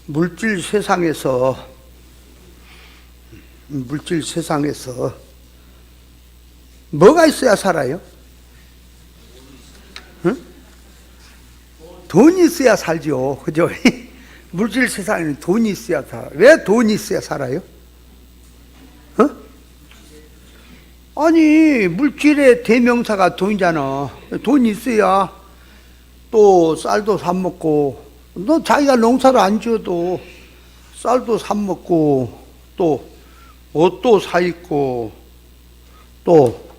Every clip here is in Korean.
물질 세상에서 뭐가 있어야 살아요? 응? 돈이 있어야 살죠. 그죠? 물질 세상에는 돈이 있어야 살아요. 왜 돈이 있어야 살아요? 아니, 물질의 대명사가 돈이잖아. 돈이 있어야 또 쌀도 사 먹고, 너 자기가 농사를 안 지어도 쌀도 사 먹고, 또 옷도 사 입고, 또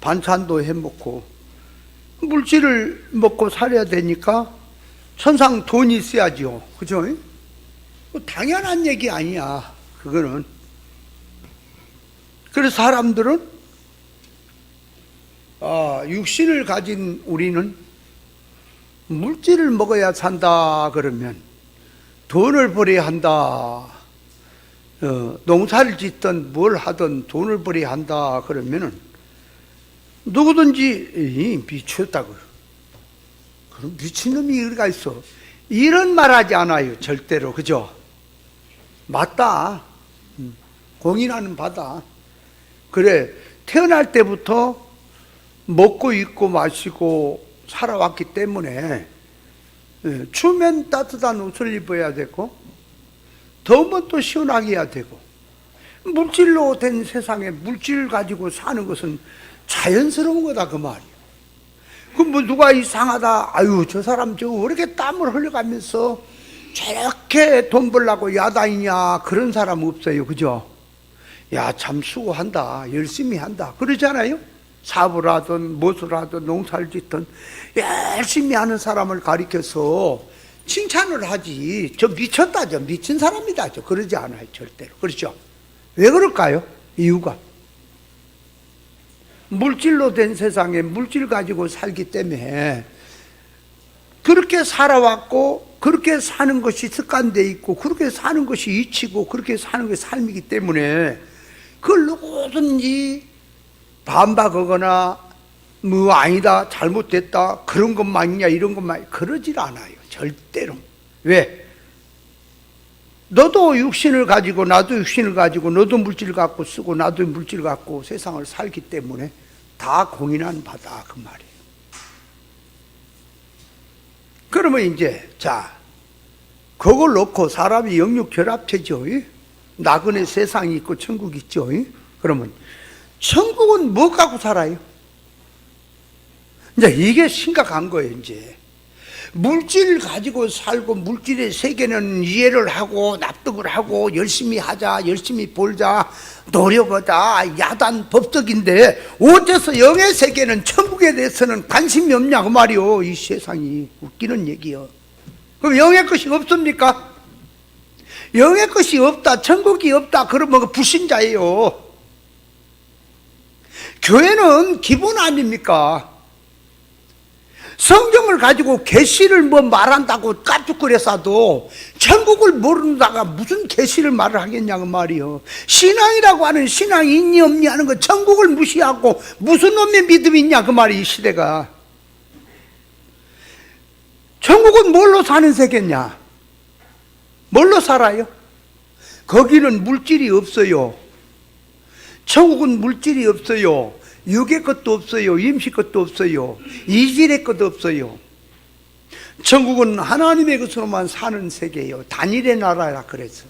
반찬도 해 먹고, 물질을 먹고 살아야 되니까 천상 돈이 있어야죠. 그죠? 당연한 얘기 아니야, 그거는. 그래서 사람들은 육신을 가진 우리는 물질을 먹어야 산다 그러면 돈을 벌어야 한다. 농사를 짓든 뭘 하든 돈을 벌어야 한다 그러면은 누구든지 미쳤다고요. 그럼 미친놈이 어디가 있어? 이런 말 하지 않아요, 절대로. 그죠? 맞다. 공인하는 바다. 그래, 태어날 때부터 먹고 입고 마시고 살아왔기 때문에 추우면 따뜻한 옷을 입어야 되고 더우면 또 시원하게 해야 되고, 물질로 된 세상에 물질을 가지고 사는 것은 자연스러운 거다 그 말이에요. 그럼 뭐 누가 이상하다, 아유 저 사람 저 왜 이렇게 땀을 흘려가면서 저렇게 돈 벌려고 야단이냐, 그런 사람 없어요. 그죠? 야, 참 수고한다, 열심히 한다, 그러잖아요. 사업을 하든 무엇을 하든 농사를 짓든 열심히 하는 사람을 가리켜서 칭찬을 하지, 저 미쳤다, 저 미친 사람이다, 저 그러지 않아요, 절대로. 그렇죠? 왜 그럴까요? 이유가 물질로 된 세상에 물질 가지고 살기 때문에 그렇게 살아왔고, 그렇게 사는 것이 습관돼 있고, 그렇게 사는 것이 이치고, 그렇게 사는 것이 삶이기 때문에 그걸 누구든지 반박하거나 뭐 아니다, 잘못됐다, 그런 것만이냐, 이런 것만, 그러질 않아요, 절대로. 왜? 너도 육신을 가지고 나도 육신을 가지고, 너도 물질을 갖고 쓰고 나도 물질을 갖고 세상을 살기 때문에 다 공인한 바다, 그 말이에요. 그러면 이제 자, 그걸 놓고 사람이 영육 결합체죠. 나그네 세상이 있고 천국이 있죠. 그러면 천국은 뭐 갖고 살아요? 이제 이게 심각한 거예요. 이제 물질을 가지고 살고, 물질의 세계는 이해를 하고 납득을 하고 열심히 하자, 열심히 벌자, 노력하자, 야단 법석인데 어째서 영의 세계는, 천국에 대해서는 관심이 없냐 그 말이요. 이 세상이 웃기는 얘기요. 그럼 영의 것이 없습니까? 영의 것이 없다, 천국이 없다 그러면 그 불신자예요. 교회는 기본 아닙니까? 성경을 가지고 계시를 뭐 말한다고 깝죽거려서도 천국을 모른다가 무슨 계시를 말을 하겠냐고 말이요. 신앙이라고 하는, 신앙이 있니 없니 하는 거, 천국을 무시하고 무슨 놈의 믿음이 있냐 그 말이, 이 시대가. 천국은 뭘로 사는 세계냐? 뭘로 살아요? 거기는 물질이 없어요. 천국은 물질이 없어요. 육의 것도 없어요. 임식 것도 없어요. 이질의 것도 없어요. 천국은 하나님의 것으로만 사는 세계예요. 단일의 나라라 그래서.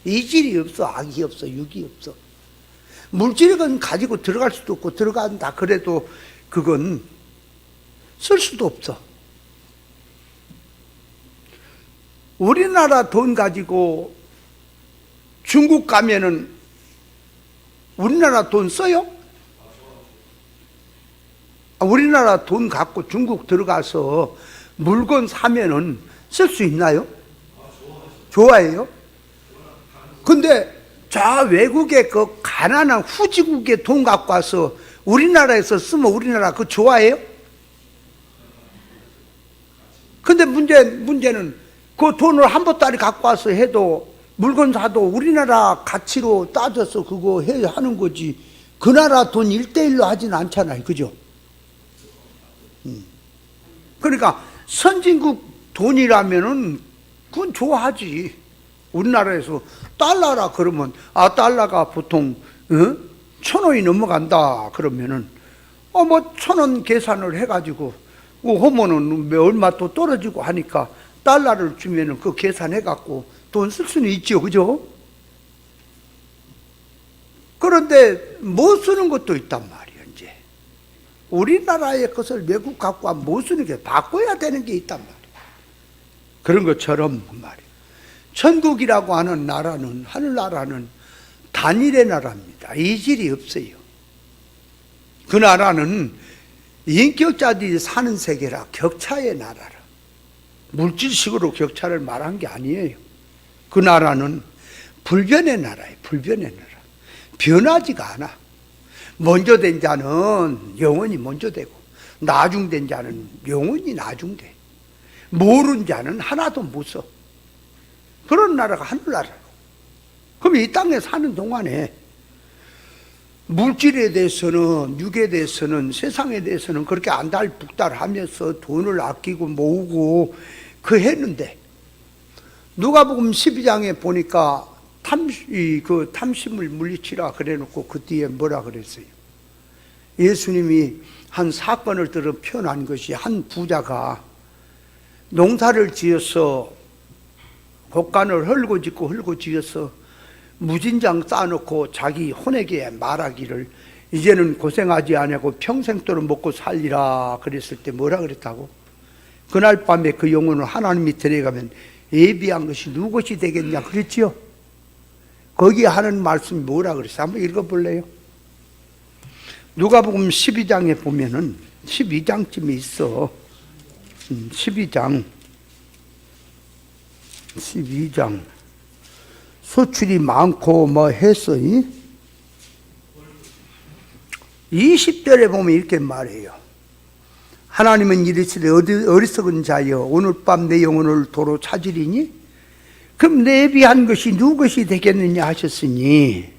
이질이 없어, 악이 없어, 육이 없어. 물질은 가지고 들어갈 수도 없고, 들어간다 그래도 그건 쓸 수도 없어. 우리나라 돈 가지고 중국 가면은 우리나라 돈 써요? 우리나라 돈 갖고 중국 들어가서 물건 사면은 쓸 수 있나요? 좋아해요? 근데 저 외국의 그 가난한 후지국의 돈 갖고 와서 우리나라에서 쓰면 우리나라 그거 좋아해요? 근데 문제는 그 돈을 한 보따리 갖고 와서 해도, 물건 사도 우리나라 가치로 따져서 그거 해야 하는 거지, 그 나라 돈 1:1로 하진 않잖아요. 그죠? 그러니까 선진국 돈이라면은 그건 좋아하지. 우리나라에서 달러라 그러면, 달러가 보통 1,000원이 넘어간다 그러면은 뭐 1,000원 계산을 해가지고 하면은 얼마 또 떨어지고 하니까 달러를 주면은 그 계산해갖고 돈 쓸 수는 있죠, 그죠? 그런데 못 쓰는 것도 있단 말이에요. 이제 우리나라의 것을 외국 갖고 와서 못 쓰는 게 바꿔야 되는 게 있단 말이에요. 그런 것처럼 말이에요. 천국이라고 하는 나라는, 하늘나라는 단일의 나라입니다. 이질이 없어요. 그 나라는 인격자들이 사는 세계라, 격차의 나라라. 물질식으로 격차를 말한 게 아니에요. 그 나라는 불변의 나라예요. 불변의 나라. 변하지가 않아. 먼저 된 자는 영원히 먼저 되고, 나중된 자는 영원히 나중돼. 모르는 자는 하나도 못 써. 그런 나라가 하늘나라고. 그럼 이 땅에 사는 동안에 물질에 대해서는, 육에 대해서는, 세상에 대해서는 그렇게 안달복달하면서 돈을 아끼고 모으고 그 했는데, 누가복음 12장에 보니까 그 탐심을 물리치라 그래놓고 그 뒤에 뭐라 그랬어요? 예수님이 한 사건을 들어 표현한 것이, 한 부자가 농사를 지어서 곡간을 헐고 짓고 헐고 지어서 무진장 쌓아놓고 자기 혼에게 말하기를 이제는 고생하지 아니하고 평생도록 먹고 살리라 그랬을 때 뭐라 그랬다고? 그날 밤에 그 영혼을 하나님이 데려가면 예비한 것이 누구것이 되겠냐 그랬지요? 거기에 하는 말씀이 뭐라 그랬어요? 한번 읽어볼래요? 누가복음 12장에 보면은 12장쯤에 있어. 12장 소출이 많고 뭐 해서 20절에 보면 이렇게 말해요. 하나님은 이르시되 어리석은 자여 오늘 밤 내 영혼을 도로 찾으리니 그럼 내비한 것이 누구것이 되겠느냐 하셨으니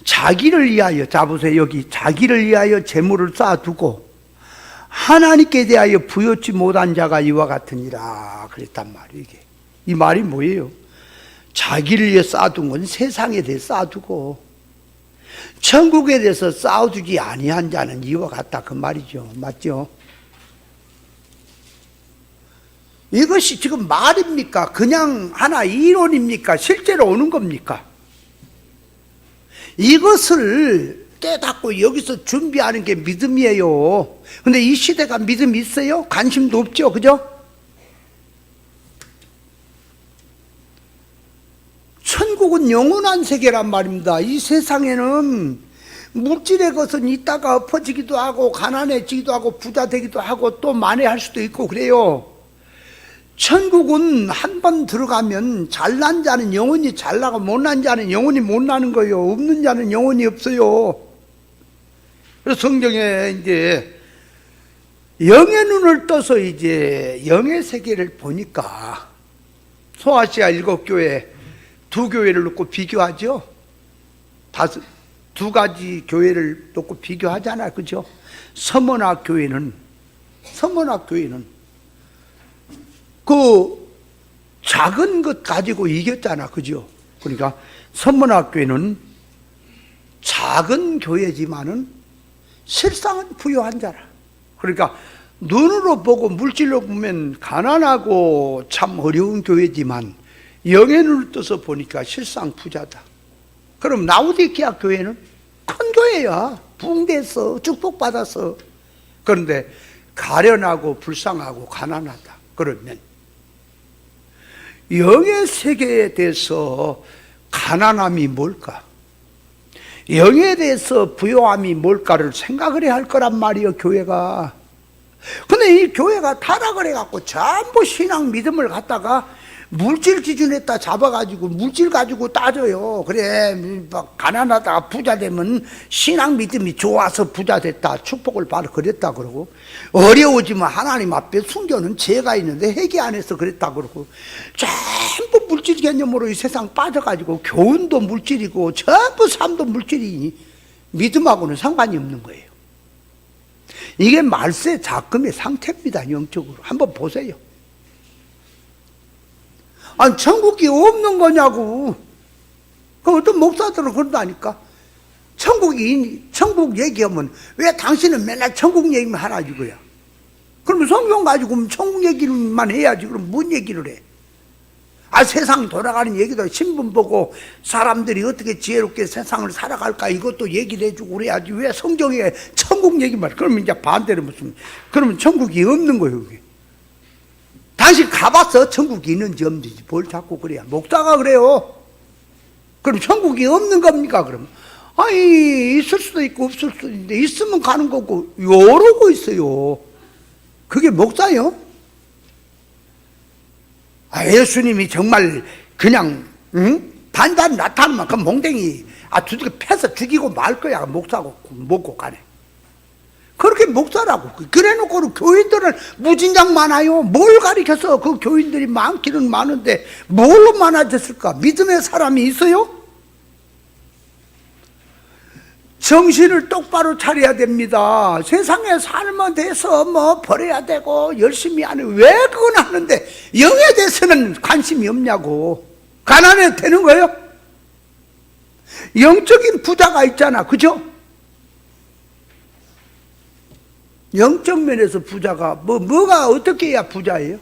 자기를 위하여, 자보세요, 여기 자기를 위하여 재물을 쌓아두고 하나님께 대하여 부여치 못한 자가 이와 같으니라 그랬단 말이에요. 이게 이 말이 뭐예요? 자기를 위해 쌓아둔 건 세상에 대해 쌓아두고 천국에 대해서 쌓아두지 아니한 자는 이와 같다 그 말이죠. 맞죠? 이것이 지금 말입니까? 그냥 하나 이론입니까? 실제로 오는 겁니까? 이것을 깨닫고 여기서 준비하는 게 믿음이에요. 근데 이 시대가 믿음이 있어요? 관심도 없죠, 그죠? 천국은 영원한 세계란 말입니다. 이 세상에는 물질의 것은 있다가 엎어지기도 하고 가난해지기도 하고 부자 되기도 하고 또 만회할 수도 있고 그래요. 천국은 한 번 들어가면 잘난 자는 영원히 잘나고 못난 자는 영원히 못나는 거예요. 없는 자는 영원히 없어요. 그래서 성경에 이제 영의 눈을 떠서 이제 영의 세계를 보니까 소아시아 7교회 두 교회를 놓고 비교하죠. 두 가지 교회를 놓고 비교하잖아요. 그죠? 서머나 교회는 그 작은 것 가지고 이겼잖아. 그죠? 그러니까 서문학교회는 작은 교회지만은 실상은 부유한 자라. 그러니까 눈으로 보고 물질로 보면 가난하고 참 어려운 교회지만 영의 눈을 떠서 보니까 실상 부자다. 그럼 라오디게아 교회는 큰 교회야. 붕대서 축복받아서. 그런데 가련하고 불쌍하고 가난하다. 그러면 영의 세계에 대해서 가난함이 뭘까? 영에 대해서 부요함이 뭘까를 생각을 해야 할 거란 말이에요, 교회가. 근데 이 교회가 타락을 해갖고 전부 신앙 믿음을 갖다가 물질 기준에다 잡아가지고 물질 가지고 따져요. 그래, 막 가난하다가 부자 되면 신앙 믿음이 좋아서 부자 됐다, 축복을 받아 그랬다 그러고, 어려워지면 하나님 앞에 숨겨놓은 죄가 있는데 회개 안 해서 그랬다 그러고, 전부 물질 개념으로 이 세상 빠져가지고 교훈도 물질이고 전부 삶도 물질이니 믿음하고는 상관이 없는 거예요. 이게 말세 작금의 상태입니다. 영적으로 한번 보세요. 아니, 천국이 없는 거냐고. 그 어떤 목사들은 그런다니까. 천국 얘기하면 왜 당신은 맨날 천국 얘기만 하나 이거야. 그러면 성경 가지고 천국 얘기만 해야지. 그럼 뭔 얘기를 해? 아, 세상 돌아가는 얘기도 신문 보고 사람들이 어떻게 지혜롭게 세상을 살아갈까 이것도 얘기를 해주고 그래야지. 왜 성경에 천국 얘기만. 그러면 이제 반대로 무슨, 그러면 천국이 없는 거예요, 그게. 당신 가봤어? 천국이 있는지 없는지. 뭘 자꾸 그래야. 목사가 그래요. 그럼 천국이 없는 겁니까, 그럼? 아니, 있을 수도 있고 없을 수도 있는데 있으면 가는 거고 이러고 있어요. 그게 목사요? 아, 예수님이 정말 그냥 단단 나타나면 그 몽댕이 두들겨 패서 죽이고 말 거야. 목사고 먹고 가네. 그렇게 목사라고. 그래놓고 교인들은 무진장 많아요. 뭘 가리켜서 그 교인들이 많기는 많은데 뭘로 많아졌을까? 믿음의 사람이 있어요? 정신을 똑바로 차려야 됩니다. 세상에 살면 돼서 뭐 버려야 되고 열심히 하는, 왜 그건 하는데 영에 대해서는 관심이 없냐고. 가난해도 되는 거예요? 영적인 부자가 있잖아, 그죠? 영적 면에서 부자가 뭐가 어떻게 해야 부자예요?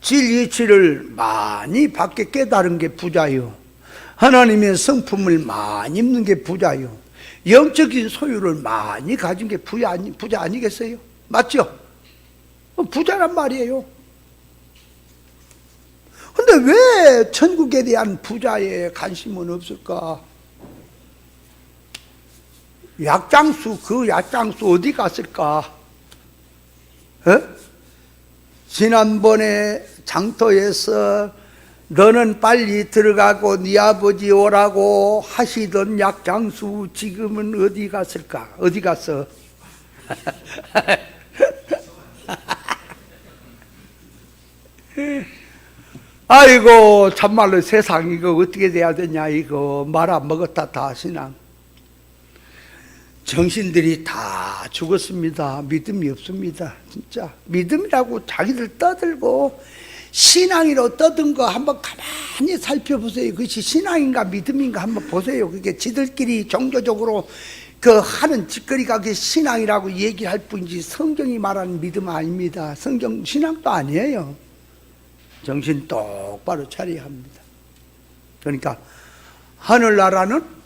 진리치를 많이 받게 깨달은 게 부자예요. 하나님의 성품을 많이 입는 게 부자요. 영적인 소유를 많이 가진 게 부자 아니겠어요? 맞죠? 부자란 말이에요. 근데 왜 천국에 대한 부자에 관심은 없을까? 약장수, 그 약장수 어디 갔을까? 지난번에 장터에서 너는 빨리 들어가고 네 아버지 오라고 하시던 약장수 지금은 어디 갔을까? 어디 갔어? 아이고, 참말로 세상 이거 어떻게 돼야 되냐, 이거 말아먹었다 다 신앙. 정신들이 다 죽었습니다. 믿음이 없습니다. 진짜 믿음이라고 자기들 떠들고 신앙이로 떠든 거 한번 가만히 살펴보세요. 그것이 신앙인가 믿음인가 한번 보세요. 그게 지들끼리 종교적으로 그 하는 짓거리가 그게 신앙이라고 얘기할 뿐이지 성경이 말하는 믿음 아닙니다. 성경 신앙도 아니에요. 정신 똑바로 차려야 합니다. 그러니까 하늘나라는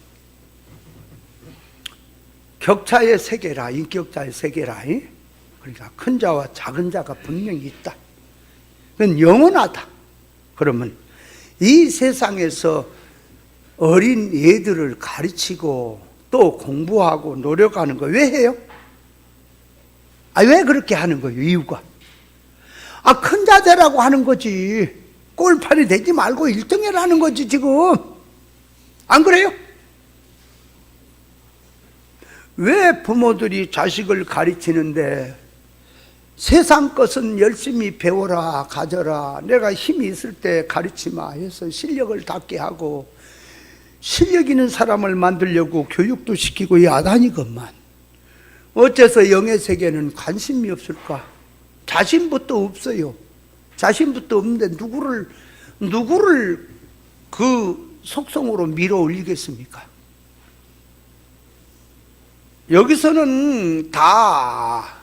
격차의 세계라, 인격자의 세계라. 그러니까 큰 자와 작은 자가 분명히 있다. 그건 영원하다. 그러면 이 세상에서 어린 애들을 가르치고 또 공부하고 노력하는 거 왜 해요? 왜 그렇게 하는 거예요? 이유가 큰 자제라고 하는 거지. 꼴판이 되지 말고 1등을 하는 거지 지금. 안 그래요? 왜 부모들이 자식을 가르치는데 세상 것은 열심히 배워라, 가져라, 내가 힘이 있을 때 가르치마 해서 실력을 닦게 하고 실력 있는 사람을 만들려고 교육도 시키고 야단이건만 어째서 영의 세계는 관심이 없을까? 자신부터 없어요. 자신부터 없는데 누구를 그 속성으로 밀어 올리겠습니까? 여기서는 다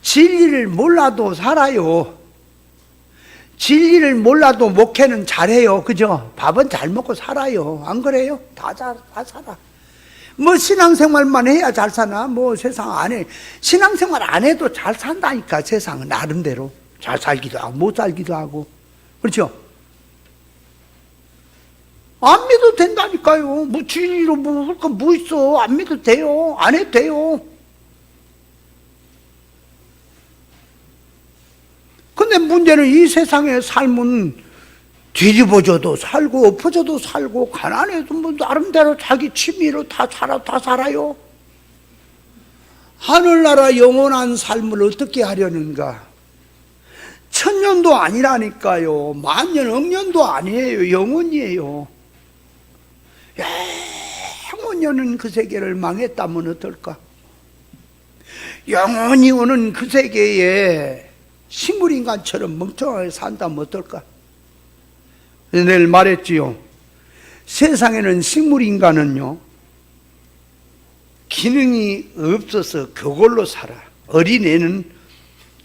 진리를 몰라도 살아요. 진리를 몰라도 목회는 잘해요. 그죠? 밥은 잘 먹고 살아요. 안 그래요? 다 살아. 뭐 신앙생활만 해야 잘 사나? 뭐 세상 안 해. 신앙생활 안 해도 잘 산다니까. 세상은 나름대로. 잘 살기도 하고 못 살기도 하고. 그렇죠? 안 믿어도 된다니까요. 뭐 진리로 뭐 있어. 안 믿어도 돼요. 안 해도 돼요. 근데 문제는 이 세상의 삶은 뒤집어져도 살고 엎어져도 살고 가난해도 뭐 나름대로 자기 취미로 다 살아요. 하늘나라 영원한 삶을 어떻게 하려는가? 천년도 아니라니까요. 만년 억년도 아니에요. 영원이에요. 영원히 그 세계를 망했다면 어떨까? 영원히 오는 그 세계에 식물인간처럼 멍청하게 산다면 어떨까? 내일 말했지요. 세상에는 식물인간은요, 기능이 없어서 그걸로 살아. 어린애는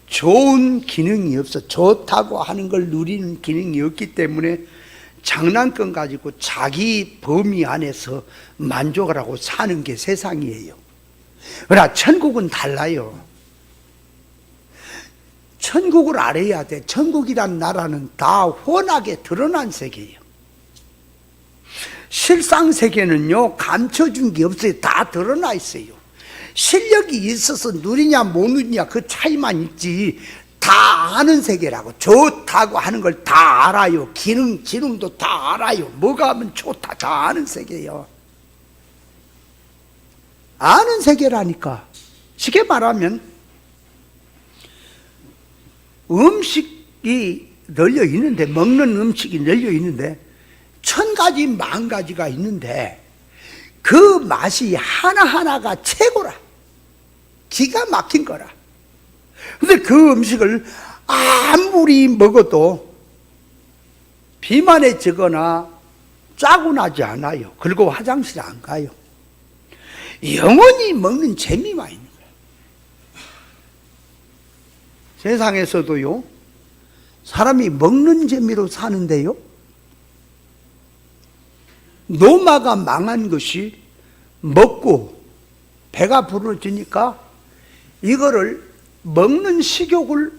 좋은 기능이 없어. 좋다고 하는 걸 누리는 기능이 없기 때문에 장난감 가지고 자기 범위 안에서 만족을 하고 사는 게 세상이에요. 그러나 천국은 달라요. 천국을 알아야 돼. 천국이란 나라는 다 훤하게 드러난 세계예요. 실상 세계는요, 감춰준 게 없어요. 다 드러나 있어요. 실력이 있어서 누리냐 못 누리냐 그 차이만 있지, 다 아는 세계라고. 좋다고 하는 걸 다 알아요. 지능도 다 알아요. 뭐가 하면 좋다 다 아는 세계예요. 아는 세계라니까. 쉽게 말하면 음식이 널려 있는데, 먹는 음식이 널려 있는데 1000가지 10,000가지가 있는데 그 맛이 하나하나가 최고라. 기가 막힌 거라. 근데 그 음식을 아무리 먹어도 비만해지거나 짜고나지 않아요. 그리고 화장실 안 가요. 영원히 먹는 재미만 있는 거예요. 세상에서도요, 사람이 먹는 재미로 사는데요, 노마가 망한 것이 먹고 배가 부르지니까 이거를 먹는 식욕을,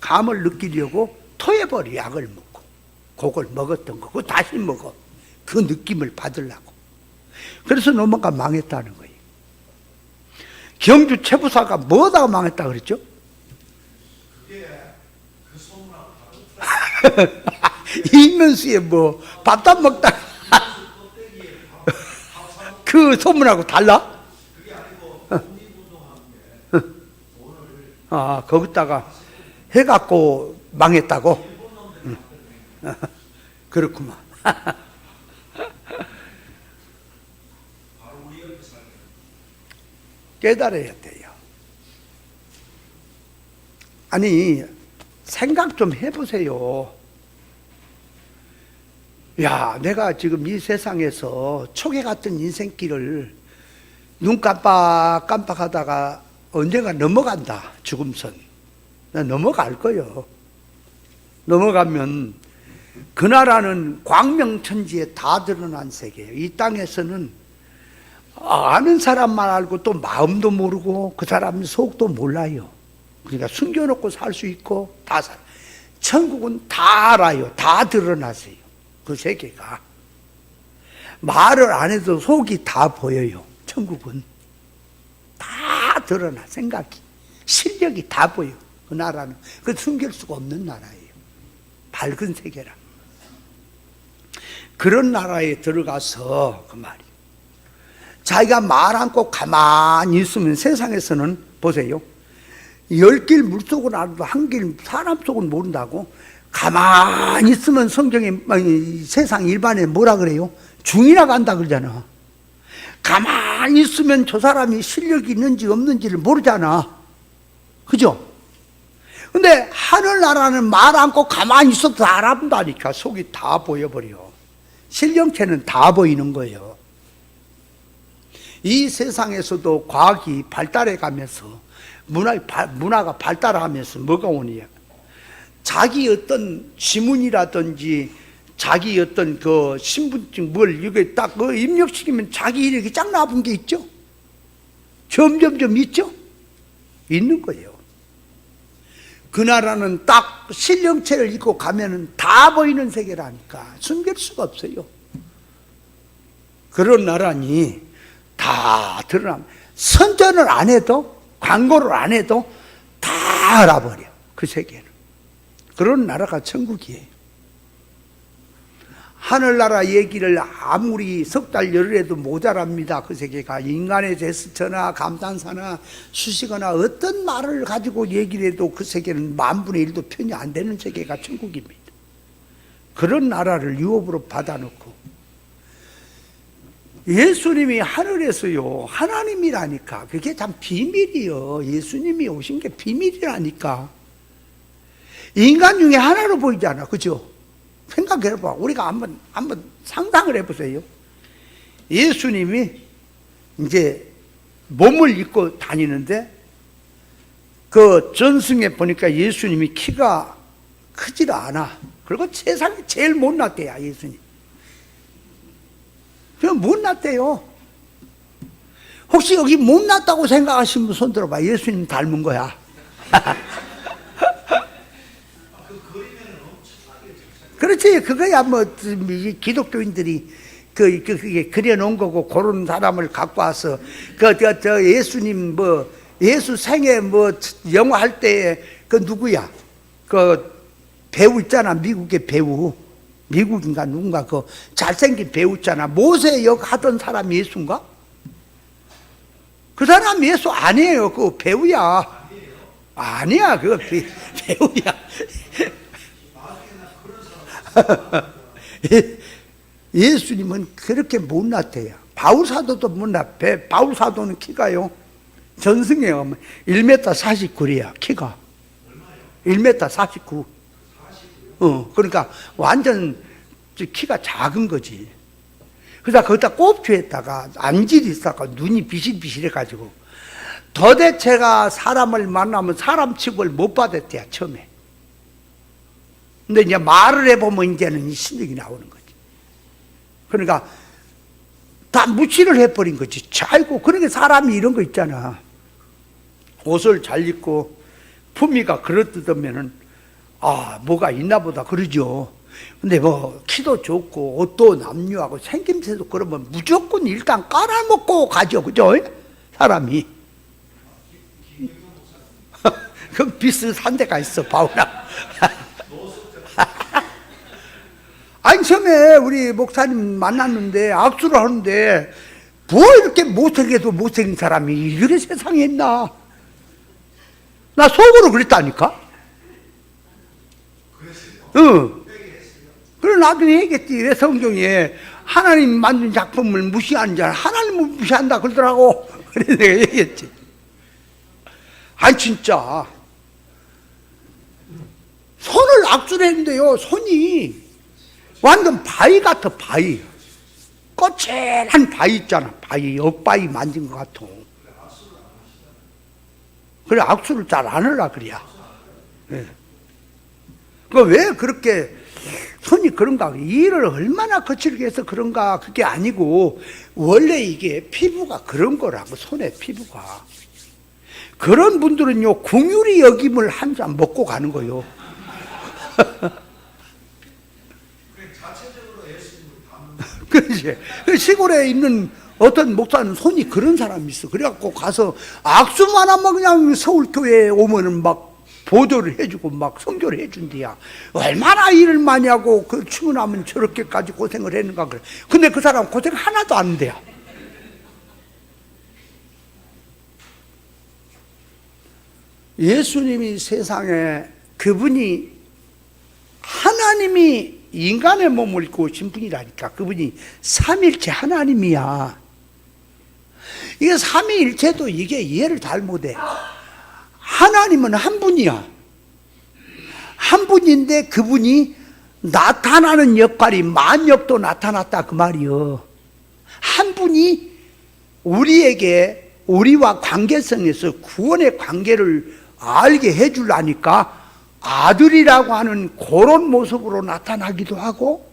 감을 느끼려고 토해버려. 약을 먹고 그걸 먹었던 거고 다시 먹어. 그 느낌을 받으려고. 그래서 노마가 망했다는 거예요. 경주 최부사가 뭐다가 망했다 그랬죠? 그게 그 소문하고 이면수에 뭐 밥도 먹다 그 소문하고 달라? 그게 아니고 거기다가 해갖고 망했다고? 그렇구만. 깨달아야 돼요. 아니, 생각 좀 해보세요. 야, 내가 지금 이 세상에서 초계 같은 인생길을 눈 깜빡 하다가 언젠가 넘어간다. 죽음선. 나 넘어갈 거예요. 넘어가면 그 나라는 광명천지에 다 드러난 세계예요. 이 땅에서는 아는 사람만 알고 또 마음도 모르고 그 사람 속도 몰라요. 그러니까 숨겨놓고 살 수 있고 다 살. 천국은 다 알아요. 다 드러나세요. 그 세계가. 말을 안 해도 속이 다 보여요. 천국은 다 드러나. 생각이, 실력이 다 보여. 그 나라는 그 숨길 수가 없는 나라예요. 밝은 세계라. 그런 나라에 들어가서 그 말이, 자기가 말 않고 가만히 있으면 세상에서는 보세요. 10길 물속은 알아도 한 길 사람 속은 모른다고. 가만히 있으면 성경에, 세상 일반에 뭐라 그래요? 중이나 간다 그러잖아. 가만히 있으면 저 사람이 실력이 있는지 없는지를 모르잖아. 그죠? 근데 하늘나라는 말 않고 가만히 있어도 다 알아본다니까. 속이 다 보여버려. 실령체는 다 보이는 거예요. 이 세상에서도 과학이 발달해 가면서 문화가 발달하면서 뭐가 오냐, 자기 어떤 지문이라든지 자기 어떤 그 신분증 이게 딱 입력시키면 자기 이력이 쫙 나쁜 게 있죠. 점점점 있죠. 있는 거예요. 그 나라는 딱 신령체를 입고 가면은 다 보이는 세계라니까. 숨길 수가 없어요. 그런 나라니 다 드러나면 선전을 안 해도, 광고를 안 해도 다 알아버려. 그 세계는. 그런 나라가 천국이에요. 하늘나라 얘기를 아무리 석 달 열흘 해도 모자랍니다. 그 세계가. 인간의 제스처나 감탄사나 수식어나 어떤 말을 가지고 얘기를 해도 그 세계는 10,000분의 1도 편이 안 되는 세계가 천국입니다. 그런 나라를 유업으로 받아놓고, 예수님이 하늘에서요, 하나님이라니까. 그게 참 비밀이요. 예수님이 오신 게 비밀이라니까. 인간 중에 하나로 보이잖아. 그죠? 생각해봐. 우리가 한번 상상을 해보세요. 예수님이 이제 몸을 입고 다니는데 그 전승에 보니까 예수님이 키가 크지를 않아. 그리고 세상에 제일 못났대요, 예수님. 못났대요. 혹시 여기 못났다고 생각하시는 분 손 들어봐. 예수님 닮은 거야. 그렇지. 그거야 뭐 기독교인들이 그게 그려놓은 거고, 그런 사람을 갖고 와서 저 예수님 뭐 예수 생애 뭐 영화 할 때 그 누구야? 그 배우 있잖아. 미국의 배우. 미국인가 누군가 그 잘생긴 배우 있잖아. 모세 역 하던 사람 예수인가? 그 사람 예수 아니에요. 그 배우야. 아니야. 그거 배우야. 예수님은 그렇게 못났대요. 바울 사도도 못났. 바울 사도는 키가요, 전승에 1m 49래요. 키가 1m 49. 그러니까 완전 키가 작은 거지. 그래서 거기다 꼽주에다가 안질이 있다가 눈이 비실비실해가지고 도대체가 사람을 만나면 사람 취급을 못 받았대요, 처음에. 근데 이제 말을 해보면 이제는 신경이 나오는 거지. 그러니까 다 무시를 해버린 거지. 아이고, 그러니까 사람이 이런 거 있잖아. 옷을 잘 입고 품위가 그럴듯하면은 뭐가 있나 보다 그러죠. 근데 뭐 키도 좋고 옷도 남유하고 생김새도 그러면 무조건 일단 깔아먹고 가죠. 그죠? 사람이. 그 비슷한 데가 있어, 바울아. 아니, 처음에 우리 목사님 만났는데 악수를 하는데 뭐 이렇게 못생겨도 못생긴 사람이 이렇게 세상에 있나? 나 속으로 그랬다니까? 그래, 나중에 얘기했지. 왜 성경에 하나님 만든 작품을 무시하는 자, 하나님을 무시한다 그러더라고. 그래, 내가 얘기했지. 아니, 진짜. 손을 악수를 했는데요, 손이 완전 바위 같아, 바위. 거칠한 바위 있잖아, 바위. 억바위 만진 것 같아. 그래, 악수를 잘 안 하려, 그래야. 네. 왜 그렇게 손이 그런가? 일을 얼마나 거칠게 해서 그런가? 그게 아니고, 원래 이게 피부가 그런 거라고, 손의 피부가. 그런 분들은요, 궁유리 여김을 한 잔 먹고 가는 거요. 그렇지. 시골에 있는 어떤 목사는 손이 그런 사람이 있어. 그래갖고 가서 악수만 하면 그냥 서울교회에 오면은 막 보조를 해주고 막 성교를 해준대야. 얼마나 일을 많이 하고 그 출근하면 저렇게까지 고생을 했는가 그래. 근데 그 사람 고생 하나도 안 한대요. 예수님이 세상에 그분이 하나님이 인간의 몸을 입고 오신 분이라니까. 그분이 삼일체 하나님이야. 이게 삼위일체도 이게 이해를 잘 못해. 하나님은 한 분이야. 한 분인데 그분이 나타나는 역할이 만역도 나타났다 그 말이요. 한 분이 우리에게 우리와 관계성에서 구원의 관계를 알게 해주려니까 아들이라고 하는 그런 모습으로 나타나기도 하고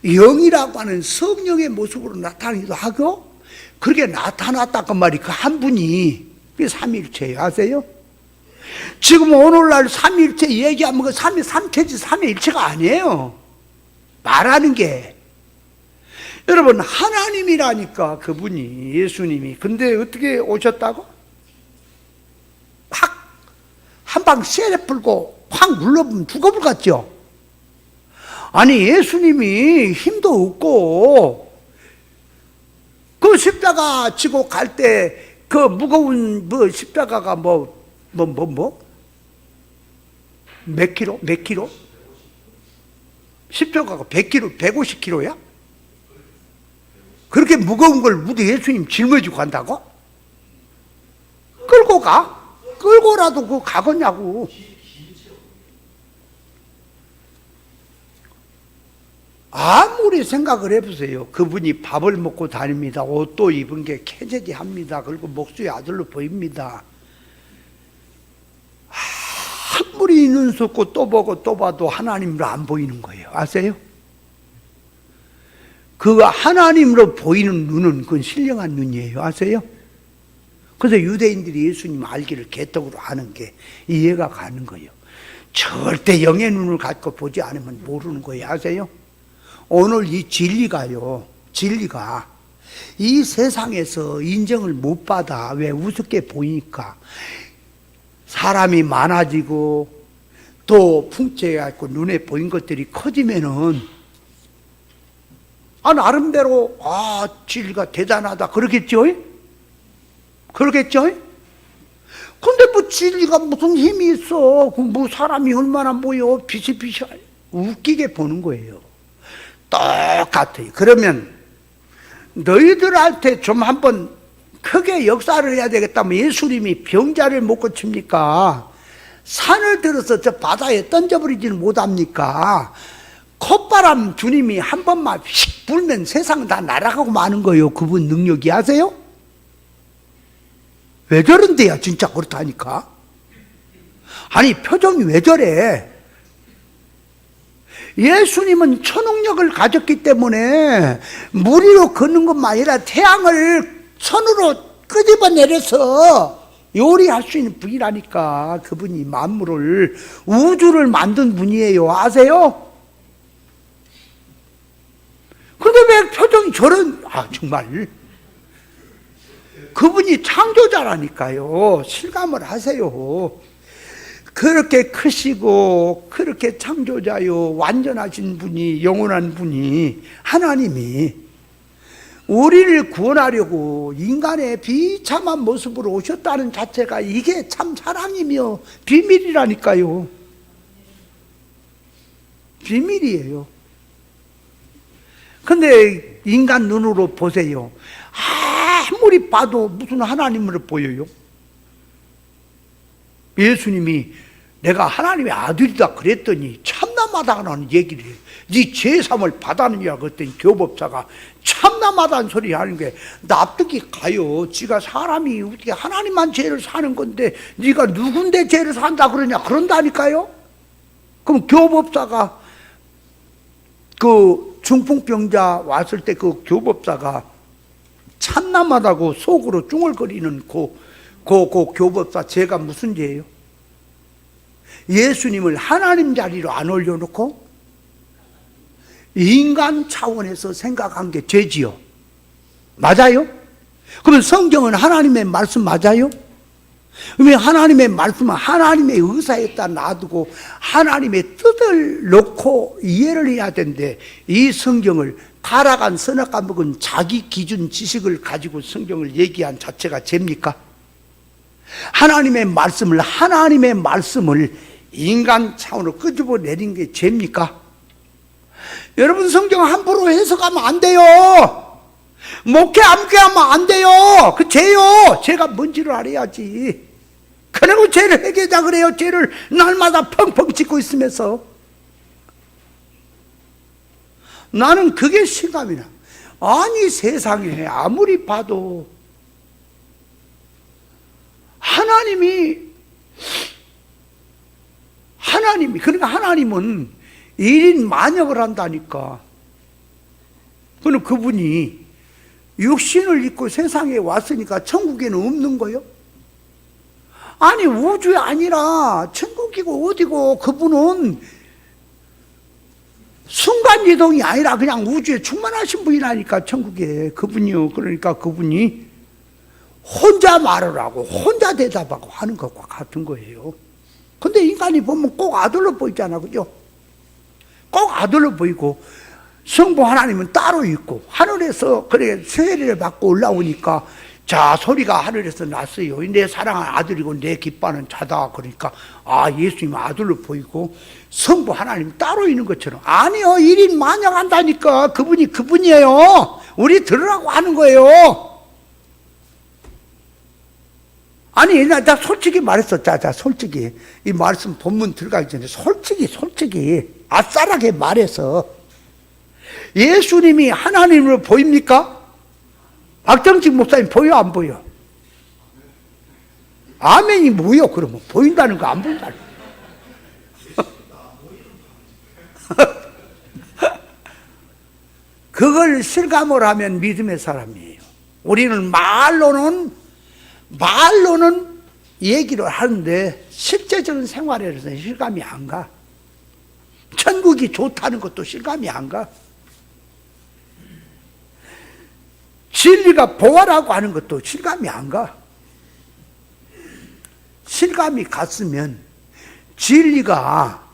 영이라고 하는 성령의 모습으로 나타나기도 하고 그렇게 나타났다 그 말이 그 한 분이 그게 삼위일체예요. 아세요? 지금 오늘날 삼위일체 얘기하면 그 삼위삼체지 삼위일체가 아니에요. 말하는 게. 여러분 하나님이라니까 그분이 예수님이. 근데 어떻게 오셨다고? 확 한 방 세례 풀고 확 눌러보면 죽어볼 같죠? 아니 예수님이 힘도 없고 그 십자가 지고 갈 때 그 무거운 뭐 십자가가 몇 킬로? 몇 킬로? 십자가가 100킬로, 150킬로야? 그렇게 무거운 걸 우리 예수님 짊어지고 간다고? 끌고 가? 끌고라도 그 가겠냐고. 아무리 생각을 해보세요. 그분이 밥을 먹고 다닙니다. 옷도 입은 게 캐제디합니다. 그리고 목수의 아들로 보입니다. 아무리 눈 쏟고 또 보고 또 봐도 하나님으로 안 보이는 거예요. 아세요? 그 하나님으로 보이는 눈은 그건 신령한 눈이에요. 아세요? 그래서 유대인들이 예수님 알기를 개떡으로 하는 게 이해가 가는 거예요. 절대 영의 눈을 갖고 보지 않으면 모르는 거예요. 아세요? 오늘 이 진리가요, 진리가 이 세상에서 인정을 못 받아. 왜? 우습게 보이니까. 사람이 많아지고 또 풍채해갖고 눈에 보인 것들이 커지면은 나름대로 진리가 대단하다 그러겠죠? 그러겠죠? 근데 뭐 진리가 무슨 힘이 있어? 뭐 사람이 얼마나 모여 비슷비슷 웃기게 보는 거예요. 똑같아요. 그러면 너희들한테 좀 한번 크게 역사를 해야 되겠다면 예수님이 병자를 못 고칩니까? 산을 들어서 저 바다에 던져버리지는 못합니까? 콧바람 주님이 한 번만 휙 불면 세상은 다 날아가고 마는 거예요. 그분 능력이. 아세요? 왜 저런데요? 진짜 그렇다니까. 아니 표정이 왜 저래? 예수님은 초능력을 가졌기 때문에 물 위로 걷는 것만 아니라 태양을 손으로 끄집어내려서 요리할 수 있는 분이라니까. 그분이 만물을, 우주를 만든 분이에요. 아세요? 근데 왜 표정이 저런, 정말. 그분이 창조자라니까요. 실감을 하세요. 그렇게 크시고 그렇게 창조자요, 완전하신 분이, 영원한 분이, 하나님이 우리를 구원하려고 인간의 비참한 모습으로 오셨다는 자체가 이게 참 사랑이며 비밀이라니까요. 비밀이에요. 근데 인간 눈으로 보세요. 아무리 봐도 무슨 하나님으로 보여요? 예수님이 내가 하나님의 아들이다 그랬더니 참남하다는 얘기를 해요. 네 제3을 받았느냐 그랬더니 교법사가 참남하다는 소리 하는 게 납득이 가요. 지가 사람이 어떻게 하나님만 죄를 사는 건데 네가 누군데 죄를 산다 그러냐 그런다니까요. 그럼 교법사가 그 중풍병자 왔을 때 그 교법사가 참남하다고 속으로 쭝얼거리는 그 교법사 죄가 무슨 죄예요? 예수님을 하나님 자리로 안 올려놓고 인간 차원에서 생각한 게 죄지요. 맞아요? 그러면 성경은 하나님의 말씀 맞아요? 그러면 하나님의 말씀은 하나님의 의사에다 놔두고 하나님의 뜻을 놓고 이해를 해야 되는데, 이 성경을 가라간 선악과 먹은 자기 기준 지식을 가지고 성경을 얘기한 자체가 죄입니까? 하나님의 말씀을 인간 차원으로 끄집어 내린 게 죄입니까? 여러분, 성경 함부로 해석하면 안 돼요. 목회 암기하면 안 돼요. 그 죄요. 죄가 뭔지를 알아야지. 그리고 죄를 회개하자 그래요. 죄를 날마다 펑펑 짓고 있으면서. 나는 그게 실감이 나. 아니, 세상에 아무리 봐도 하나님이 그러니까 하나님은 1인 만역을 한다니까. 그럼 그분이 육신을 입고 세상에 왔으니까 천국에는 없는 거요? 아니, 우주에 아니라 천국이고 어디고, 그분은 순간이동이 아니라 그냥 우주에 충만하신 분이라니까. 천국에 그분이요. 그러니까 그분이 혼자 말을 하고 혼자 대답하고 하는 것과 같은 거예요. 근데 인간이 보면 꼭 아들로 보이잖아, 그죠? 꼭 아들로 보이고, 성부 하나님은 따로 있고, 하늘에서 그래 세례를 받고 올라오니까 자, 소리가 하늘에서 났어요. 내 사랑하는 아들이고 내 기뻐하는 자다. 그러니까 예수님 아들로 보이고, 성부 하나님 따로 있는 것처럼. 아니요, 1인 만역한다니까. 그분이 그분이에요. 우리 들으라고 하는 거예요. 아니, 나 솔직히 말했어. 자, 솔직히. 이 말씀 본문 들어가기 전에 솔직히, 아싸라게 말해서. 예수님이 하나님으로 보입니까? 박정식 목사님 보여 안 보여? 아멘이 뭐요? 그러면 보인다는 거 안 보인다는 거. 그걸 실감을 하면 믿음의 사람이에요. 우리는 말로는 얘기를 하는데 실제적인 생활에서는 실감이 안 가. 천국이 좋다는 것도 실감이 안 가. 진리가 보아라고 하는 것도 실감이 안 가. 실감이 갔으면 진리가,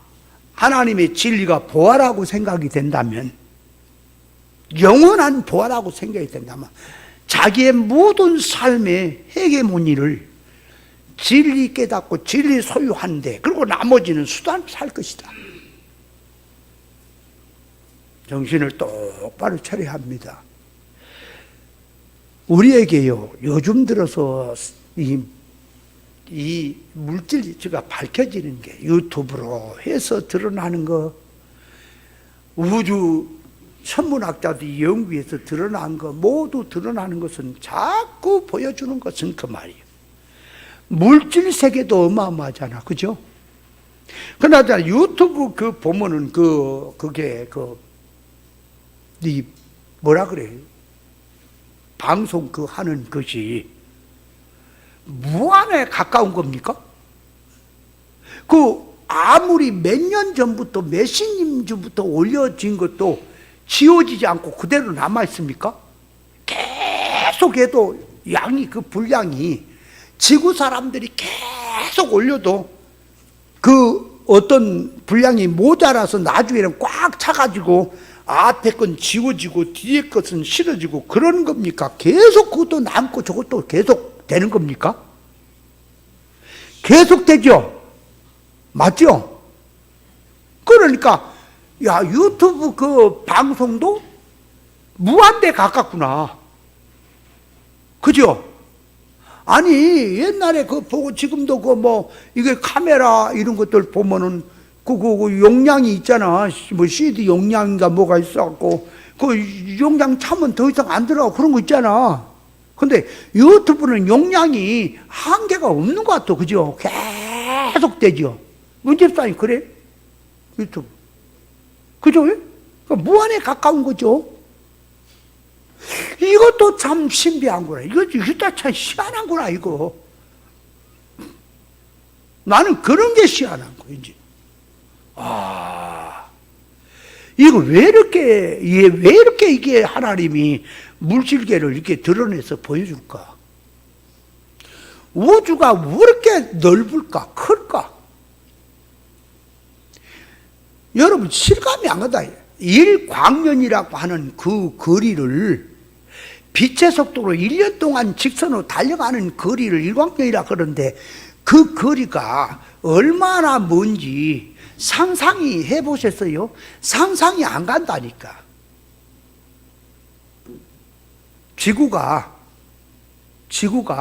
하나님의 진리가 보아라고 생각이 된다면, 영원한 보아라고 생각이 된다면 자기의 모든 삶의 헤게모니를 진리 깨닫고 진리 소유하는데, 그리고 나머지는 수단 살 것이다. 정신을 똑바로 차려야 합니다. 우리에게요, 요즘 들어서 이 물질주가 밝혀지는 게 유튜브로 해서 드러나는 거, 우주 천문학자들이 연구해서 드러난 거, 모두 드러나는 것은 자꾸 보여주는 것은 그 말이에요. 물질 세계도 어마어마하잖아, 그죠? 그나저나 유튜브 보면은 그게 뭐라 그래? 방송 하는 것이 무한에 가까운 겁니까? 아무리 몇 년 전부터, 몇십 년 전부터 올려진 것도 지워지지 않고 그대로 남아있습니까? 계속 해도 분량이 지구 사람들이 계속 올려도 어떤 분량이 모자라서 나중에는 꽉 차가지고 앞에 건 지워지고 뒤에 것은 실어지고 그러는 겁니까? 계속 그것도 남고 저것도 계속 되는 겁니까? 계속 되죠? 맞죠? 그러니까 유튜브 방송도 무한대 가깝구나. 그죠? 아니, 옛날에 보고 지금도 이게 카메라 이런 것들 보면은 용량이 있잖아. 뭐 CD 용량인가 뭐가 있어갖고 용량 차면 더 이상 안 들어가고 그런 거 있잖아. 근데 유튜브는 용량이 한계가 없는 것 같아. 그죠? 계속 되죠. 문집사님 그래? 유튜브. 그죠? 그러니까 무한에 가까운 거죠. 이것도 참 신비한구나. 이것도 참 희한한구나, 이거. 나는 그런 게 희한한 거야, 이제. 이거 왜 이렇게 이게 하나님이 물질계를 이렇게 드러내서 보여줄까? 우주가 왜 이렇게 넓을까? 클까? 여러분, 실감이 안 간다. 1광년이라고 하는 그 거리를 빛의 속도로 1년 동안 직선으로 달려가는 거리를 1광년이라 그러는데 그 거리가 얼마나 먼지 상상이 해보셨어요? 상상이 안 간다니까. 지구가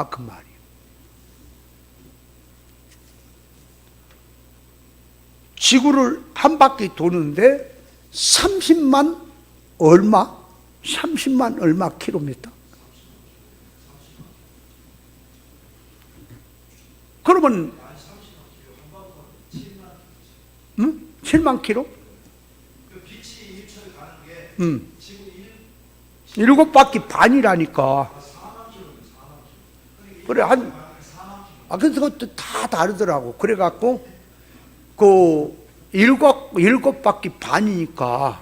그 말이에요. 지구를 한 바퀴 도는데 30만 얼마? 30만 얼마 킬로미터? 그러면 7만 킬로? 빛이 1초에 가는 게 지구 7바퀴 반이라니까. 그래, 그래서 그것도 다 다르더라고. 그래갖고, 일곱 바퀴 반이니까,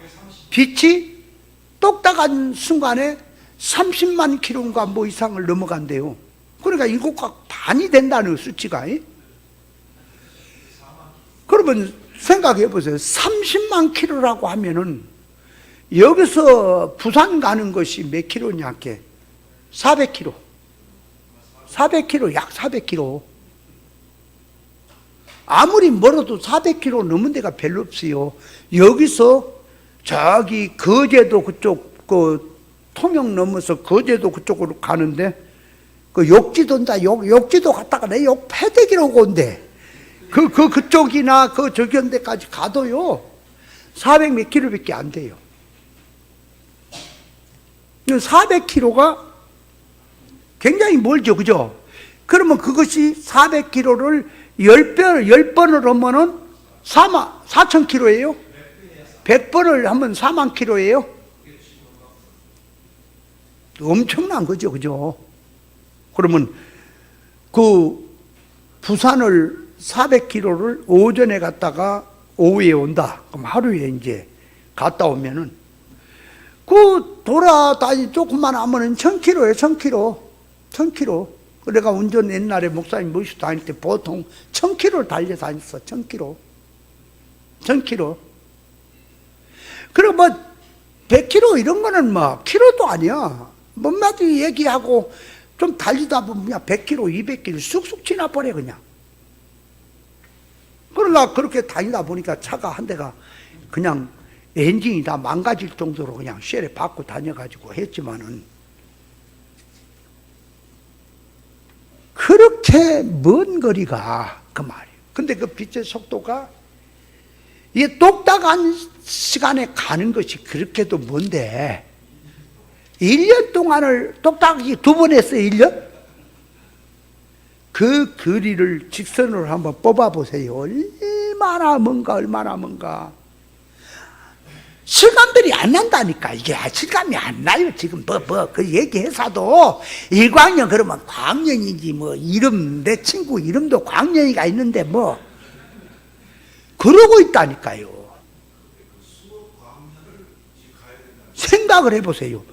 빛이 똑딱한 순간에 30만 킬로인가 뭐 이상을 넘어간대요. 그러니까 7바퀴 반이 된다는 수치가. 그러면 생각해 보세요. 30만 킬로라고 하면은, 여기서 부산 가는 것이 몇 킬로냐, 400킬로. 400킬로, 약 400킬로. 아무리 멀어도 400킬로 넘은 데가 별로 없어요. 여기서 저기 거제도 그쪽, 통영 넘어서 거제도 그쪽으로 가는데, 욕지도인다, 욕지도 갔다가 내 패대기라고 온대. 그쪽이나 저기 한 데까지 가도요, 400 몇 킬로밖에 안 돼요. 400km가 굉장히 멀죠, 그죠? 그러면 그것이 400km를 10번을 하면은 4,000km예요? 100번을 하면 4만 km예요? 엄청난 거죠, 그죠? 그러면 그 부산을 400km를 오전에 갔다가 오후에 온다. 그럼 하루에 이제 갔다 오면은 그 돌아다니 조금만 하면은 1000km예요, 1000km. 1000km. 내가 운전 옛날에 목사님 모시고 다닐 때 보통 1000km를 달려 다녔어, 1000km. 1000km. 그리고 뭐 100km 이런 거는 뭐 키로도 아니야. 몇 마디 얘기하고 좀 달리다 보면 그냥 100km, 200km 쑥쑥 지나버려 그냥. 그러나 그렇게 다니다 보니까 차가 한 대가 그냥 엔진이 다 망가질 정도로 그냥 쉘에 받고 다녀가지고 했지만은 그렇게 먼 거리가 그 말이에요. 근데 그 빛의 속도가 이 똑딱한 시간에 가는 것이 그렇게도 먼데 1년 동안을 똑딱하게 2번 했어요. 1년? 그 거리를 직선으로 한번 뽑아보세요. 얼마나 먼가. 실감들이 안 난다니까. 이게 실감이 안 나요. 지금 그 얘기해서도 일광년 그러면 광년이지 뭐 이름, 내 친구 이름도 광년이가 있는데 뭐 그러고 있다니까요. 생각을 해보세요.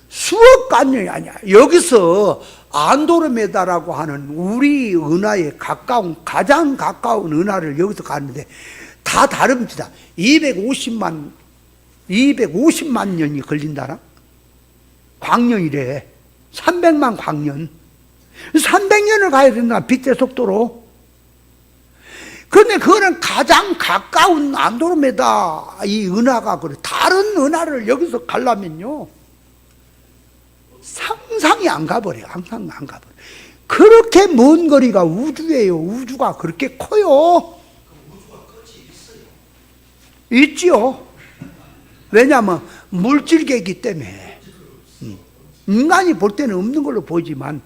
수억 광년이 아니야. 여기서 안도르메다라고 하는 우리 은하에 가장 가까운 은하를 여기서 갔는데 다 다릅니다. 250만 년이 걸린다나? 광년이래. 300만 광년. 300년을 가야 된다. 빛의 속도로. 그런데 그거는 가장 가까운 안도로메다 이 은하가 그래. 다른 은하를 여기서 가려면요. 상상이 안 가버려요. 항상 안 가버려요. 그렇게 먼 거리가 우주예요. 우주가 그렇게 커요. 우주가 끝이 있어요. 있지요. 왜냐하면 물질계이기 때문에. 인간이 볼 때는 없는 걸로 보이지만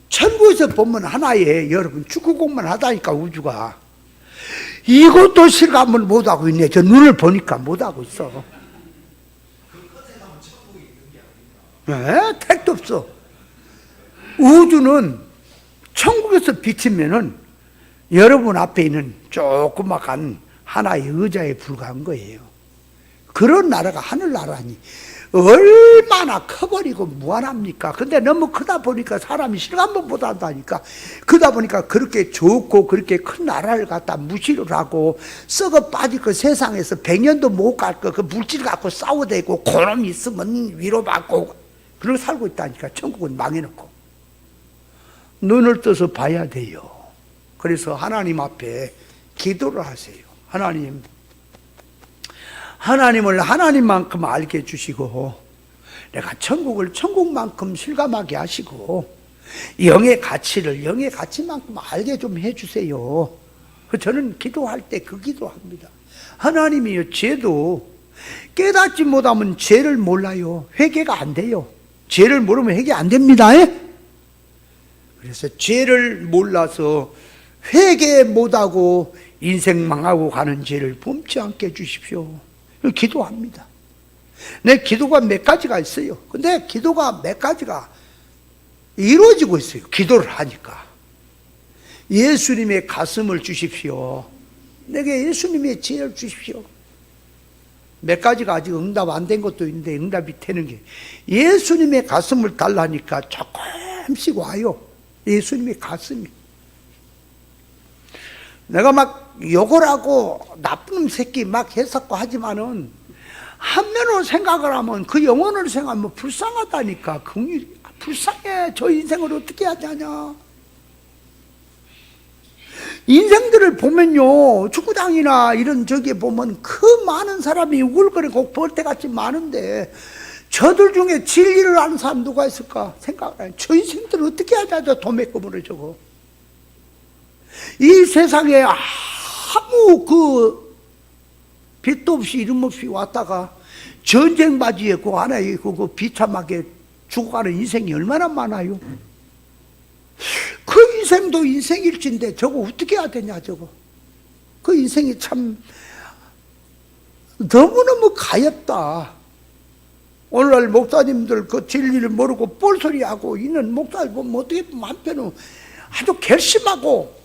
천국에서 보면 하나의 여러분 축구공만 하다니까 우주가. 이것도 실감을 못하고 있네. 저 눈을 보니까 못하고 있어. 그 끝에 가면 천국이 있는 게 아닙니다. 네, 택도 없어. 우주는 천국에서 비치면은 여러분 앞에 있는 조그마한 하나의 의자에 불과한 거예요. 그런 나라가 하늘나라니 얼마나 커버리고 무한합니까? 근데 너무 크다 보니까 사람이 실감을 못한다니까. 그러다 보니까 그렇게 좋고 그렇게 큰 나라를 갖다 무시를 하고 썩어 빠질 거 세상에서 100년도 못 갈 거 그 물질 갖고 싸워대고 고놈 있으면 위로받고 그러고 살고 있다니까. 천국은 망해놓고. 눈을 떠서 봐야 돼요. 그래서 하나님 앞에 기도를 하세요. 하나님을 하나님만큼 알게 해주시고 내가 천국을 천국만큼 실감하게 하시고 영의 가치만큼 알게 좀 해주세요. 저는 기도할 때 그 기도합니다. 하나님이요, 죄도 깨닫지 못하면 죄를 몰라요. 회개가 안 돼요. 죄를 모르면 회개 안 됩니다. 그래서 죄를 몰라서 회개 못하고 인생 망하고 가는 죄를 범치 않게 해주십시오. 기도합니다. 내 기도가 몇 가지가 있어요. 근데 기도가 몇 가지가 이루어지고 있어요. 기도를 하니까. 예수님의 가슴을 주십시오. 내게 예수님의 지혜를 주십시오. 몇 가지가 아직 응답 안 된 것도 있는데 응답이 되는 게 예수님의 가슴을 달라니까 조금씩 와요. 예수님의 가슴이. 내가 막 욕을 하고 나쁜 새끼 막 했었고 하지만은 한면으로 생각을 하면 그 영혼을 생각하면 불쌍하다니까. 불쌍해. 저 인생을 어떻게 해야 되냐. 인생들을 보면요, 축구장이나 이런 저기에 보면 그 많은 사람이 우글거리고 벌떼같이 많은데 저들 중에 진리를 아는 사람 누가 있을까 생각을 해요. 저 인생들을 어떻게 해야 되냐. 도매금으로 저거. 이 세상에 아무 빛도 없이 이름 없이 왔다가 전쟁 바지에 그 하나에 그 비참하게 죽어가는 인생이 얼마나 많아요. 그 인생도 인생일진데 저거 어떻게 해야 되냐 저거. 그 인생이 참 너무너무 가엽다. 오늘날 목사님들 그 진리를 모르고 뻘소리하고 있는 목사를 보면 어떻게 보면 한편은 아주 결심하고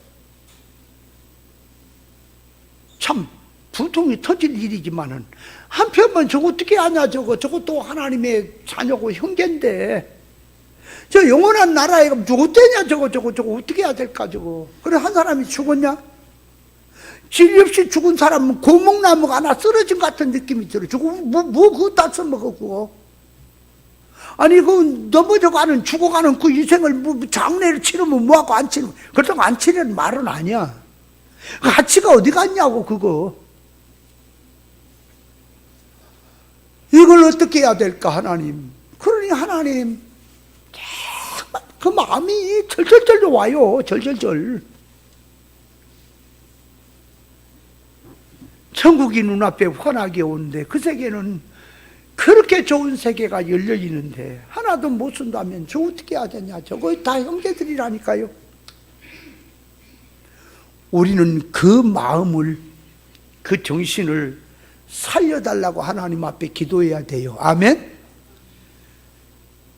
참 분통이 터질 일이지만은 한편만 저거 어떻게 하냐 저것도 하나님의 자녀고 형제인데 저 영원한 나라에 가면 저거 어때냐 저거 어떻게 해야 될까 저거. 그래 한 사람이 죽었냐? 진리 없이 죽은 사람은 고목나무가 하나 쓰러진 것 같은 느낌이 들어. 저거 그거 다 써먹어 그거. 아니 그 넘어져가는 죽어가는 그 인생을 장례를 치르면 뭐하고 안 치르면 그렇다고 안 치르는 말은 아니야. 그 가치가 어디 갔냐고 그거. 이걸 어떻게 해야 될까 하나님. 그러니 하나님 정말 그 마음이 절절절 와요. 절절절. 천국이 눈앞에 환하게 오는데 그 세계는 그렇게 좋은 세계가 열려 있는데 하나도 못 쓴다면 저 어떻게 해야 되냐. 저거 다 형제들이라니까요. 우리는 그 마음을 그 정신을 살려달라고 하나님 앞에 기도해야 돼요. 아멘.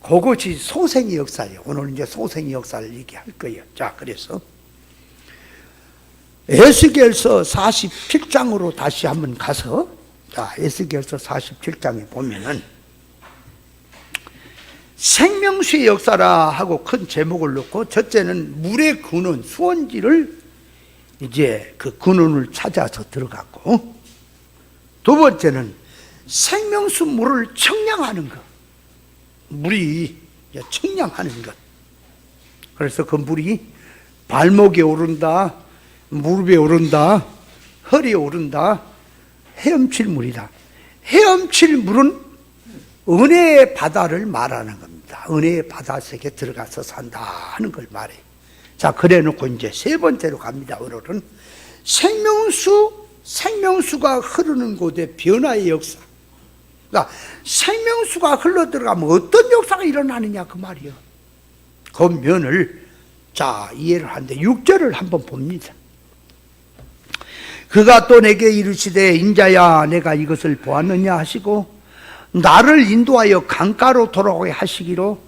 그것이 소생의 역사예요. 오늘 이제 소생의 역사를 얘기할 거예요. 자, 그래서 에스겔서 47장으로 다시 한번 가서, 자, 에스겔서 47장에 보면은 생명수의 역사라 하고 큰 제목을 넣고, 첫째는 물의 근원, 수원지를 이제 그 근원을 찾아서 들어갔고, 두 번째는 생명수 물을 청량하는 것. 물이 청량하는 것. 그래서 그 물이 발목에 오른다, 무릎에 오른다, 허리에 오른다, 헤엄칠 물이다. 헤엄칠 물은 은혜의 바다를 말하는 겁니다. 은혜의 바다 속에 들어가서 산다 하는 걸 말해요. 자, 그래 놓고 이제 세 번째로 갑니다. 오늘은 생명수가 흐르는 곳의 변화의 역사. 그러니까 생명수가 흘러 들어가면 어떤 역사가 일어나느냐 그 말이에요. 그 면을 자 이해를 하는데 6절을 한번 봅니다. 그가 또 내게 이르시되 인자야 내가 이것을 보았느냐 하시고 나를 인도하여 강가로 돌아오게 하시기로.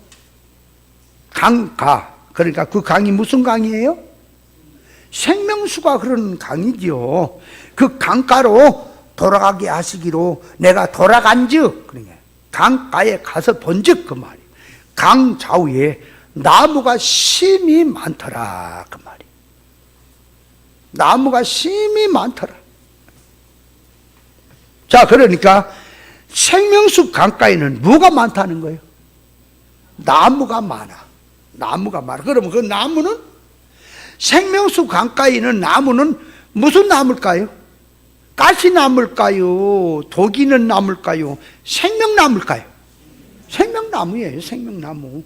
강가, 그러니까 그 강이 무슨 강이에요? 생명수가 흐르는 강이지요. 그 강가로 돌아가게 하시기로 내가 돌아간즉, 그러니까 강가에 가서 본즉 그 말이에요. 강 좌우에 나무가 심이 많더라 그 말이에요. 나무가 심이 많더라. 자, 그러니까 생명수 강가에는 뭐가 많다는 거예요? 나무가 많아. 나무가 많아. 그러면 그 나무는, 생명수 강가에 있는 나무는 무슨 나무일까요? 가시나무일까요? 독이는 나무일까요? 생명나무일까요? 생명나무예요. 생명나무.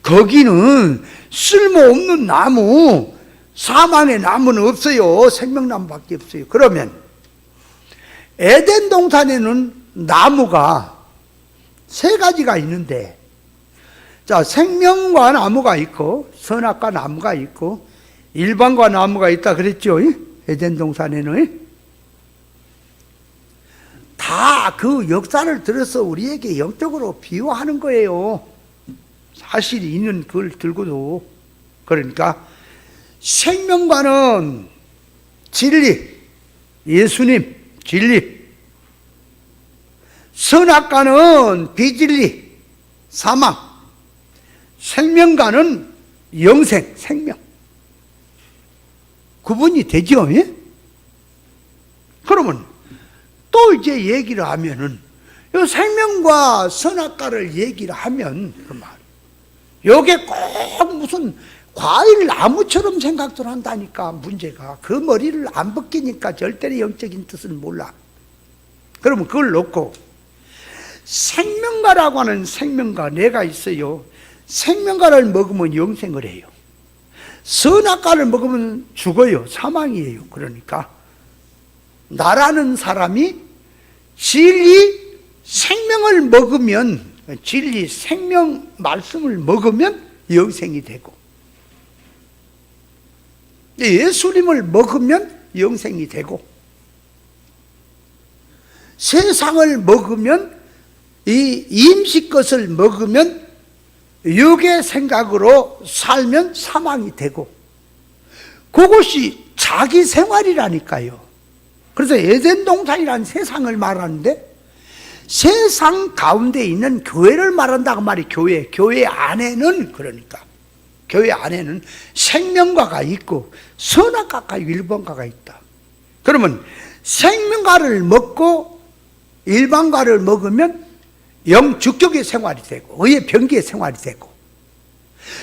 거기는 쓸모없는 나무, 사망의 나무는 없어요. 생명나무밖에 없어요. 그러면 에덴 동산에는 나무가 세 가지가 있는데, 자, 생명과 나무가 있고 선악과 나무가 있고 일반과 나무가 있다 그랬죠. 에덴 동산에는 다 그 역사를 들어서 우리에게 영적으로 비유하는 거예요. 사실이 있는 그걸 들고도. 그러니까 생명과는 진리, 예수님, 진리. 선악과는 비진리, 사망. 생명과는 영생, 생명. 구분이 되죠? 예? 그러면 또 이제 얘기를 하면은, 이 생명과 선악과를 얘기를 하면, 그 말. 요게 꼭 무슨 과일 나무처럼 생각들 한다니까, 문제가. 그 머리를 안 벗기니까 절대로 영적인 뜻은 몰라. 그러면 그걸 놓고, 생명과라고 하는 생명과 내가 있어요. 생명과를 먹으면 영생을 해요. 선악과를 먹으면 죽어요. 사망이에요. 그러니까 나라는 사람이 진리 생명을 먹으면, 진리 생명 말씀을 먹으면 영생이 되고, 예수님을 먹으면 영생이 되고, 세상을 먹으면, 이 임시 것을 먹으면 육의 생각으로 살면 사망이 되고, 그것이 자기 생활이라니까요. 그래서 에덴 동산이라는 세상을 말하는데, 세상 가운데 있는 교회를 말한다고 말이 교회. 교회 안에는, 그러니까 교회 안에는 생명과가 있고 선악과가 일반과가 있다. 그러면 생명과를 먹고 일반과를 먹으면 영축적의 생활이 되고 의의 병기의 생활이 되고,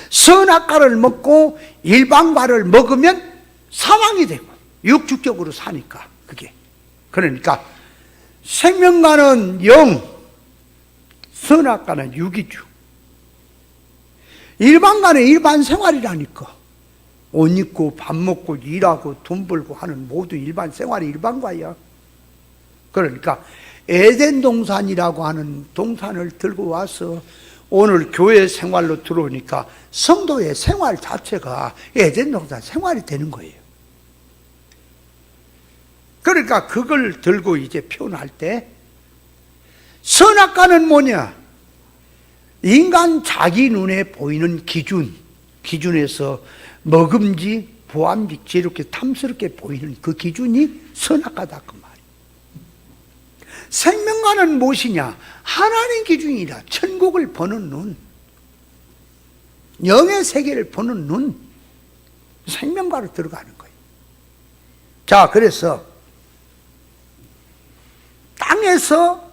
선악과를 먹고 일반과를 먹으면 사망이 되고 육축적으로 사니까 그게. 그러니까 생명과는 영, 선악과는 육이죠. 일반과는 일반 생활이라니까. 옷 입고 밥 먹고 일하고 돈 벌고 하는 모두 일반 생활이 일반과야. 그러니까 에덴 동산이라고 하는 동산을 들고 와서 오늘 교회 생활로 들어오니까 성도의 생활 자체가 에덴 동산 생활이 되는 거예요. 그러니까 그걸 들고 이제 표현할 때, 선악과는 뭐냐? 인간 자기 눈에 보이는 기준에서 먹음직, 보암직, 지롭게 탐스럽게 보이는 그 기준이 선악과다 그 말이에요. 생명과는 무엇이냐? 하나님 기준이라. 천국을 보는 눈, 영의 세계를 보는 눈, 생명과로 들어가는 거예요. 자, 그래서 땅에서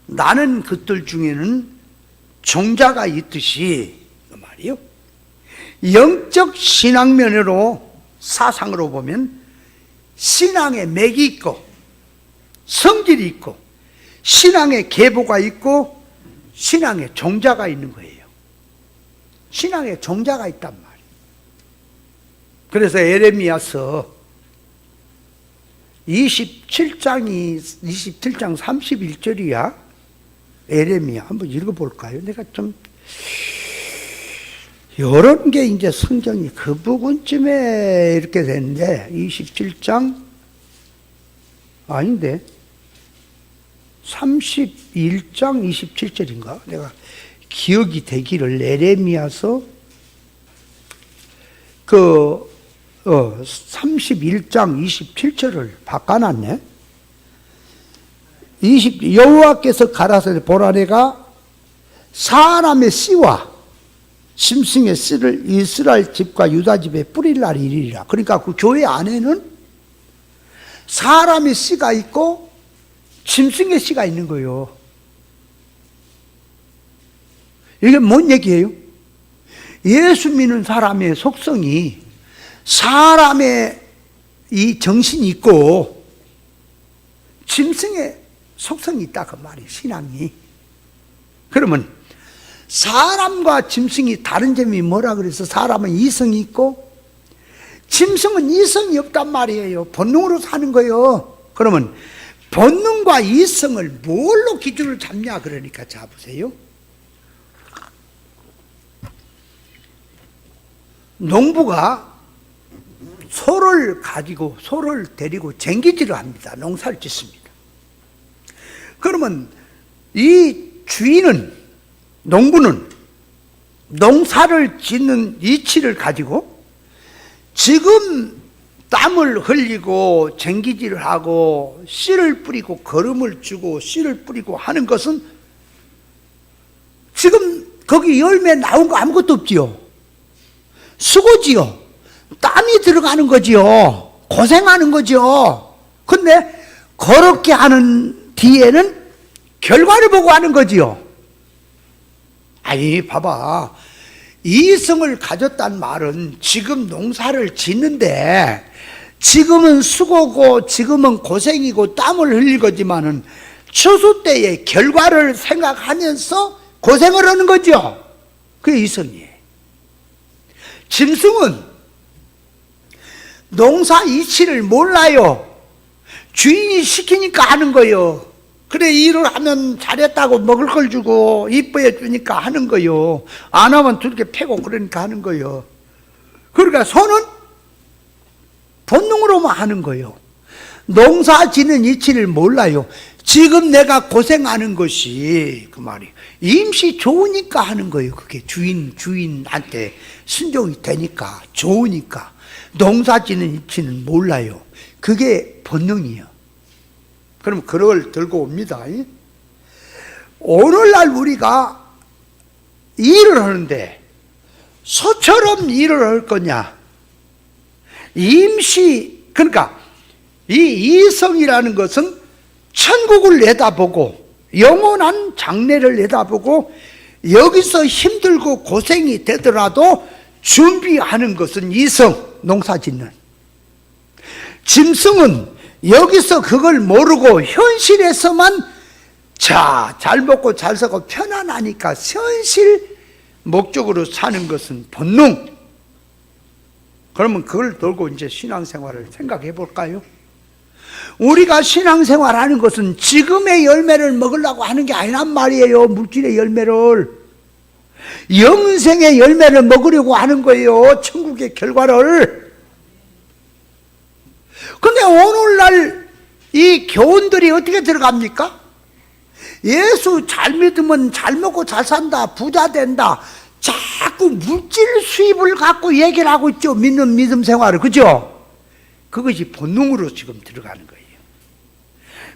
나는 것들 중에는 종자가 있듯이 그 말이요, 영적 신앙면으로 사상으로 보면 신앙의 맥이 있고 성질이 있고 신앙의 계보가 있고 신앙의 종자가 있는 거예요. 신앙의 종자가 있단 말이에요. 그래서 에레미야서 27장 31절이야. 에레미야 한번 읽어볼까요? 내가 좀 이런 게 이제 성경이 그 부분쯤에 이렇게 되는데, 27장 아닌데 31장 27절인가? 내가 기억이 되기를. 에레미야서 31장 27절을 바꿔놨네. 여호와께서 가라사대 보라, 내가 사람의 씨와 짐승의 씨를 이스라엘 집과 유다 집에 뿌릴 날이 이르리라. 그러니까 그 교회 안에는 사람의 씨가 있고 짐승의 씨가 있는 거예요. 이게 뭔 얘기예요? 예수 믿는 사람의 속성이 사람의 이 정신이 있고 짐승의 속성이 있다 그 말이에요, 신앙이. 그러면 사람과 짐승이 다른 점이 뭐라 그래서 사람은 이성이 있고 짐승은 이성이 없단 말이에요. 본능으로 사는 거예요. 그러면 본능과 이성을 뭘로 기준을 잡냐? 그러니까 자 보세요. 농부가 소를 가지고 소를 데리고 쟁기질을 합니다. 농사를 짓습니다. 그러면 이 주인은, 농부는 농사를 짓는 이치를 가지고 지금 땀을 흘리고 쟁기질을 하고 씨를 뿌리고 거름을 주고 씨를 뿌리고 하는 것은 지금 거기 열매 나온 거 아무것도 없지요. 수고지요. 땀이 들어가는 거지요. 고생하는 거지요. 근데 그렇게 하는 뒤에는 결과를 보고 하는 거지요. 아니 봐봐, 이성을 가졌단 말은 지금 농사를 짓는데 지금은 수고고 지금은 고생이고 땀을 흘릴 거지만은 추수 때의 결과를 생각하면서 고생을 하는 거죠. 그게 이성이에요. 짐승은 농사 이치를 몰라요. 주인이 시키니까 하는 거요. 그래, 일을 하면 잘했다고 먹을 걸 주고 이뻐해 주니까 하는 거요. 안 하면 두들겨 패고 그러니까 하는 거요. 그러니까 손은 본능으로만 하는 거요. 농사 지는 이치를 몰라요. 지금 내가 고생하는 것이 그 말이 임시 좋으니까 하는 거예요. 그게 주인한테 순종이 되니까 좋으니까. 농사 지는 이치는 몰라요. 그게 본능이에요. 그럼 그걸 들고 옵니다. 오늘날 우리가 일을 하는데 소처럼 일을 할 거냐? 임시, 그러니까 이 이성이라는 것은 천국을 내다보고 영원한 장래를 내다보고 여기서 힘들고 고생이 되더라도 준비하는 것은 이성, 농사짓는. 짐승은 여기서 그걸 모르고 현실에서만 잘 먹고 잘 살고 편안하니까 현실 목적으로 사는 것은 본능. 그러면 그걸 들고 이제 신앙생활을 생각해 볼까요? 우리가 신앙생활 하는 것은 지금의 열매를 먹으려고 하는 게 아니란 말이에요. 물질의 열매를. 영생의 열매를 먹으려고 하는 거예요. 천국의 결과를. 근데 오늘날 이 교훈들이 어떻게 들어갑니까? 예수 잘 믿으면 잘 먹고 잘 산다, 부자 된다. 자꾸 물질 수입을 갖고 얘기를 하고 있죠. 믿는 믿음 생활을. 그죠? 그것이 본능으로 지금 들어가는 거예요.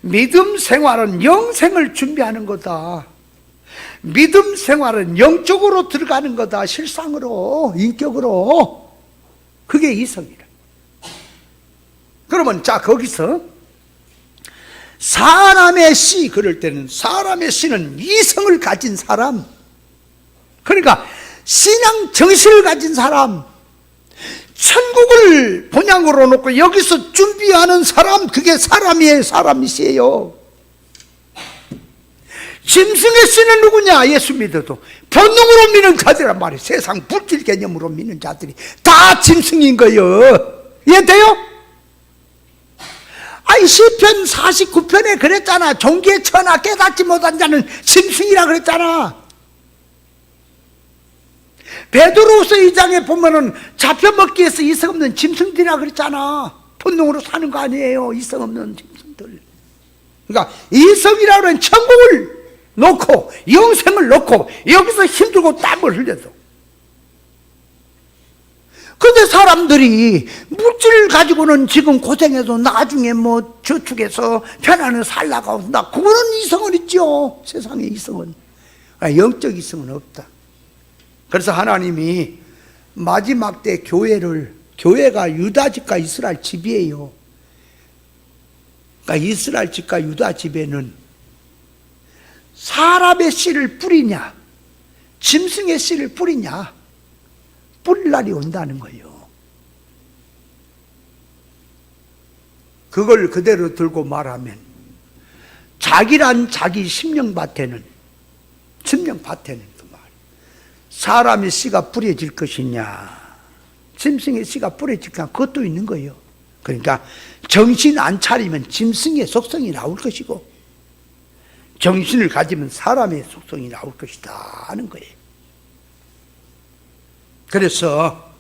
믿음 생활은 영생을 준비하는 거다. 믿음 생활은 영적으로 들어가는 거다. 실상으로, 인격으로. 그게 이성이라. 그러면 자, 거기서 사람의 씨, 그럴 때는 사람의 씨는 이성을 가진 사람, 그러니까 신앙 정신을 가진 사람, 천국을 본향으로 놓고 여기서 준비하는 사람, 그게 사람이에요. 사람이시에요. 짐승의 씨는 누구냐? 예수 믿어도 본능으로 믿는 자들이란 말이에요. 세상 물질 개념으로 믿는 자들이 다 짐승인 거예요. 이해돼요? 아이, 시편 49편에 그랬잖아. 종기에 처나 깨닫지 못한 자는 짐승이라 그랬잖아. 베드로후서 2장에 보면은 잡혀먹기 위해서 이성 없는 짐승들이라 그랬잖아. 본능으로 사는 거 아니에요. 이성 없는 짐승들. 그러니까 이성이라고 하는 천국을 놓고 영생을 놓고 여기서 힘들고 땀을 흘려서. 근데 사람들이 물질을 가지고는 지금 고생해도 나중에 뭐 저축해서 편안히 살다가 온다. 그거는 이성은 있죠. 세상에 이성은. 영적 이성은 없다. 그래서 하나님이 마지막 때 교회가 유다 집과 이스라엘 집이에요. 그러니까 이스라엘 집과 유다 집에는 사람의 씨를 뿌리냐, 짐승의 씨를 뿌리냐, 뿌릴 날이 온다는 거예요. 그걸 그대로 들고 말하면 자기란 자기 심령밭에는 그 말, 사람의 씨가 뿌려질 것이냐, 짐승의 씨가 뿌려질까, 그것도 있는 거예요. 그러니까 정신 안 차리면 짐승의 속성이 나올 것이고 정신을 가지면 사람의 속성이 나올 것이다 하는 거예요. 그래서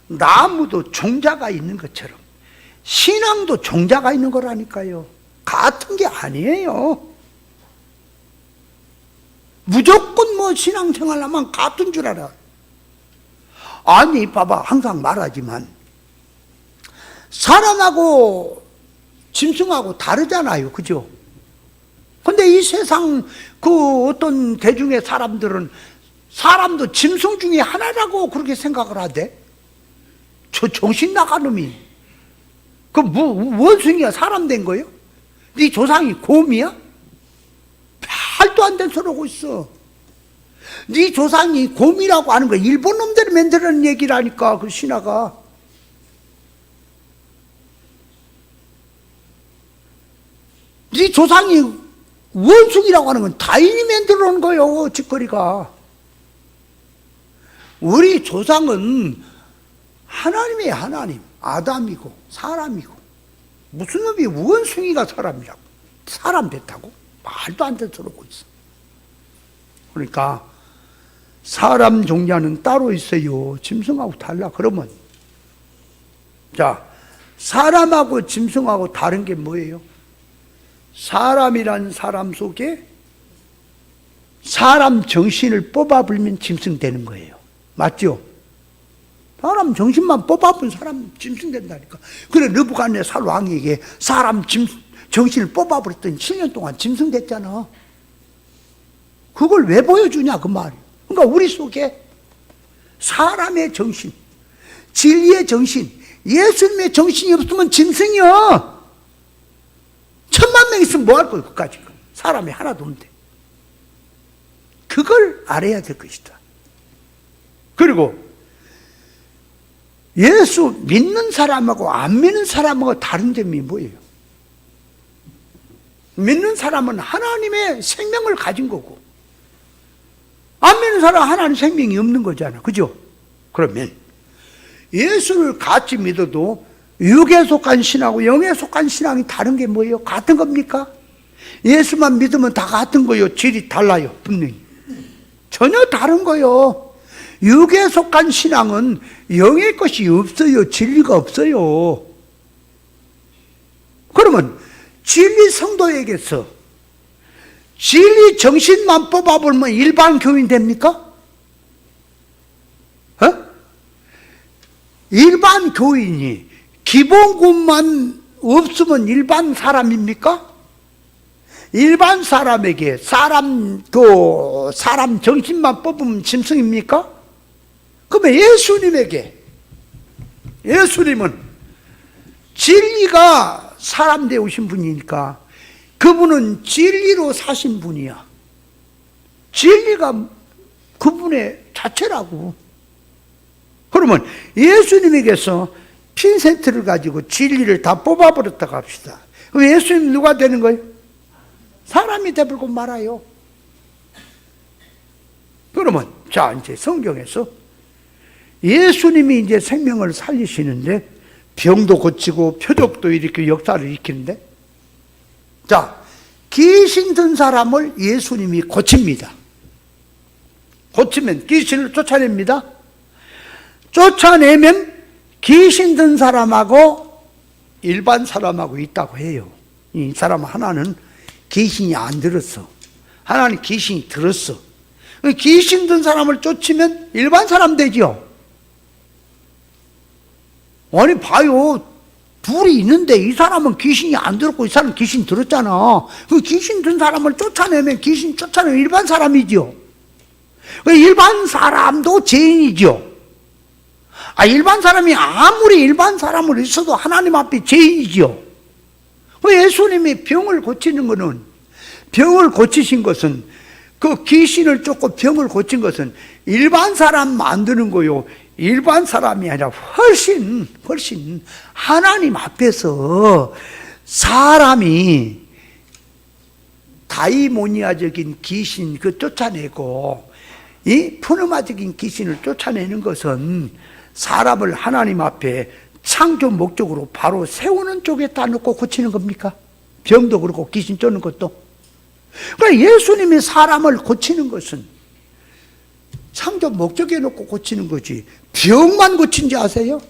나무도 종자가 있는 것처럼 신앙도 종자가 있는 거라니까요. 같은 게 아니에요. 무조건 뭐 신앙생활하면 같은 줄 알아. 아니, 봐봐, 항상 말하지만 사람하고 짐승하고 다르잖아요. 그죠? 근데 이 세상 그 어떤 대중의 사람들은 사람도 짐승 중에 하나라고 그렇게 생각을 하대. 저 정신 나간 놈이. 그 원숭이가 사람 된 거예요? 네 조상이 곰이야? 말도 안 되는 소리 하고 있어. 네 조상이 곰이라고 하는 거 일본 놈들이 만들어낸 얘기라니까, 그 신화가. 네 조상이 원숭이라고 하는 건 타인이 만들어 놓은 거예요, 짓거리가. 우리 조상은 하나님이에요, 하나님. 아담이고 사람이고 무슨 놈이 원숭이가 사람이라고. 사람 됐다고? 말도 안 되는 소리 하고 있어. 그러니까 사람 종자는 따로 있어요. 짐승하고 달라. 그러면 자, 사람하고 짐승하고 다른 게 뭐예요? 사람이란 사람 속에 사람 정신을 뽑아불면 짐승 되는 거예요. 맞죠? 사람 정신만 뽑아본 사람 짐승 된다니까. 그래 느부갓네살 왕에게 사람 정신을 뽑아버렸더니 7년 동안 짐승 됐잖아. 그걸 왜 보여주냐 그 말이에요. 그러니까 우리 속에 사람의 정신, 진리의 정신, 예수님의 정신이 없으면 짐승이야. 1000만 명 있으면 뭐 할 거야 그까지. 사람이 하나도 없는데. 그걸 알아야 될 것이다. 그리고 예수 믿는 사람하고 안 믿는 사람하고 다른 점이 뭐예요? 믿는 사람은 하나님의 생명을 가진 거고 안 믿는 사람은 하나님 생명이 없는 거잖아. 그죠? 그러면 예수를 같이 믿어도 육에 속한 신하고 영에 속한 신앙이 다른 게 뭐예요? 같은 겁니까? 예수만 믿으면 다 같은 거예요? 질이 달라요. 분명히. 전혀 다른 거예요. 육에 속한 신앙은 영의 것이 없어요. 진리가 없어요. 그러면 진리 성도에게서 진리 정신만 뽑아보면 일반 교인 됩니까? 일반 교인이 기본군만 없으면 일반 사람입니까? 일반 사람에게 사람 정신만 뽑으면 짐승입니까? 그러면 예수님은 진리가 사람 되오신 분이니까 그분은 진리로 사신 분이야. 진리가 그분의 자체라고. 그러면 예수님에게서 핀세트를 가지고 진리를 다 뽑아버렸다고 합시다. 그럼 예수님 누가 되는 거예요? 사람이 되버리고 말아요. 그러면 자 이제 성경에서 예수님이 이제 생명을 살리시는데 병도 고치고 표적도 일으키고 역사를 일으키는데 자 귀신 든 사람을 예수님이 고칩니다. 고치면 귀신을 쫓아냅니다. 쫓아내면 귀신 든 사람하고 일반 사람하고 있다고 해요. 이 사람 하나는 귀신이 안 들었어. 하나는 귀신이 들었어. 귀신 든 사람을 쫓으면 일반 사람 되죠. 아니 봐요. 둘이 있는데 이 사람은 귀신이 안 들었고 이 사람은 귀신 들었잖아. 그 귀신 든 사람을 쫓아내면 귀신 쫓아내면 일반 사람이죠. 일반 사람도 죄인이죠. 일반 사람이 아무리 일반 사람으로 있어도 하나님 앞에 죄인이죠. 예수님이 병을 고치는 것은 병을 고치신 것은 그 귀신을 쫓고 병을 고친 것은 일반 사람 만드는 거요. 일반 사람이 아니라 훨씬 하나님 앞에서 사람이 다이모니아적인 귀신 그 쫓아내고 이 푸르마적인 귀신을 쫓아내는 것은 사람을 하나님 앞에 창조 목적으로 바로 세우는 쪽에다 놓고 고치는 겁니까? 병도 그렇고 귀신 쫓는 것도. 그러니까 예수님이 사람을 고치는 것은 창조 목적에 놓고 고치는 거지 병만 고친지 아세요?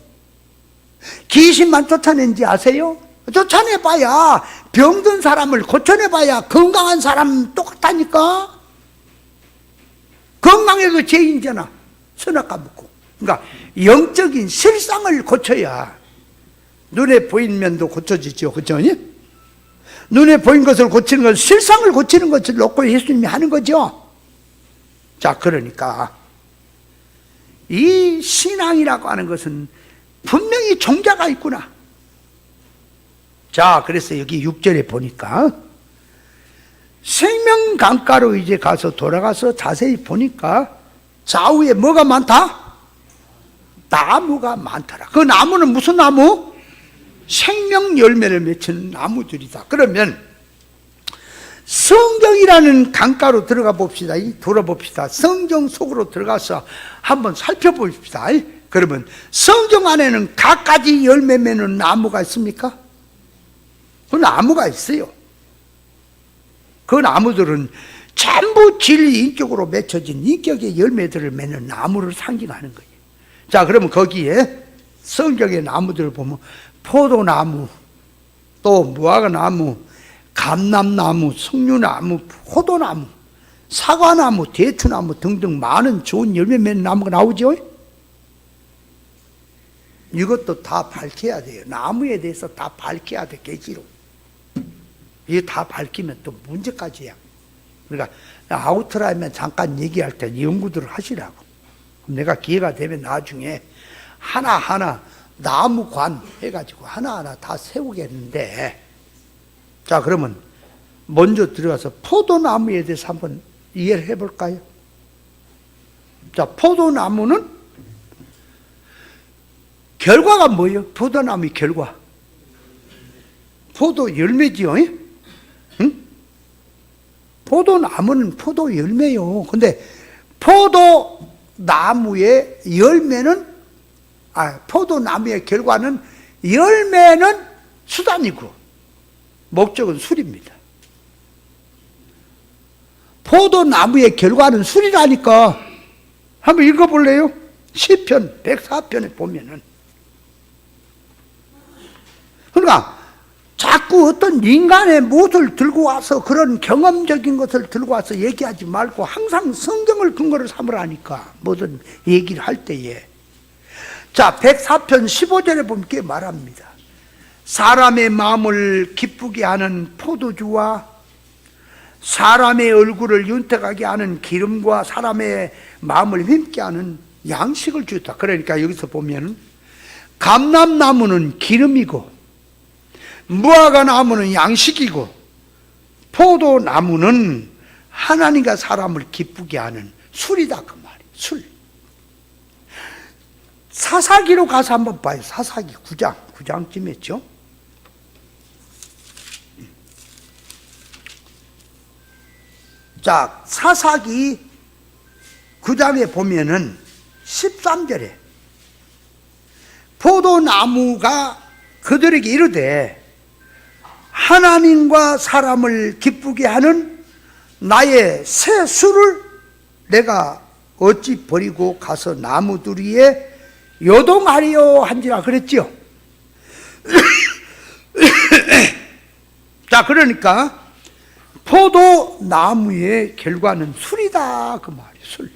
귀신만 쫓아낸지 아세요? 쫓아내봐야 병든 사람을 고쳐내봐야 건강한 사람 똑같다니까. 건강해도 죄인이잖아. 선악 까먹고. 그러니까 영적인 실상을 고쳐야 눈에 보이는 면도 고쳐지죠. 그렇죠? 눈에 보인 것을 고치는 것, 실상을 고치는 것을 놓고 예수님이 하는 거죠. 자, 그러니까 이 신앙이라고 하는 것은 분명히 종자가 있구나. 자, 그래서 여기 6절에 보니까 생명 강가로 이제 가서 돌아가서 자세히 보니까 좌우에 뭐가 많다? 나무가 많더라. 그 나무는 무슨 나무? 생명 열매를 맺히는 나무들이다. 그러면 성경이라는 강가로 들어가 봅시다. 돌아봅시다. 성경 속으로 들어가서 한번 살펴봅시다. 그러면 성경 안에는 갖가지 열매 맺는 나무가 있습니까? 그 나무가 있어요. 그 나무들은 전부 진리 인격으로 맺혀진 인격의 열매들을 맺는 나무를 상징하는 거예요. 자, 그러면 거기에 성경의 나무들을 보면 포도나무, 또 무화과나무, 감람나무, 석류나무, 포도나무, 사과나무, 대추나무 등등 많은 좋은 열매 맺는 나무가 나오죠. 이것도 다 밝혀야 돼요. 나무에 대해서 다 밝혀야 돼, 계시로. 이게 다 밝히면 또 문제까지야. 그러니까 아우트라인만 잠깐 얘기할 때 연구들을 하시라고. 내가 기회가 되면 나중에 하나하나 나무관 해가지고 하나하나 다 세우겠는데, 자, 그러면 먼저 들어가서 포도나무에 대해서 한번 이해를 해볼까요? 자, 포도나무는 결과가 뭐예요? 포도나무의 결과. 포도 열매지요. 응? 포도나무는 포도 열매요. 근데 포도나무의 열매는, 포도나무의 결과는, 열매는 수단이고 목적은 술입니다. 포도나무의 결과는 술이라니까. 한번 읽어볼래요? 시편 104편에 보면은. 그러니까 자꾸 어떤 인간의 무엇을 들고 와서, 그런 경험적인 것을 들고 와서 얘기하지 말고 항상 성경을 근거로 삼으라니까, 모든 얘기를 할 때에. 자, 104편 15절에 보면 이렇게 말합니다. 사람의 마음을 기쁘게 하는 포도주와 사람의 얼굴을 윤택하게 하는 기름과 사람의 마음을 힘게 하는 양식을 주다. 그러니까 여기서 보면 감람나무는 기름이고 무화과나무는 양식이고 포도나무는 하나님과 사람을 기쁘게 하는 술이다, 그 말이에요. 술. 사사기로 가서 한번 봐요. 사사기 9장쯤 했죠. 자, 사사기 9장에 보면은 13절에 포도나무가 그들에게 이르되 하나님과 사람을 기쁘게 하는 나의 새 술을 내가 어찌 버리고 가서 나무두리에 요동하리요 한지라 그랬죠. 자, 그러니까 포도나무의 결과는 술이다, 그 말이에요. 술.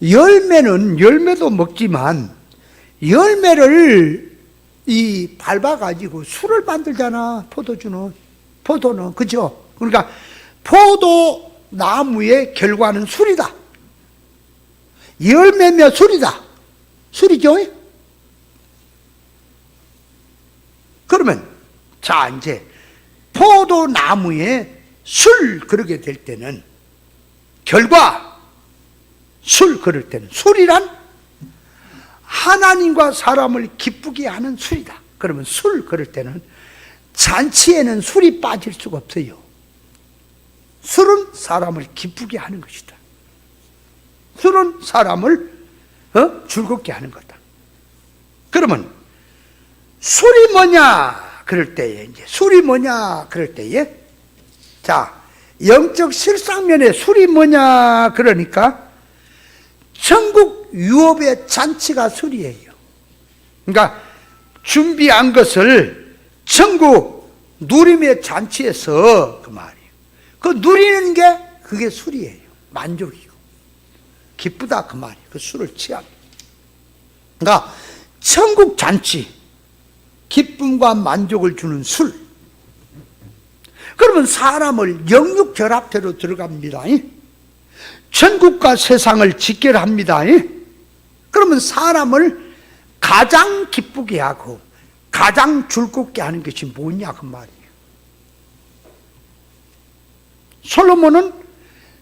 열매도 먹지만 열매를 밟아가지고 술을 만들잖아, 포도는, 그죠? 그러니까 포도나무의 결과는 술이다. 열매며 술이다. 술이죠? 그러면, 자, 이제, 포도나무에 술 그러게 될 때는, 결과, 술 그럴 때는, 술이란 하나님과 사람을 기쁘게 하는 술이다. 그러면 술 그럴 때는 잔치에는 술이 빠질 수가 없어요. 술은 사람을 기쁘게 하는 것이다. 술은 사람을 즐겁게 하는 거다. 그러면 술이 뭐냐 그럴 때에, 이제 술이 뭐냐 그럴 때에, 자, 영적 실상면에 술이 뭐냐 그러니까 천국 유업의 잔치가 술이에요. 그러니까 준비한 것을 천국 누림의 잔치에서, 그 말이에요. 그 누리는 게 그게 술이에요. 만족이고 기쁘다, 그 말이에요. 그 술을 취합니다. 그러니까 천국 잔치, 기쁨과 만족을 주는 술. 그러면 사람을 영육결합체로 들어갑니다. 천국과 세상을 직결합니다. 그러면 사람을 가장 기쁘게 하고 가장 즐겁게 하는 것이 뭐냐, 그 말이에요. 솔로몬은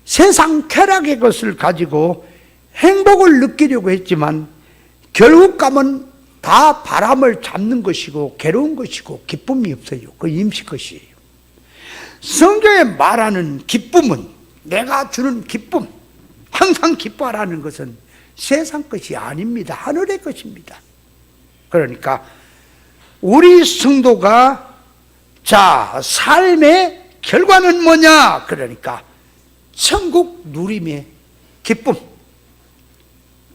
세상 쾌락의 것을 가지고 행복을 느끼려고 했지만 결국 가면 다 바람을 잡는 것이고 괴로운 것이고 기쁨이 없어요. 그 임시 것이에요. 성경에 말하는 기쁨은, 내가 주는 기쁨, 항상 기뻐하라는 것은 세상 것이 아닙니다. 하늘의 것입니다. 그러니까 우리 성도가 자, 삶의 결과는 뭐냐? 그러니까 천국 누림의 기쁨.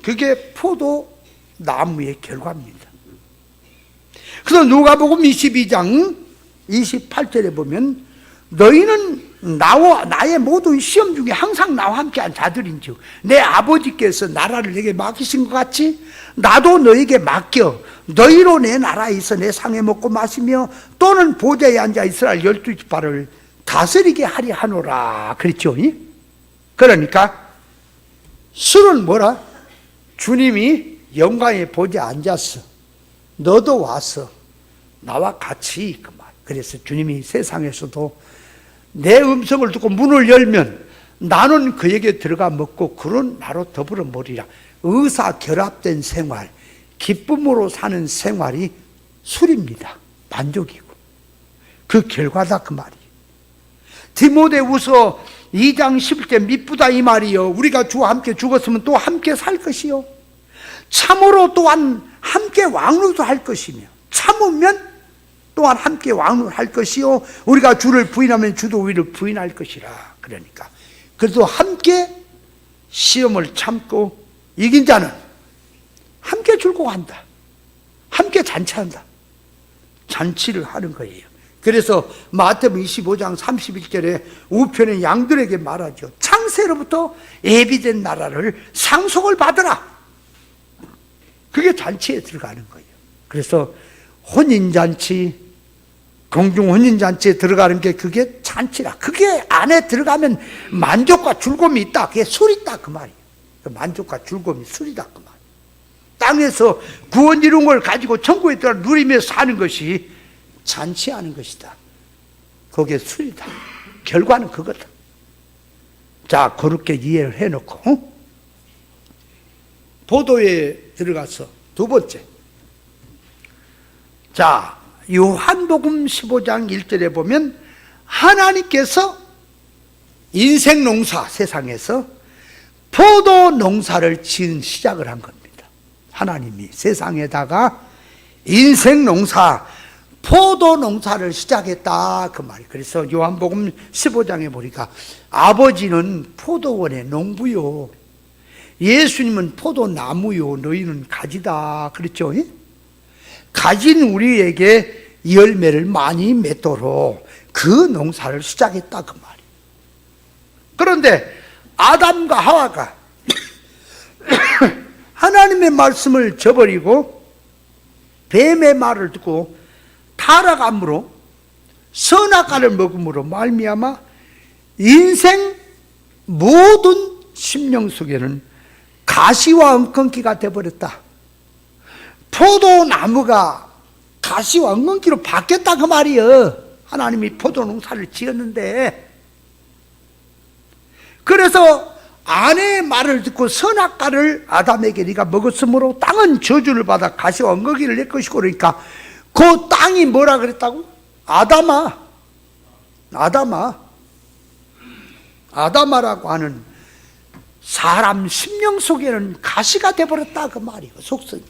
그게 포도나무의 결과입니다. 그래서 누가복음 22장 28절에 보면 너희는 나와 나의 모든 시험 중에 항상 나와 함께한 자들인즉 내 아버지께서 나라를 내게 맡기신 것 같이 나도 너에게 맡겨 너희로 내 나라에 있어 내 상에 먹고 마시며 또는 보좌에 앉아 이스라엘 12지파를 다스리게 하리 하노라 그랬죠. 그러니까 술은 뭐라? 주님이 영광의 보좌에 앉았어. 너도 와서 나와 같이 그 말. 그래서 주님이 세상에서도 내 음성을 듣고 문을 열면 나는 그에게 들어가 먹고 그런 나로 더불어 먹으리라. 의사 결합된 생활, 기쁨으로 사는 생활이 술입니다. 만족이고 그 결과다 그 말이에요. 디모데후서 2장 11절 미쁘다 이 말이요 우리가 주와 함께 죽었으면 또 함께 살 것이요 참으로 또한 함께 왕노도 할 것이며 참으면 또한 함께 왕노할 것이요 우리가 주를 부인하면 주도 우리를 부인할 것이라. 그러니까 그래도 함께 시험을 참고 이긴 자는 함께 줄고 간다. 함께 잔치한다. 잔치를 하는 거예요. 그래서 마태복음 25장 31절에 우편의 양들에게 말하죠. 창세로부터 예비된 나라를 상속을 받으라. 그게 잔치에 들어가는 거예요. 그래서 혼인잔치, 공중혼인잔치에 들어가는 게 그게 잔치라. 그게 안에 들어가면 만족과 즐거움이 있다. 그게 술이다 그 말이에요. 만족과 즐거움이 술이다 그 말이에요. 땅에서 구원 이룬 걸 가지고 천국에 들어가 누리며 사는 것이 잔치하는 것이다. 그게 술이다. 결과는 그거다. 자, 그렇게 이해를 해놓고 보도에 들어가서 두 번째. 자, 요한복음 15장 1절에 보면 하나님께서 인생 농사 세상에서 포도 농사를 지은 시작을 한 겁니다. 하나님이 세상에다가 인생 농사 포도 농사를 시작했다 그 말이에요. 그래서 요한복음 15장에 보니까 아버지는 포도원의 농부요 예수님은 포도나무요 너희는 가지다 그랬죠. 가진 우리에게 열매를 많이 맺도록 그 농사를 시작했다 그 말이에요. 그런데 아담과 하와가 하나님의 말씀을 저버리고 뱀의 말을 듣고 타락함으로 선악과를 먹음으로 말미암아 인생 모든 심령 속에는 가시와 엉겅퀴가 되어버렸다. 포도나무가 가시와 엉겅퀴로 바뀌었다 그 말이에요. 하나님이 포도농사를 지었는데 그래서 아내의 말을 듣고 선악과를 아담에게 네가 먹었으므로 땅은 저주를 받아 가시와 엉겅퀴를 낼 것이고 그러니까 그 땅이 뭐라 그랬다고? 아담아라고 하는 사람 심령 속에는 가시가 되어버렸다 그 말이에요. 속성이.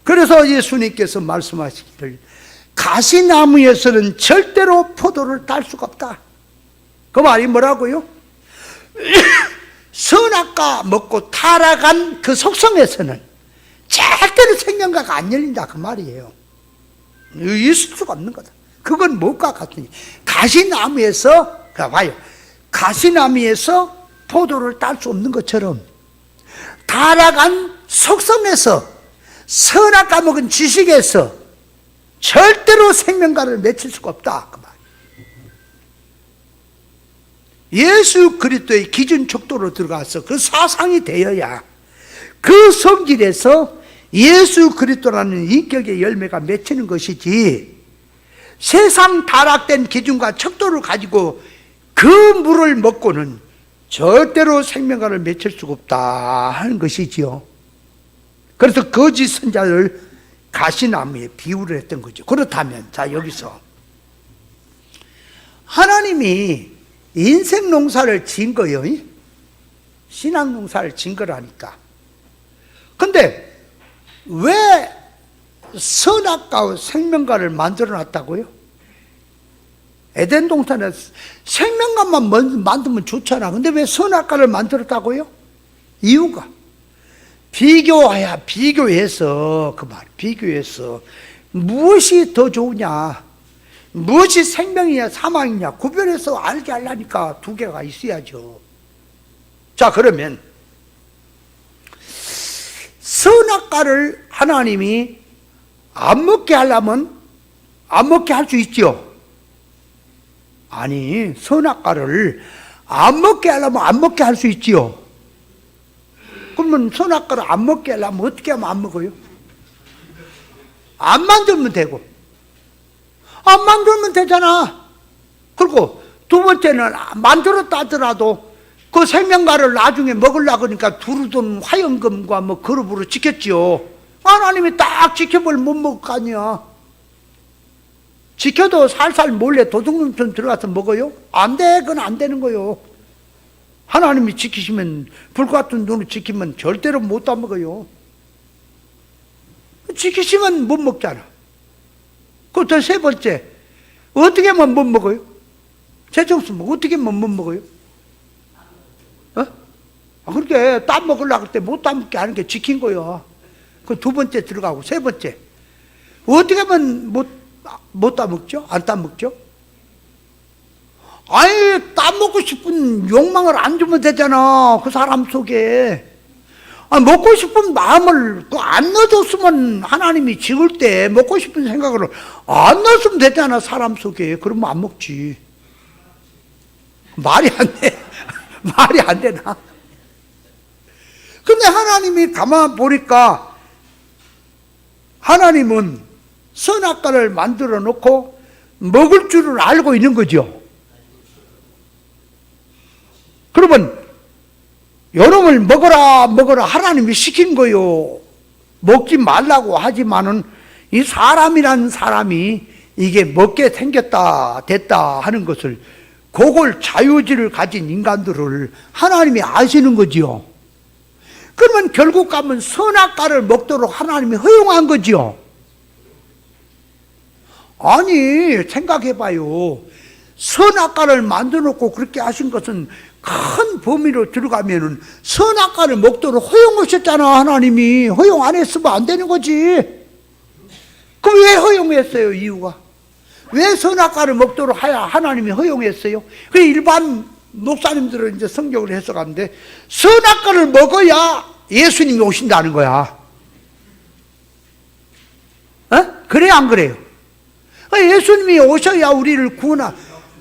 그래서 예수님께서 말씀하시기를 가시나무에서는 절대로 포도를 딸 수가 없다. 그 말이 뭐라고요? 선악과 먹고 타락한 그 속성에서는 절대로 생명과가 안 열린다 그 말이에요. 있을 수가 없는 거다. 그건 무엇과 같으니 가시나무에서 봐요. 가시나무에서 포도를 딸 수 없는 것처럼 타락한 속성에서 선악과 먹은 지식에서 절대로 생명과를 맺힐 수가 없다 그 말. 예수 그리스도의 기준 척도로 들어가서 그 사상이 되어야 그 성질에서 예수 그리스도라는 인격의 열매가 맺히는 것이지 세상 타락된 기준과 척도를 가지고 그 물을 먹고는 절대로 생명과를 맺힐 수가 없다 하는 것이지요. 그래서 거짓 선자를 가시나무에 비유를 했던 거죠. 그렇다면 자 여기서 하나님이 인생 농사를 지은 거예요. 신앙 농사를 지은 거라니까. 근데 왜 선악과와 생명과를 만들어 놨다고요? 에덴 동산에 생명과만 만들면 좋잖아. 근데 왜 선악과를 만들었다고요? 이유가 비교해서 그 말, 비교해서 무엇이 더 좋으냐, 무엇이 생명이냐 사망이냐 구별해서 알게 하려니까 두 개가 있어야죠. 자, 그러면 선악과를 하나님이 안 먹게 하려면 안 먹게 할 수 있죠? 아니, 선악과를 안 먹게 하려면 안 먹게 할 수 있지요? 그러면 선악과를 안 먹게 하려면 어떻게 하면 안 먹어요? 안 만들면 되고, 안 만들면 되잖아. 그리고 두 번째는 만들었다 하더라도 그 생명과를 나중에 먹으려고 그러니까 두루돈 화연금과 뭐 그룹으로 지켰지요. 하나님이 딱 지켜볼 못 먹을 거 아니야. 지켜도 살살 몰래 도둑놈처럼 들어가서 먹어요? 안 돼, 그건 안 되는 거요. 하나님이 지키시면, 불 같은 눈을 지키면 절대로 못 다 먹어요. 지키시면 못 먹잖아. 그 또 세 번째, 어떻게 하면 못 먹어요? 재정수 뭐 어떻게 하면 못 먹어요? 그렇게 따먹으려고 할 때 못 따먹게 하는 게 지킨 거야. 그 두 번째 들어가고, 세 번째, 어떻게 하면 못 따먹죠? 안 따먹죠? 아니, 따먹고 싶은 욕망을 안 주면 되잖아, 그 사람 속에. 먹고 싶은 마음을 안 넣어줬으면, 하나님이 지을 때 먹고 싶은 생각을 안 넣었으면 되잖아, 사람 속에. 그러면 안 먹지. 말이 안 돼. 말이 안 되나? 근데 하나님이 가만 보니까, 하나님은 선악과를 만들어 놓고 먹을 줄을 알고 있는 거죠. 그러면 요놈을 먹어라 하나님이 시킨 거요. 먹지 말라고 하지만은 이 사람이란 사람이 이게 먹게 생겼다 됐다 하는 것을, 그걸 자유의지를 가진 인간들을 하나님이 아시는 거지요. 그러면 결국 가면 선악과를 먹도록 하나님이 허용한 거지요. 아니, 생각해봐요. 선악과를 만들어 놓고 그렇게 하신 것은 큰 범위로 들어가면은 선악과를 먹도록 허용하셨잖아. 하나님이 허용 안 했으면 안 되는 거지. 그럼 왜 허용했어요? 이유가 왜 선악과를 먹도록 하나님이 허용했어요? 그 일반 목사님들은 이제 성경을 해석하는데, 선악과를 먹어야 예수님이 오신다는 거야. 그래요, 안 그래요? 예수님이 오셔야 우리를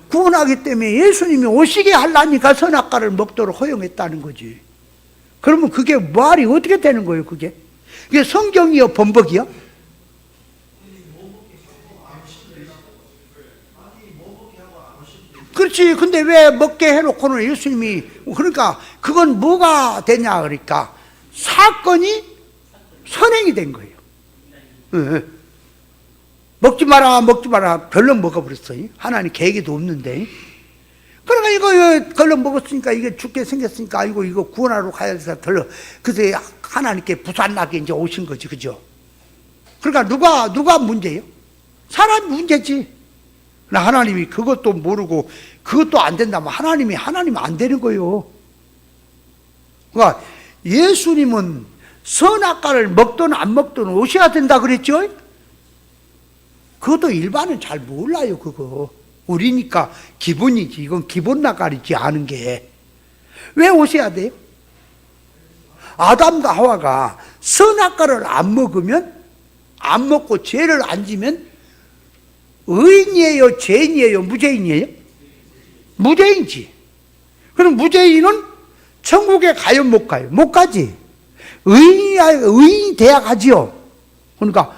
구원하기 때문에 예수님이 오시게 하려니까 선악과를 먹도록 허용했다는 거지. 그러면 그게 말이 어떻게 되는 거예요, 그게? 이게 성경이요, 범벅이요? 그렇지. 근데 왜 먹게 해놓고는 예수님이, 그러니까 그건 뭐가 되냐, 그러니까 사건이 선행이 된 거예요. 먹지 마라 별로 먹어버렸어요. 하나님 계획에도 없는데. 그러니까 이거 걸러 먹었으니까 이게 죽게 생겼으니까 이거 구원하러 가야 돼서 그래서 하나님께 부산나게 이제 오신 거지, 그죠? 그러니까 누가 문제예요? 사람이 문제지. 하나님이 그것도 모르고 그것도 안 된다면 하나님 안 되는 거예요. 그러니까 예수님은 선악과를 먹든 안 먹든 오셔야 된다 그랬죠? 그것도 일반은 잘 몰라요, 그거. 우리니까 기본이지. 이건 기본 나가리지, 아는 게. 왜 오셔야 돼요? 아담과 하와가 선악과를 안 먹고 죄를 안 지면 의인이에요, 죄인이에요, 무죄인이에요? 무죄인이지. 그럼 무죄인은 천국에 가요, 못 가요? 못 가지. 의인이 돼야 가지요. 그러니까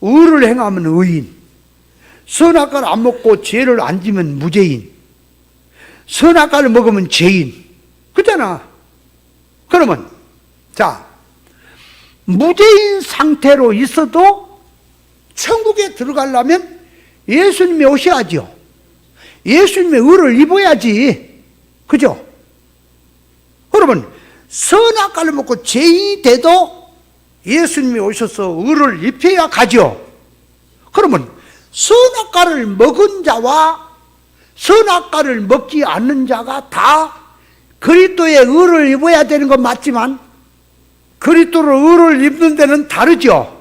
의를 행하면 의인, 선악과를 안 먹고 죄를 안 지면 무죄인, 선악과를 먹으면 죄인. 그렇잖아. 그러면 자, 무죄인 상태로 있어도 천국에 들어가려면 예수님이 오셔야죠. 예수님의 의를 입어야지. 그죠? 그러면 선악과를 먹고 죄인이 돼도 예수님이 오셔서 의를 입혀야 가죠. 그러면 선악과를 먹은 자와 선악과를 먹지 않는 자가 다 그리스도의 의를 입어야 되는 건 맞지만 그리스도로 의를 입는 데는 다르죠.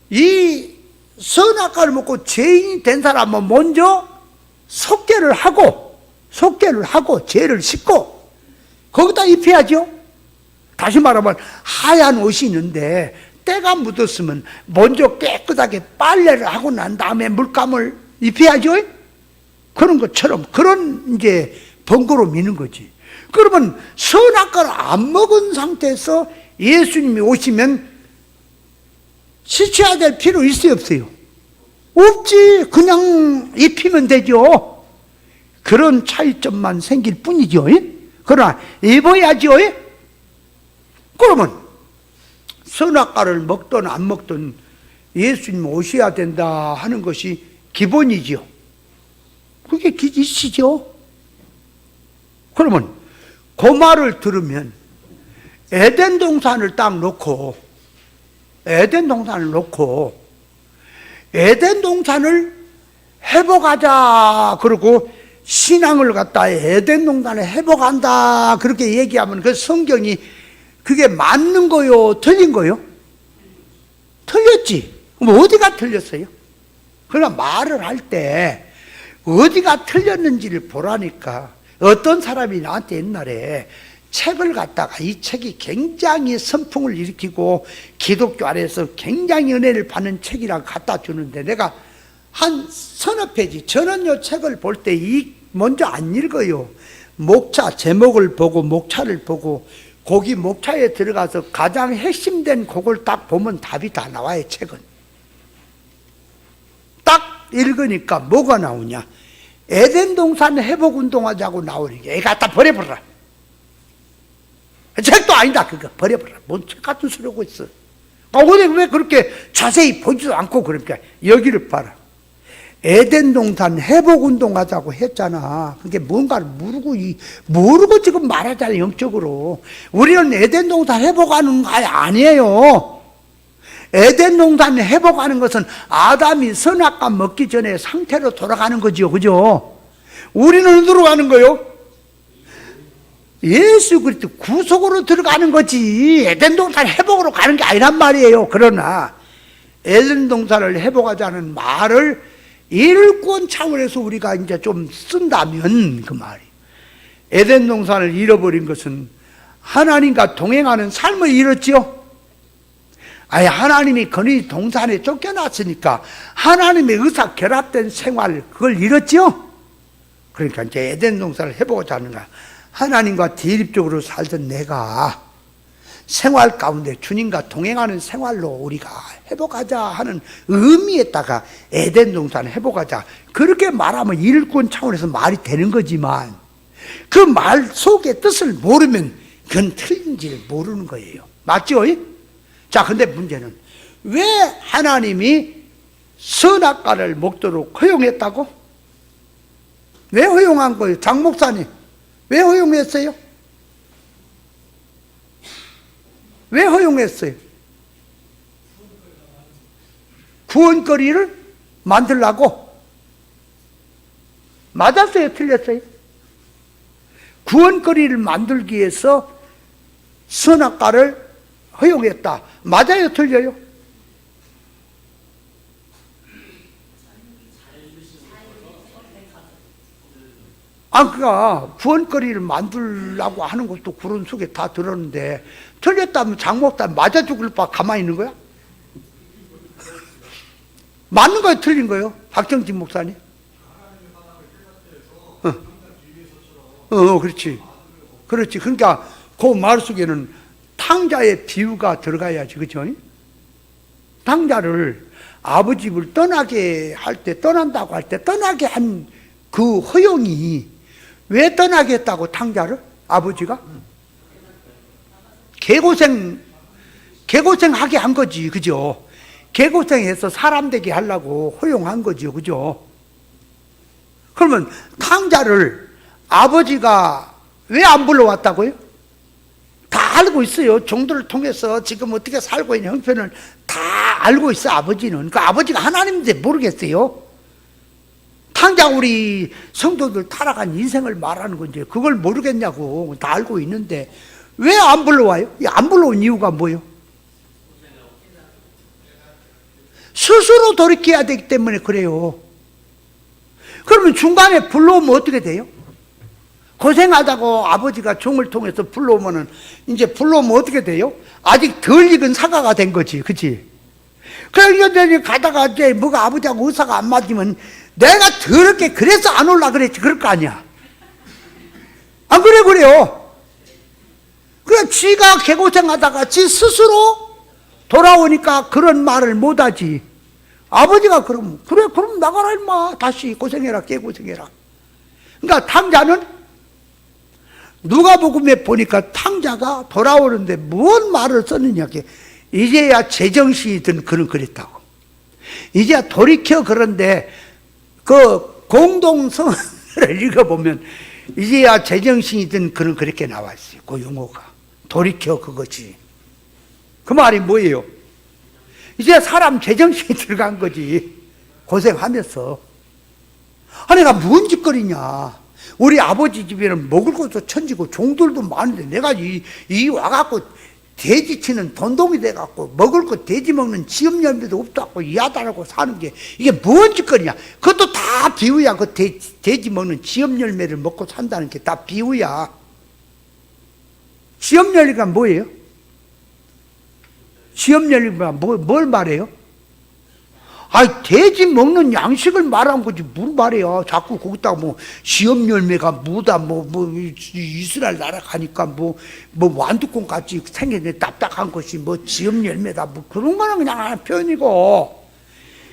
이 선악과를 먹고 죄인이 된 사람은 먼저 속죄를 하고 죄를 씻고 거기다 입혀야죠. 다시 말하면 하얀 옷이 있는데 때가 묻었으면 먼저 깨끗하게 빨래를 하고 난 다음에 물감을 입혀야죠. 그런 것처럼 그런 이제 번거로움이 거지. 그러면 선악과를 안 먹은 상태에서 예수님이 오시면 씻어야 될 필요 있어요, 없어요? 없지. 그냥 입히면 되죠. 그런 차이점만 생길 뿐이죠. 그러나 입어야죠. 그러면 선악과를 먹든 안 먹든 예수님 오셔야 된다 하는 것이 기본이죠. 그게 기시죠. 그러면 그 말을 들으면 에덴 동산을 딱 놓고 에덴 동산을 회복하자 그러고 신앙을 갖다 에덴 동산을 회복한다 그렇게 얘기하면 그 성경이 그게 맞는 거요? 틀린 거요? 틀렸지. 그럼 어디가 틀렸어요? 그러나 말을 할 때 어디가 틀렸는지를 보라니까. 어떤 사람이 나한테 옛날에 책을 갖다가 이 책이 굉장히 선풍을 일으키고 기독교 안에서 굉장히 은혜를 받는 책이라고 갖다 주는데 내가 한 서너 페이지 저는 이 책을 볼 때 먼저 안 읽어요. 목차 제목을 보고 목차를 보고 거기 목차에 들어가서 가장 핵심된 곡을 딱 보면 답이 다 나와요. 책은 딱 읽으니까 뭐가 나오냐, 에덴 동산 회복 운동하자고 나오니까 애 갖다 버려버려라. 책도 아니다. 그거 버려버려라. 뭔 책 같은 소리 하고 있어. 왜 그렇게 자세히 보지도 않고 그러니까 여기를 봐라. 에덴 동산 회복 운동하자고 했잖아. 그게 뭔가를 모르고 지금 말하잖아. 영적으로 우리는 에덴 동산 회복하는 거 아니에요. 에덴 동산 회복하는 것은 아담이 선악과 먹기 전에 상태로 돌아가는 거죠. 그죠? 우리는 어디로 가는 거요? 예수 그리스도 구속으로 들어가는 거지. 에덴 동산 회복으로 가는 게 아니란 말이에요. 그러나 에덴 동산을 회복하자는 말을 일권 차원에서 우리가 이제 좀 쓴다면 그 말이 에덴 동산을 잃어버린 것은 하나님과 동행하는 삶을 잃었지요. 아예 하나님이 그의 동산에 쫓겨났으니까 하나님의 의사 결합된 생활 그걸 잃었지요. 그러니까 이제 에덴 동산을 해보고자 하는 거야. 하나님과 대립적으로 살던 내가 생활 가운데 주님과 동행하는 생활로 우리가 회복하자 하는 의미에다가 에덴 동산을 회복하자 그렇게 말하면 일꾼 차원에서 말이 되는 거지만 그 말 속의 뜻을 모르면 그건 틀린지를 모르는 거예요. 맞죠? 자, 근데 문제는 왜 하나님이 선악과를 먹도록 허용했다고? 왜 허용한 거예요? 장 목사님 왜 허용했어요? 왜 허용했어요? 구원거리를 만들라고? 맞았어요? 틀렸어요? 구원거리를 만들기 위해서 선악과를 허용했다. 맞아요? 틀려요? 그러니까 구원거리를 만들라고 하는 것도 그런 속에 다 들었는데 틀렸다면 장목다면 맞아 죽을 바 가만히 있는 거야? 맞는 거예요? 틀린 거예요? 박정진 목사님? 그렇지. 그렇지. 그러니까 그 말 속에는 탕자의 비유가 들어가야지. 그렇죠? 탕자를 아버지 집을 떠나게 할 때, 떠난다고 할 때 떠나게 한 그 허용이 왜 떠나게 했다고 탕자를? 아버지가? 개고생하게 한 거지. 그죠? 개고생해서 사람 되게 하려고 허용한 거죠. 그죠? 그러면 탕자를 아버지가 왜 안 불러왔다고요? 다 알고 있어요. 종들을 통해서 지금 어떻게 살고 있는 형편을 다 알고 있어, 아버지는. 그 아버지가 하나님인데 모르겠어요. 당장 우리 성도들 타락한 인생을 말하는 건지 그걸 모르겠냐고. 다 알고 있는데 왜 안 불러와요? 안 불러온 이유가 뭐예요? 스스로 돌이켜야 되기 때문에 그래요. 그러면 중간에 불러오면 어떻게 돼요? 고생하다고 아버지가 종을 통해서 불러오면은, 이제 불러오면 어떻게 돼요? 아직 덜 익은 사과가 된 거지, 그치? 그러니까 가다가 이제 뭐가 아버지하고 의사가 안 맞으면 내가 더럽게 그래서 안 올라 그랬지, 그럴 거 아니야. 안 그래, 그래요. 그래, 쥐가 개고생하다가 지 스스로 돌아오니까 그런 말을 못하지. 아버지가 그러면, 그래, 그럼 나가라, 임마. 다시 고생해라, 개고생해라. 그러니까 탕자는 누가복음에 보니까 탕자가 돌아오는데 뭔 말을 썼느냐. 이제야 제정신이 든 그는 그랬다고. 이제야 돌이켜 그런데 그 공동성을 읽어보면 이제야 제정신이 든 그는 그렇게 나와 있어요. 그 용어가. 돌이켜 그거지. 그 말이 뭐예요? 이제 사람 제정신이 들어간 거지. 고생하면서. 아니, 내가 뭔 짓거리냐. 우리 아버지 집에는 먹을 것도 천지고 종들도 많은데 내가 이 와갖고 돼지 치는 돈동이 돼갖고 먹을 것 돼지 먹는 지엄열매도 없다고 야단하고 사는 게 이게 뭔 짓거리냐. 그것도 다 비유야. 그 돼지 먹는 지엄열매를 먹고 산다는 게 다 비유야. 지엄열매가 뭐예요? 지엄열매가 뭘 말해요? 아이, 돼지 먹는 양식을 말한 거지, 뭘 말해요. 자꾸 거기다가 뭐, 시험열매가 뭐다, 이스라엘 나라 가니까 완두콩 같이 생겼네, 딱딱한 것이 지엄열매다, 그런 거는 그냥 하는 표현이고,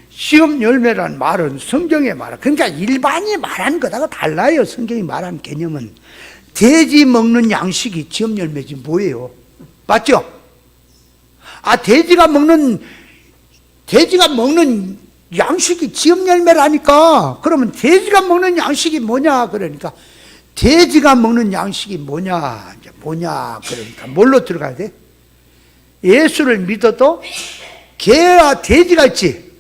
시험열매란 말은 성경의 말, 그러니까 일반이 말하는 거다가 달라요. 성경이 말하는 개념은. 돼지 먹는 양식이 지엄열매지 뭐예요? 맞죠? 돼지가 먹는 양식이 지엄열매라니까. 그러면 돼지가 먹는 양식이 뭐냐? 그러니까 돼지가 먹는 양식이 뭐냐? 이제 뭐냐? 그러니까 뭘로 들어가야 돼? 예수를 믿어도 개와 돼지가 있지.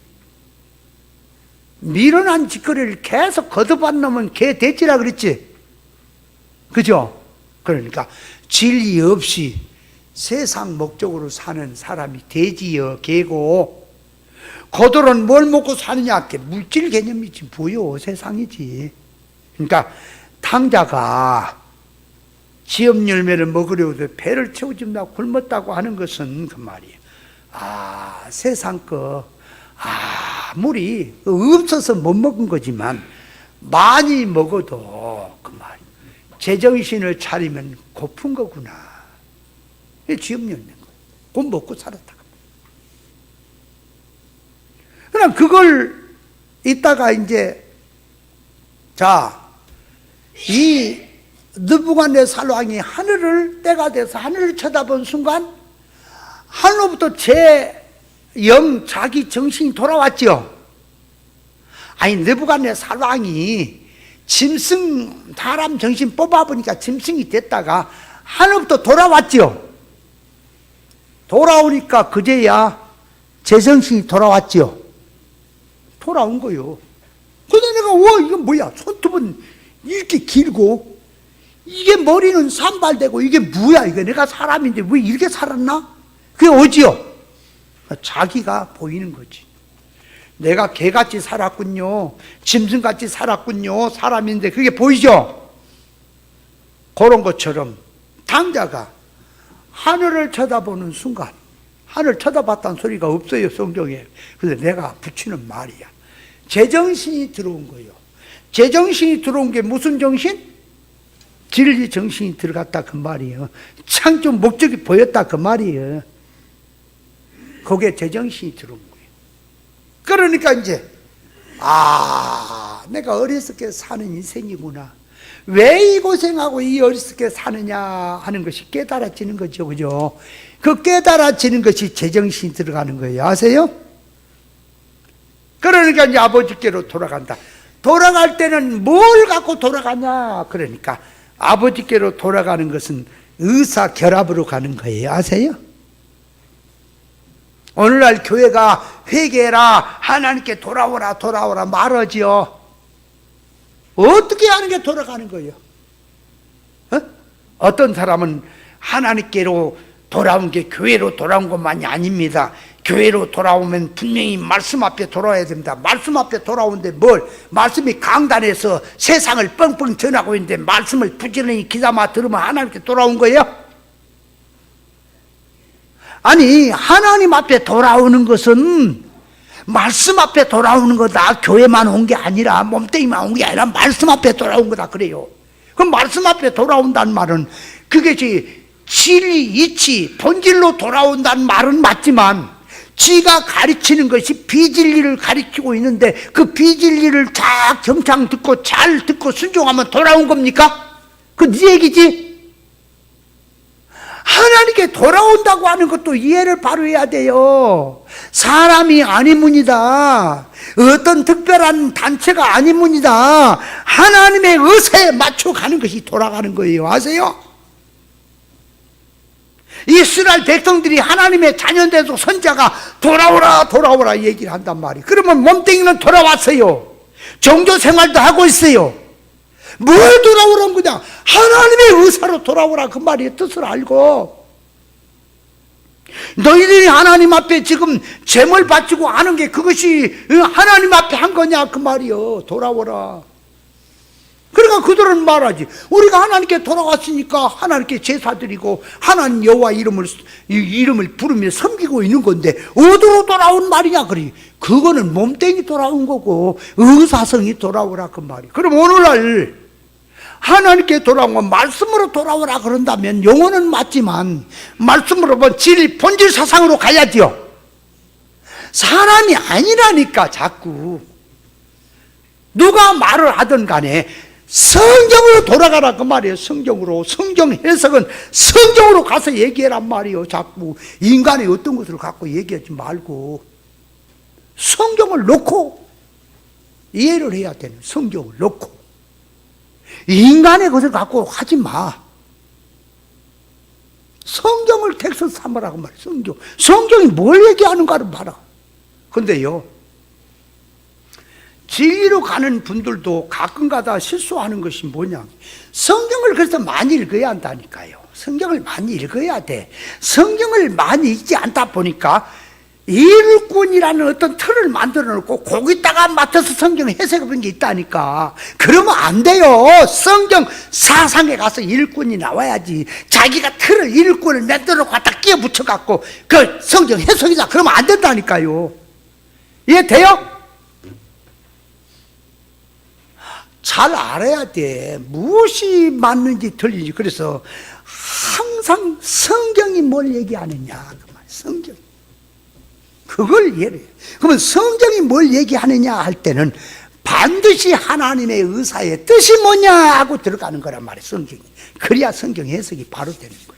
미련한 짓거리를 계속 거듭한 놈은 개, 돼지라 그랬지. 그죠? 그러니까 진리 없이 세상 목적으로 사는 사람이 돼지여 개고, 고들은 뭘 먹고 사느냐? 물질 개념이지 뭐요? 세상이지. 그러니까 탕자가 지엄열매를 먹으려고 배를 채우지마 굶었다고 하는 것은 그 말이에요. 세상 거 아무리 없어서 못 먹은 거지만 많이 먹어도 그 말이에요. 제정신을 차리면 고픈 거구나. 이게 지엄열매인 거예요. 곧 먹고 살았다. 그럼 그걸 이따가 이제, 이 느부갓네살 왕이 하늘을 때가 돼서 하늘을 쳐다본 순간 하늘로부터 자기 정신이 돌아왔죠. 느부갓네살 왕이 짐승 사람 정신 뽑아보니까 짐승이 됐다가 하늘부터 돌아왔죠. 돌아오니까 그제야 제정신이 돌아왔죠. 돌아온 거요. 근데 내가 이건 뭐야? 손톱은 이렇게 길고 이게 머리는 산발되고 이게 뭐야? 이게 내가 사람인데 왜 이렇게 살았나? 그게 어지요? 자기가 보이는 거지. 내가 개같이 살았군요. 짐승같이 살았군요. 사람인데 그게 보이죠? 그런 것처럼 탕자가 하늘을 쳐다보는 순간, 하늘 쳐다봤다는 소리가 없어요, 성경에. 그래서 내가 붙이는 말이야. 제정신이 들어온 거예요. 제정신이 들어온 게 무슨 정신? 진리 정신이 들어갔다 그 말이에요. 창조 목적이 보였다 그 말이에요. 그게 제정신이 들어온 거예요. 그러니까 이제 내가 어리석게 사는 인생이구나. 왜 이 고생하고 이 어리석게 사느냐 하는 것이 깨달아지는 거죠. 그죠? 그 깨달아지는 것이 제정신이 들어가는 거예요. 아세요? 그러니까 이제 아버지께로 돌아간다. 돌아갈 때는 뭘 갖고 돌아가냐? 그러니까 아버지께로 돌아가는 것은 의사 결합으로 가는 거예요. 아세요? 오늘날 교회가 회개해라, 하나님께 돌아오라 말하지요. 어떻게 하는 게 돌아가는 거예요? 어떤 사람은 하나님께로 돌아온 게 교회로 돌아온 것만이 아닙니다. 교회로 돌아오면 분명히 말씀 앞에 돌아와야 됩니다. 말씀 앞에 돌아오는데 말씀이 강단에서 세상을 뻥뻥 전하고 있는데 말씀을 부지런히 귀담아 들으면 하나님께 돌아온 거예요? 아니, 하나님 앞에 돌아오는 것은 말씀 앞에 돌아오는 거다. 교회만 온 게 아니라, 몸뚱이만 온 게 아니라 말씀 앞에 돌아온 거다 그래요. 그럼 말씀 앞에 돌아온다는 말은 그게 진리, 이치, 본질로 돌아온다는 말은 맞지만 지가 가르치는 것이 비진리를 가르치고 있는데 그 비진리를 잘 경창 듣고 잘 듣고 순종하면 돌아온 겁니까? 그 네 얘기지? 하나님께 돌아온다고 하는 것도 이해를 바로 해야 돼요. 사람이 아니문이다. 어떤 특별한 단체가 아니문이다. 하나님의 의사에 맞춰 가는 것이 돌아가는 거예요. 아세요? 이스라엘 백성들이 하나님의 자녀인데도 선자가 돌아오라 얘기를 한단 말이에요. 그러면 몸뚱이는 돌아왔어요. 종교 생활도 하고 있어요. 뭘 돌아오란 거냐? 하나님의 의사로 돌아오라 그 말이에요. 뜻을 알고. 너희들이 하나님 앞에 지금 제물 바치고 하는 게 그것이 하나님 앞에 한 거냐 그 말이요. 돌아오라. 그러니까 그들은 말하지. 우리가 하나님께 돌아왔으니까 하나님께 제사드리고 하나님 여호와 이름을 부르며 섬기고 있는 건데 어디로 돌아온 말이냐 그래. 그거는 몸뚱이 돌아온 거고 의사성이 돌아오라 그 말이에요. 그럼 오늘날 하나님께 돌아온 건 말씀으로 돌아오라 그런다면 용어는 맞지만 말씀으로 본질 사상으로 가야지요. 사람이 아니라니까 자꾸 누가 말을 하든 간에 성경으로 돌아가라 그 말이에요. 성경으로. 성경 해석은 성경으로 가서 얘기해란 말이에요. 자꾸 인간의 어떤 것을 갖고 얘기하지 말고 성경을 놓고 이해를 해야 되는, 성경을 놓고 인간의 것을 갖고 하지 마. 성경을 텍스트 삼으라고 말이에요. 성경이 뭘 얘기하는가를 봐라. 근데요, 진리로 가는 분들도 가끔가다 실수하는 것이 뭐냐, 성경을 그래서 많이 읽어야 한다니까요. 성경을 많이 읽어야 돼. 성경을 많이 읽지 않다 보니까 일꾼이라는 어떤 틀을 만들어 놓고 거기다가 맡아서 성경 해석해본 게 있다니까. 그러면 안 돼요. 성경 사상에 가서 일꾼이 나와야지. 자기가 틀을 일꾼을 만들어 놓고 갖다 끼워 붙여갖고 그 성경 해석이다 그러면 안 된다니까요. 이해돼요? 잘 알아야 돼. 무엇이 맞는지 틀린지. 그래서 항상 성경이 뭘 얘기하느냐 그 말. 성경. 그걸 이해해요. 그러면 성경이 뭘 얘기하느냐 할 때는 반드시 하나님의 의사의 뜻이 뭐냐 하고 들어가는 거란 말이에요. 성경이. 그래야 성경 해석이 바로 되는 거예요.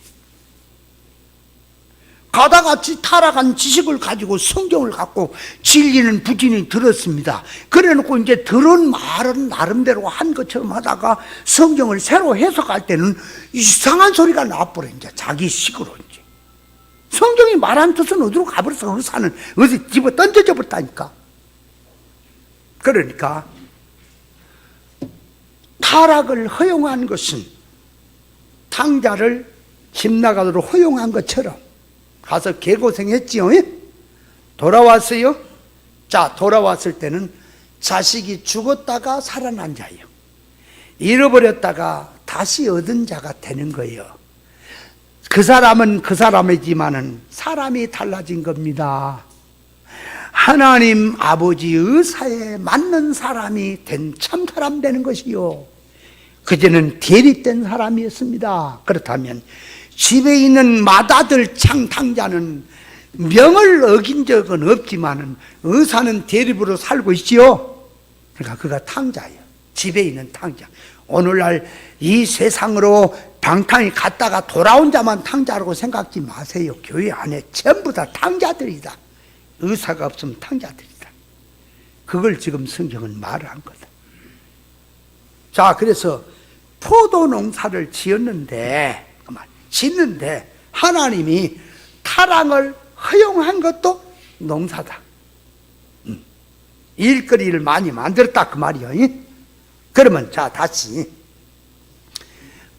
가다같이 타락한 지식을 가지고 성경을 갖고 진리는 부진히 들었습니다. 그래놓고 이제 들은 말은 나름대로 한 것처럼 하다가 성경을 새로 해석할 때는 이상한 소리가 나와버려. 이제 자기 식으로 이제 성경이 말한 뜻은 어디로 가버려서 의사는 어디 집어 던져져 버렸다니까. 그러니까 타락을 허용한 것은 탕자를 집 나가도록 허용한 것처럼 가서 개고생했지요. 돌아왔어요. 자, 돌아왔을 때는 자식이 죽었다가 살아난 자예요. 잃어버렸다가 다시 얻은 자가 되는 거예요. 그 사람은 그 사람이지만은 사람이 달라진 겁니다. 하나님 아버지 의사에 맞는 사람이 된 참 사람 되는 것이요. 그전에는 대립된 사람이었습니다. 그렇다면 집에 있는 맏아들 창탕자는 명을 어긴 적은 없지만은 의사는 대립으로 살고 있지요. 그러니까 그가 탕자예요. 집에 있는 탕자. 오늘날 이 세상으로 방탕이 갔다가 돌아온 자만 탕자라고 생각지 마세요. 교회 안에 전부 다 탕자들이다. 의사가 없으면 탕자들이다. 그걸 지금 성경은 말을 한 거다. 자, 그래서 포도 농사를 지었는데 짓는데 하나님이 타락을 허용한 것도 농사다. 일거리를 많이 만들었다 그 말이요. 그러면 자 다시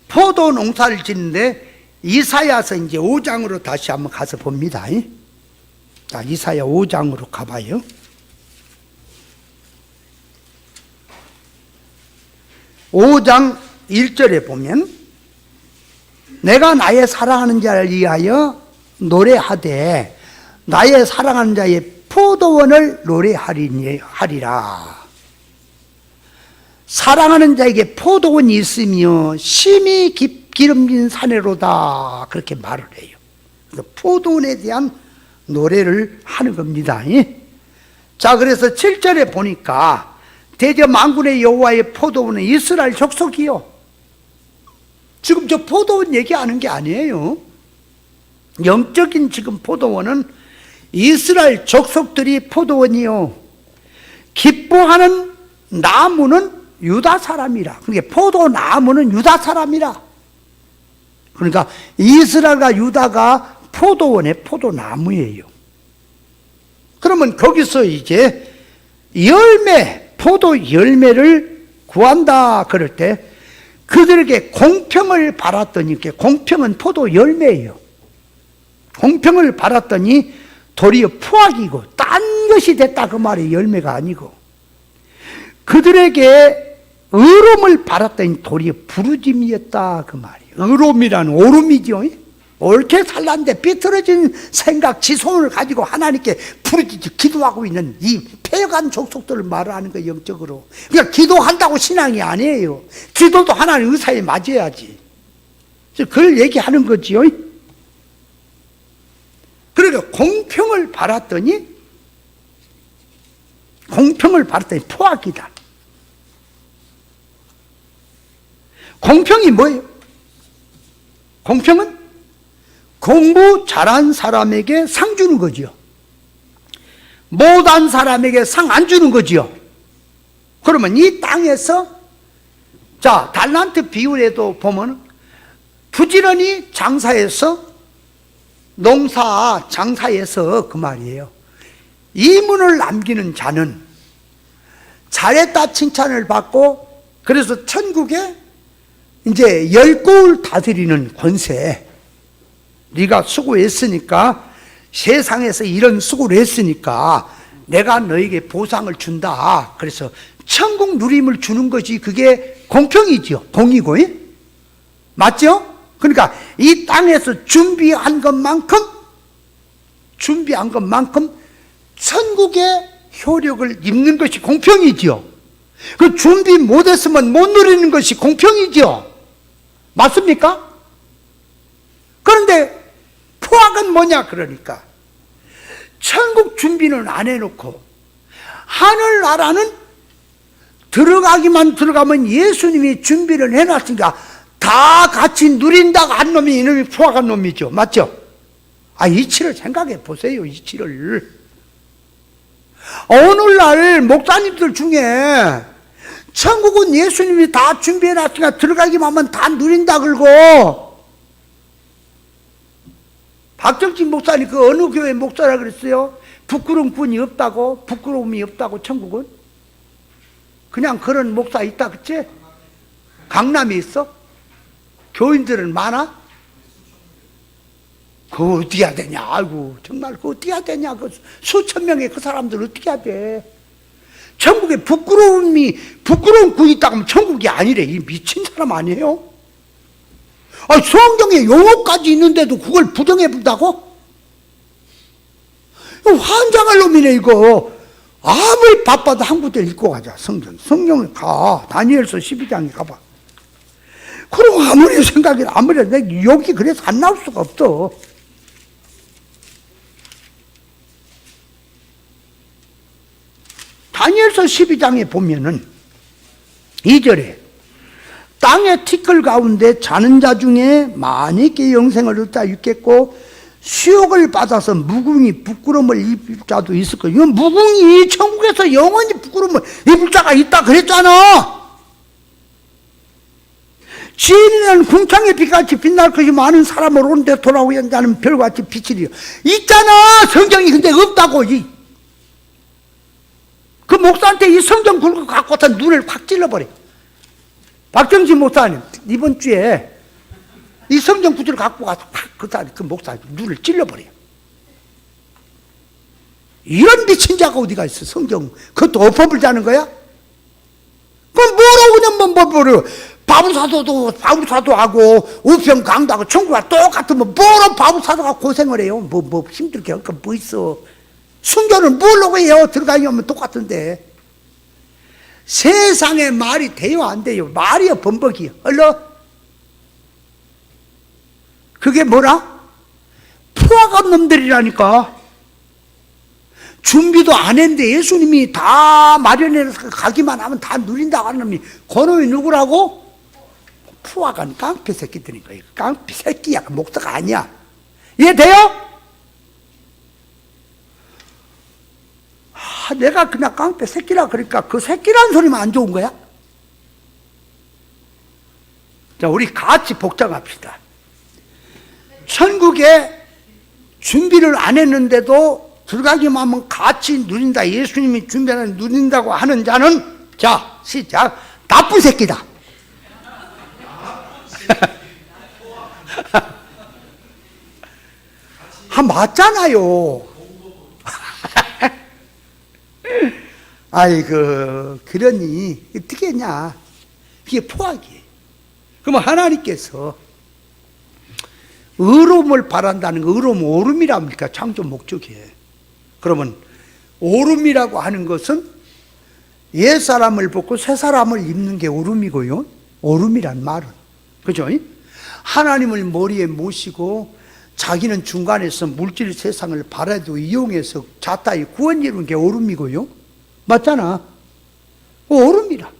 포도 농사를 짓는데 이사야서 이제 5장으로 다시 한번 가서 봅니다. 자, 이사야 5장으로 가봐요. 5장 1절에 보면 내가 나의 사랑하는 자를 위하여 노래하되 나의 사랑하는 자의 포도원을 노래하리라. 사랑하는 자에게 포도원이 있으며 심히 기름진 산에로다 그렇게 말을 해요. 그래서 포도원에 대한 노래를 하는 겁니다. 자, 그래서 7절에 보니까 대저 만군의 여호와의 포도원은 이스라엘 족속이요. 지금 저 포도원 얘기하는 게 아니에요. 영적인 지금 포도원은 이스라엘 족속들이 포도원이요. 기뻐하는 나무는 유다 사람이라. 그러니까 포도나무는 유다 사람이라. 그러니까 이스라엘과 유다가 포도원의 포도나무예요. 그러면 거기서 이제 포도 열매를 구한다 그럴 때 그들에게 공평을 바랐더니, 공평은 포도 열매예요. 공평을 바랐더니 도리어 포악이고 딴 것이 됐다 그 말이 열매가 아니고, 그들에게 의로움을 바랐더니 도리어 부르짐이었다 그 말이에요. 의로움이란 오름이죠. 옳게 살랐는데 삐뚤어진 생각, 지성을 가지고 하나님께 부르짖어 기도하고 있는 이 폐역한 족속들을 말하는 거예요. 영적으로. 그러니까 기도한다고 신앙이 아니에요. 기도도 하나님 의사에 맞아야지. 그걸 얘기하는 거지요. 그러니까 공평을 바랐더니 포악이다. 공평이 뭐예요? 공평은 공부 잘한 사람에게 상 주는 거지요. 못한 사람에게 상 안 주는 거지요. 그러면 이 땅에서 자, 달란트 비율에도 보면 부지런히 장사해서 농사 장사해서 그 말이에요. 이문을 남기는 자는 잘했다 칭찬을 받고, 그래서 천국에 이제 열국을 다스리는 권세, 네가 수고했으니까, 세상에서 이런 수고를 했으니까 내가 너에게 보상을 준다. 그래서 천국 누림을 주는 것이 그게 공평이죠. 공이고. 맞죠? 그러니까 이 땅에서 준비한 것만큼 천국의 효력을 입는 것이 공평이죠. 그 준비 못했으면 못 누리는 것이 공평이죠. 맞습니까? 그런데 포악은 뭐냐 그러니까 천국 준비는 안 해놓고 하늘나라는 들어가면 예수님이 준비를 해놨으니까 다 같이 누린다고 한 놈이 이놈이 포악한 놈이죠. 맞죠? 이치를 생각해 보세요. 이치를. 오늘날 목사님들 중에 천국은 예수님이 다 준비해놨으니까 들어가기만 하면 다 누린다 그러고, 박정진 목사님 그 어느 교회 목사라 그랬어요? 부끄러움이 없다고 천국은? 그냥 그런 목사 있다 그치? 강남에 있어? 교인들은 많아? 그거 어떻게 해야 되냐? 아이고 정말 그거 어떻게 해야 되냐? 그 수천 명의 그 사람들 어떻게 해야 돼? 천국에 부끄러운 꾼이 있다고 하면 천국이 아니래. 이 미친 사람 아니에요? 성경에 용어까지 있는데도 그걸 부정해 본다고? 환장할 놈이네 이거. 아무리 바빠도 한 구절 읽고 가자. 성경에 가. 다니엘서 12장에 가봐. 그리고 아무리 여기 그래서 안 나올 수가 없어. 다니엘서 12장에 보면은 2절에 땅의 티끌 가운데 자는 자 중에 많이께 영생을 얻자 있겠고 수욕을 받아서 무궁히 부끄러움을 입을 자도 있을 거예요. 이건 무궁히 천국에서 영원히 부끄러움을 입을 자가 있다 그랬잖아. 시인이라는 궁창의 빛같이 빛날 것이 많은 사람을 오는데 돌아오는 별같이 빛이리요. 있잖아 성경이. 근데 없다고. 그 목사한테 이 성경 굵고 갖고서 눈을 확 찔러버려. 박정진 목사님 이번 주에 이 성경 구절을 갖고 가서 그 목사 눈을 찔러버려. 이런 미친 자가 어디가 있어. 성경 그것도 어법을 자는 거야? 그럼 뭐라고 그냥 뭐를 바보사도 하고 우편 강도하고 천국과 똑같으면 뭐로 바보사도가 고생을 해요. 뭐 힘들게 할 거 뭐 있어. 순교를 뭘로 해요. 들어가려면 똑같은데. 세상에 말이 돼요 안 돼요? 말이요 범벅이요. 얼른 그게 뭐라? 포악한 놈들이라니까. 준비도 안 했는데 예수님이 다 마련해서 가기만 하면 다 누린다고 하는 놈이 그놈이 누구라고? 포악한 깡패 새끼들인 거예요. 깡패 새끼야. 그 목사가 아니야. 이해돼요? 내가 그냥 깡패 새끼라 그러니까 그 새끼란 소리만 안 좋은 거야? 자, 우리 같이 복장합시다. 천국에 준비를 안 했는데도 들어가기만 하면 같이 누린다. 예수님이 준비하는 누린다고 하는 자는, 자, 시작. 나쁜 새끼다. 맞잖아요. 아이고, 그러니 어떻게 했냐. 그게 포악이에요. 그러면 하나님께서 의로움을 바란다는 거, 의로움 오름이랍니까? 창조 목적이에요. 그러면 오름이라고 하는 것은 옛사람을 벗고 새사람을 입는 게 오름이고요. 오름이란 말은, 그죠? 하나님을 머리에 모시고 자기는 중간에서 물질 세상을 바라도 이용해서 자타의 구원 이루는 게 오름이고요. 맞잖아. 오름이라.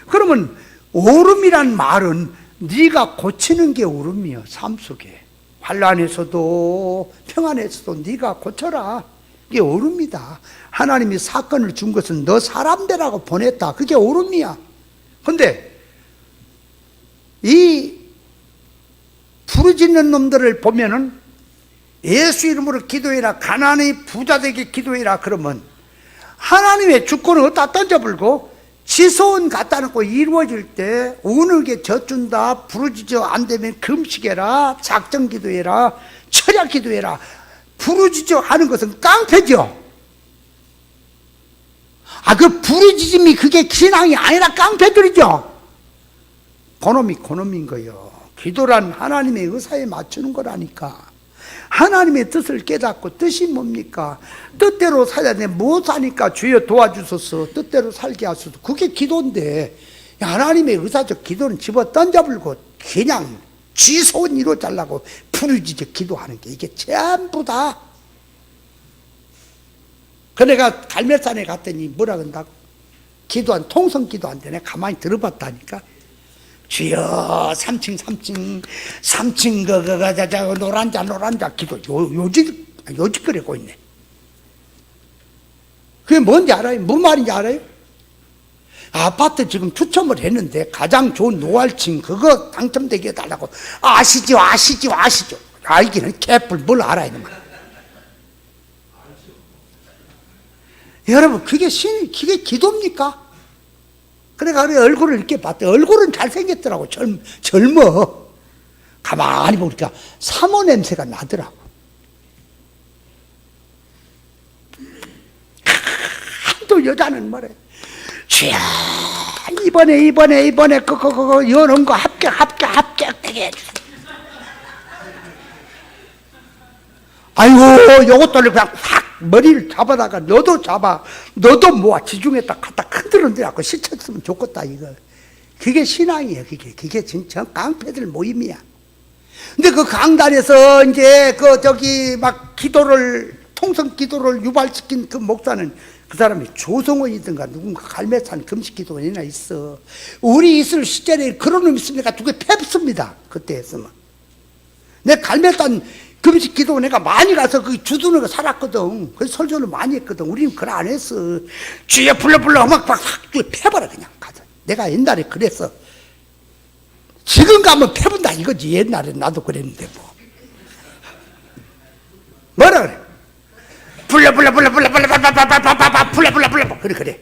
그러면 오름이란 말은 네가 고치는 게 오름이야. 삶 속에 환난에서도 평안에서도 네가 고쳐라. 이게 오름이다. 하나님이 사건을 준 것은 너 사람 되라고 보냈다. 그게 오름이야. 근데 이 부르짖는 놈들을 보면은 예수 이름으로 기도해라, 가난이 부자 되게 기도해라 그러면 하나님의 주권을 어디다 던져불고 지소원 갖다 놓고 이루어질 때 우는게 젖준다, 부르짖어 안 되면 금식해라, 작정 기도해라, 철야 기도해라. 부르짖어 하는 것은 깡패죠. 그 부르짖음이 그게 신앙이 아니라 깡패들이죠. 그놈인 거예요. 기도란 하나님의 의사에 맞추는 거라니까. 하나님의 뜻을 깨닫고, 뜻이 뭡니까? 뜻대로 살아야 돼. 못 사니까 주여 도와주소서, 뜻대로 살게 하소서. 그게 기도인데, 하나님의 의사적 기도는 집어 던져불고 그냥 지소원 이루어달라고 부르짖어 기도하는 게 이게 전부 다. 그 내가 갈매산에 갔더니 뭐라 그런다고? 통성 기도한데 내가 가만히 들어봤다니까. 주여 3층 노란자 기도 요직거리고 있네. 그게 뭔지 알아요? 뭔 말인지 알아요? 아파트 지금 추첨을 했는데 가장 좋은 노알층 그거 당첨되게 해달라고. 아시죠. 알기는 개뿔 뭘 알아야 되는 거야. 여러분 그게 기도입니까? 그래가 얼굴을 이렇게 봤대. 얼굴은 잘생겼더라고. 젊어. 가만히 보니까 사모 냄새가 나더라고. 또 여자는 뭐래? 주야 이번에 그거 여는 거 합격되게 해주세요. 아이고 요것들을 그냥 확 머리를 잡아다가 너도 모아 지중에다 갖다 흔들어내고 시쳤으면 좋겠다 이거. 그게 신앙이에요. 그게 진짜 깡패들 모임이야. 근데 그 강단에서 이제 막 통성 기도를 유발시킨 그 목사는 그 사람이 조성원이든가 누군가 갈매산 금식 기도원이나 있어. 우리 있을 시절에 그런 놈 있으니까 두개 팹습니다. 그때 했으면. 내 갈매산 금식 기도 내가 많이 가서 그 주둔으로 살았거든. 그래서 설교를 많이 했거든. 우리는 그걸 안 했어. 주여 불러 막 패버려 그냥 가서. 내가 옛날에 그랬어. 지금 가면 패분다 이거지. 옛날에 나도 그랬는데 뭐. 뭐라 그래? 불러. 그래.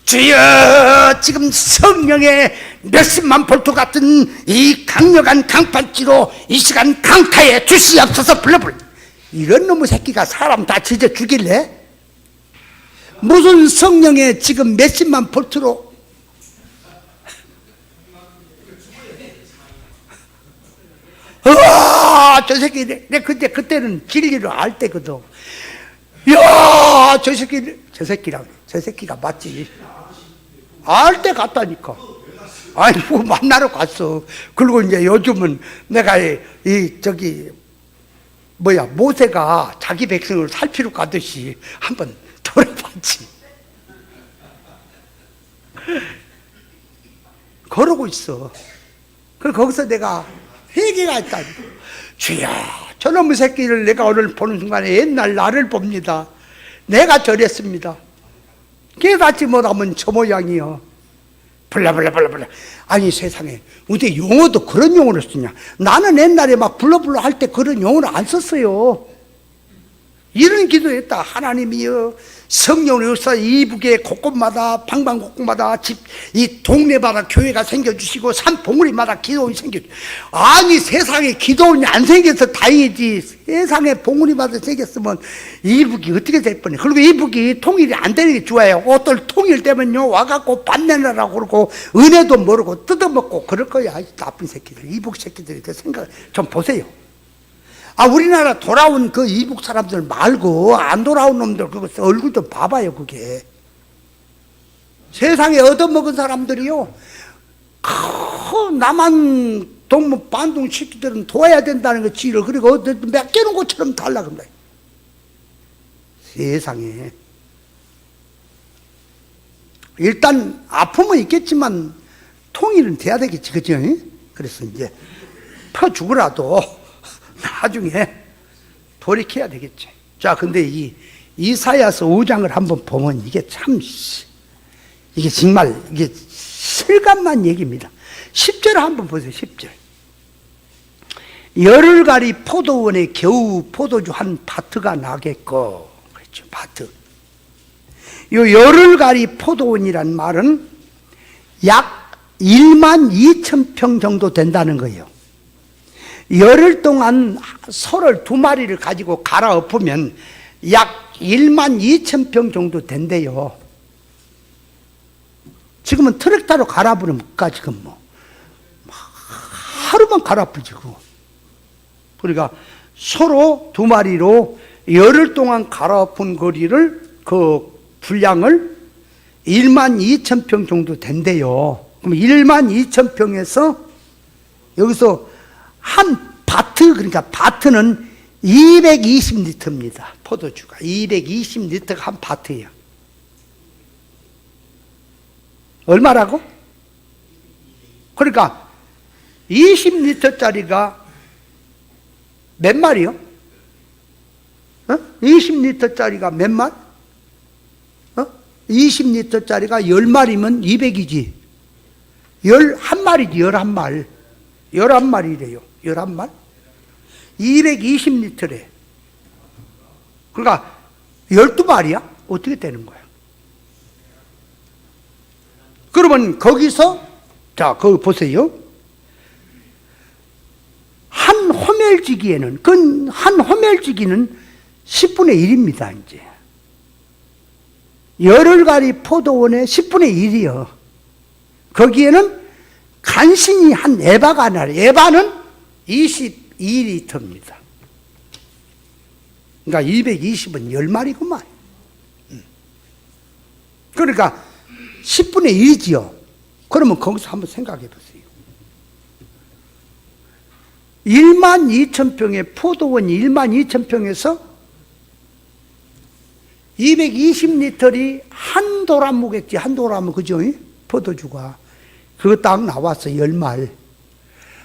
주여, 지금 성령의 몇십만 볼트 같은 이 강력한 강판지로 이 시간 강타에 주시옵소서. 불러. 이런 놈의 새끼가 사람 다 찢어 죽일래? 무슨 성령의 지금 몇십만 볼트로? 저 새끼, 내 그때는 진리를 알 때거든. 저 새끼가 맞지. 알 때 갔다니까. 아이고, 만나러 갔어. 그리고 이제 요즘은 내가 모세가 자기 백성을 살피러 가듯이 한번 돌아봤지. 그러고 있어. 그래서 거기서 내가 회개가 있다. 주여, 저놈의 새끼를 내가 오늘 보는 순간에 옛날 나를 봅니다. 내가 저랬습니다. 깨닫지 못하면 저 모양이요. 불러. 아니 세상에 어떻게 용어도 그런 용어를 쓰냐. 나는 옛날에 막 불러 할 때 그런 용어를 안 썼어요. 이런 기도했다. 하나님이여, 성령의 역사 이북의 곳곳마다 방방곡곡마다 이 동네마다 교회가 생겨주시고 산봉우리마다 기도원이 생겨주시고. 아니 세상에 기도원이 안 생겨서 다행이지. 세상에 봉우리마다 생겼으면 이북이 어떻게 될 뻔해. 그리고 이북이 통일이 안 되는 게 좋아요. 어떨 통일되면요 와갖고 반내라고 그러고 은혜도 모르고 뜯어먹고 그럴 거야. 나쁜 새끼들, 이북 새끼들이. 그 생각 좀 보세요. 우리나라 돌아온 그 이북 사람들 말고 안 돌아온 놈들 그거 얼굴 좀 봐봐요. 그게 세상에 얻어먹은 사람들이요, 남한 동무 반동 새끼들은 도와야 된다는 거 지를 그리고 맡겨놓은 것처럼 달라 그런다. 세상에 일단 아픔은 있겠지만 통일은 돼야 되겠지, 그죠? 그래서 이제 펴 죽으라도 나중에 돌이켜야 되겠지. 자, 근데 이 이사야서 5장을 한번 보면 이게 참, 이게 정말 이게 실감난 얘기입니다. 10절 한번 보세요. 10절. 열흘가리 포도원에 겨우 포도주 한 바트가 나겠고. 그렇죠, 바트. 요 열흘가리 포도원이란 말은 약 1만 2천 평 정도 된다는 거예요. 열흘 동안 소를 2마리를 가지고 갈아엎으면 약 1만 2천 평 정도 된대요. 지금은 트랙터로 갈아부르면 지금 뭐 하루만 갈아엎지. 그러니까 소로 2마리로 열흘 동안 갈아엎은 거리를 그 분량을 1만 2천 평 정도 된대요. 그럼 1만 2천 평에서 여기서 한 바트, 그러니까 바트는 220리터입니다. 포도주가 220리터가 한 바트예요. 얼마라고? 그러니까 20리터짜리가 몇 마리요? 20리터짜리가 몇 마리? 20리터짜리가 10마리면 200이지. 11마리지, 11말. 11마리래요. 11말? 220리터래. 그러니까 12마리야? 어떻게 되는 거야? 그러면 거기서, 자, 거기 보세요. 한 호멜지기에는, 한 호멜지기는 10분의 1입니다, 이제. 열흘가리 포도원에 10분의 1이요. 거기에는 간신히 한 에바가 나요. 에바는 22리터입니다. 그러니까 220은 10마리구만. 그러니까 10분의 1이지요. 그러면 거기서 한번 생각해 보세요. 1만 2천 평의 포도원이 1만 2천 평에서 220리터리 한 도라무겠지. 한 도라무, 그죠? 포도주가. 그거 딱 나왔어, 10말.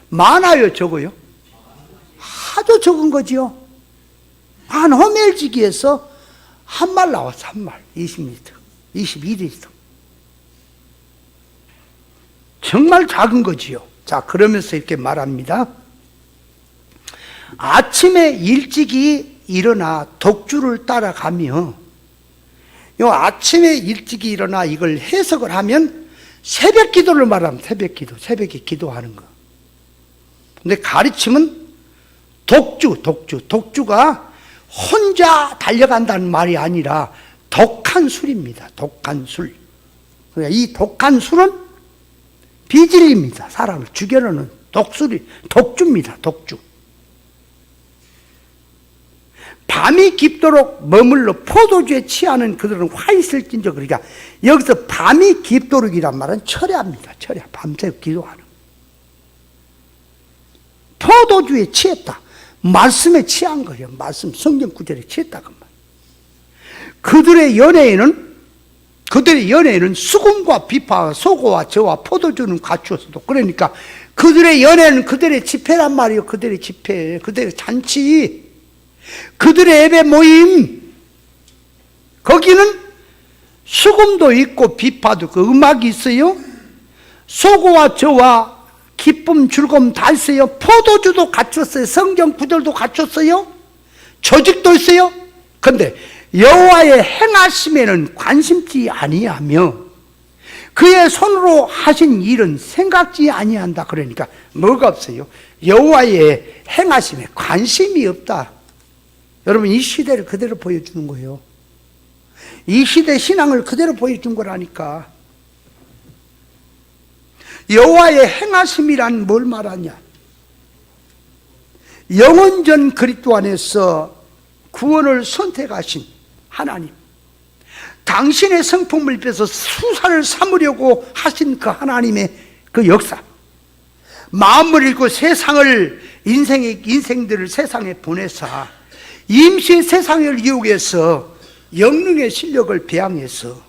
많아요, 적어요? 아주 적은 거지요. 한 호멜지기에서 한 말 나왔어, 한 말. 20리터, 22리터. 정말 작은 거지요. 자, 그러면서 이렇게 말합니다. 아침에 일찍이 일어나 독주를 따라가며, 요 아침에 일찍이 일어나 이걸 해석을 하면 새벽 기도를 말하면 새벽 기도, 새벽에 기도하는 거. 근데 가르침은 독주가 혼자 달려간다는 말이 아니라 독한 술입니다. 독한 술. 그러니까 이 독한 술은 비질입니다. 사람을 죽여놓는 독주입니다. 독주. 밤이 깊도록 머물러 포도주에 취하는 그들은 화 있을진저. 그러니까 여기서 밤이 깊도록이란 말은 철야입니다. 철야. 밤새 기도하는. 포도주에 취했다. 말씀에 취한 거예요. 말씀 성경 구절에 취했다. 그 말. 그들의 연애에는 수금과 비파, 소고와 저와 포도주는 갖추었어도, 그러니까 그들의 연애는 그들의 집회란 말이에요. 그들의 집회, 그들의 잔치, 그들의 예배 모임. 거기는 수금도 있고 비파도 있고 음악이 있어요. 소고와 저와 기쁨, 즐거움 다 있어요. 포도주도 갖췄어요. 성경 구절도 갖췄어요. 조직도 있어요. 그런데 여호와의 행하심에는 관심지 아니하며 그의 손으로 하신 일은 생각지 아니한다. 그러니까 뭐가 없어요? 여호와의 행하심에 관심이 없다. 여러분, 이 시대를 그대로 보여주는 거예요. 이 시대 신앙을 그대로 보여준 거라니까. 여호와의 행하심이란 뭘 말하냐? 영원전 그리스도 안에서 구원을 선택하신 하나님, 당신의 성품을 빼서 수사를 삼으려고 하신 그 하나님의 그 역사, 마음을 읽고 인생들을 세상에 보내사 임시 세상을 이용해서 영능의 실력을 배양해서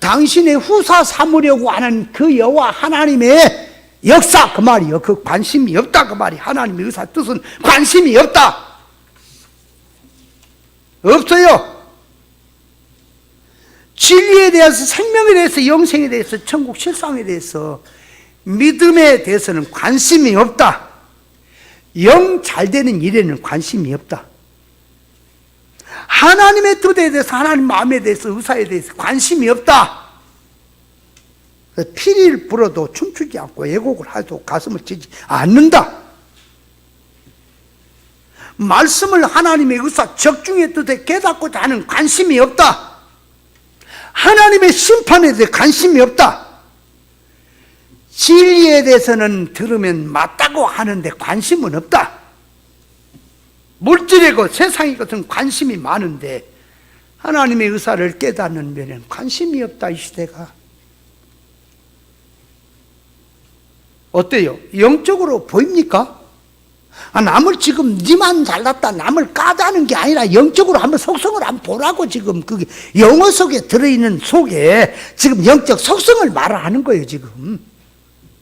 당신의 후사 삼으려고 하는 그 여호와 하나님의 역사, 그 말이요. 그 관심이 없다. 그 말이. 하나님의 의사 뜻은 관심이 없다. 없어요. 진리에 대해서, 생명에 대해서, 영생에 대해서, 천국 실상에 대해서, 믿음에 대해서는 관심이 없다. 영 잘 되는 일에는 관심이 없다. 하나님의 뜻에 대해서, 하나님 마음에 대해서, 의사에 대해서 관심이 없다. 피리를 불어도 춤추지 않고 애곡을 해도 가슴을 치지 않는다. 말씀을 하나님의 의사, 적중의 뜻에 깨닫고자 하는 관심이 없다. 하나님의 심판에 대해 관심이 없다. 진리에 대해서는 들으면 맞다고 하는데 관심은 없다. 물질이고 세상의 것은 관심이 많은데 하나님의 의사를 깨닫는 면에는 관심이 없다. 이 시대가. 어때요? 영적으로 보입니까? 남을 지금 니만 잘났다, 남을 까자는 게 아니라 영적으로 한번 속성을 한번 보라고. 지금 그게 영어 속에 들어있는 속에 지금 영적 속성을 말하는 거예요. 지금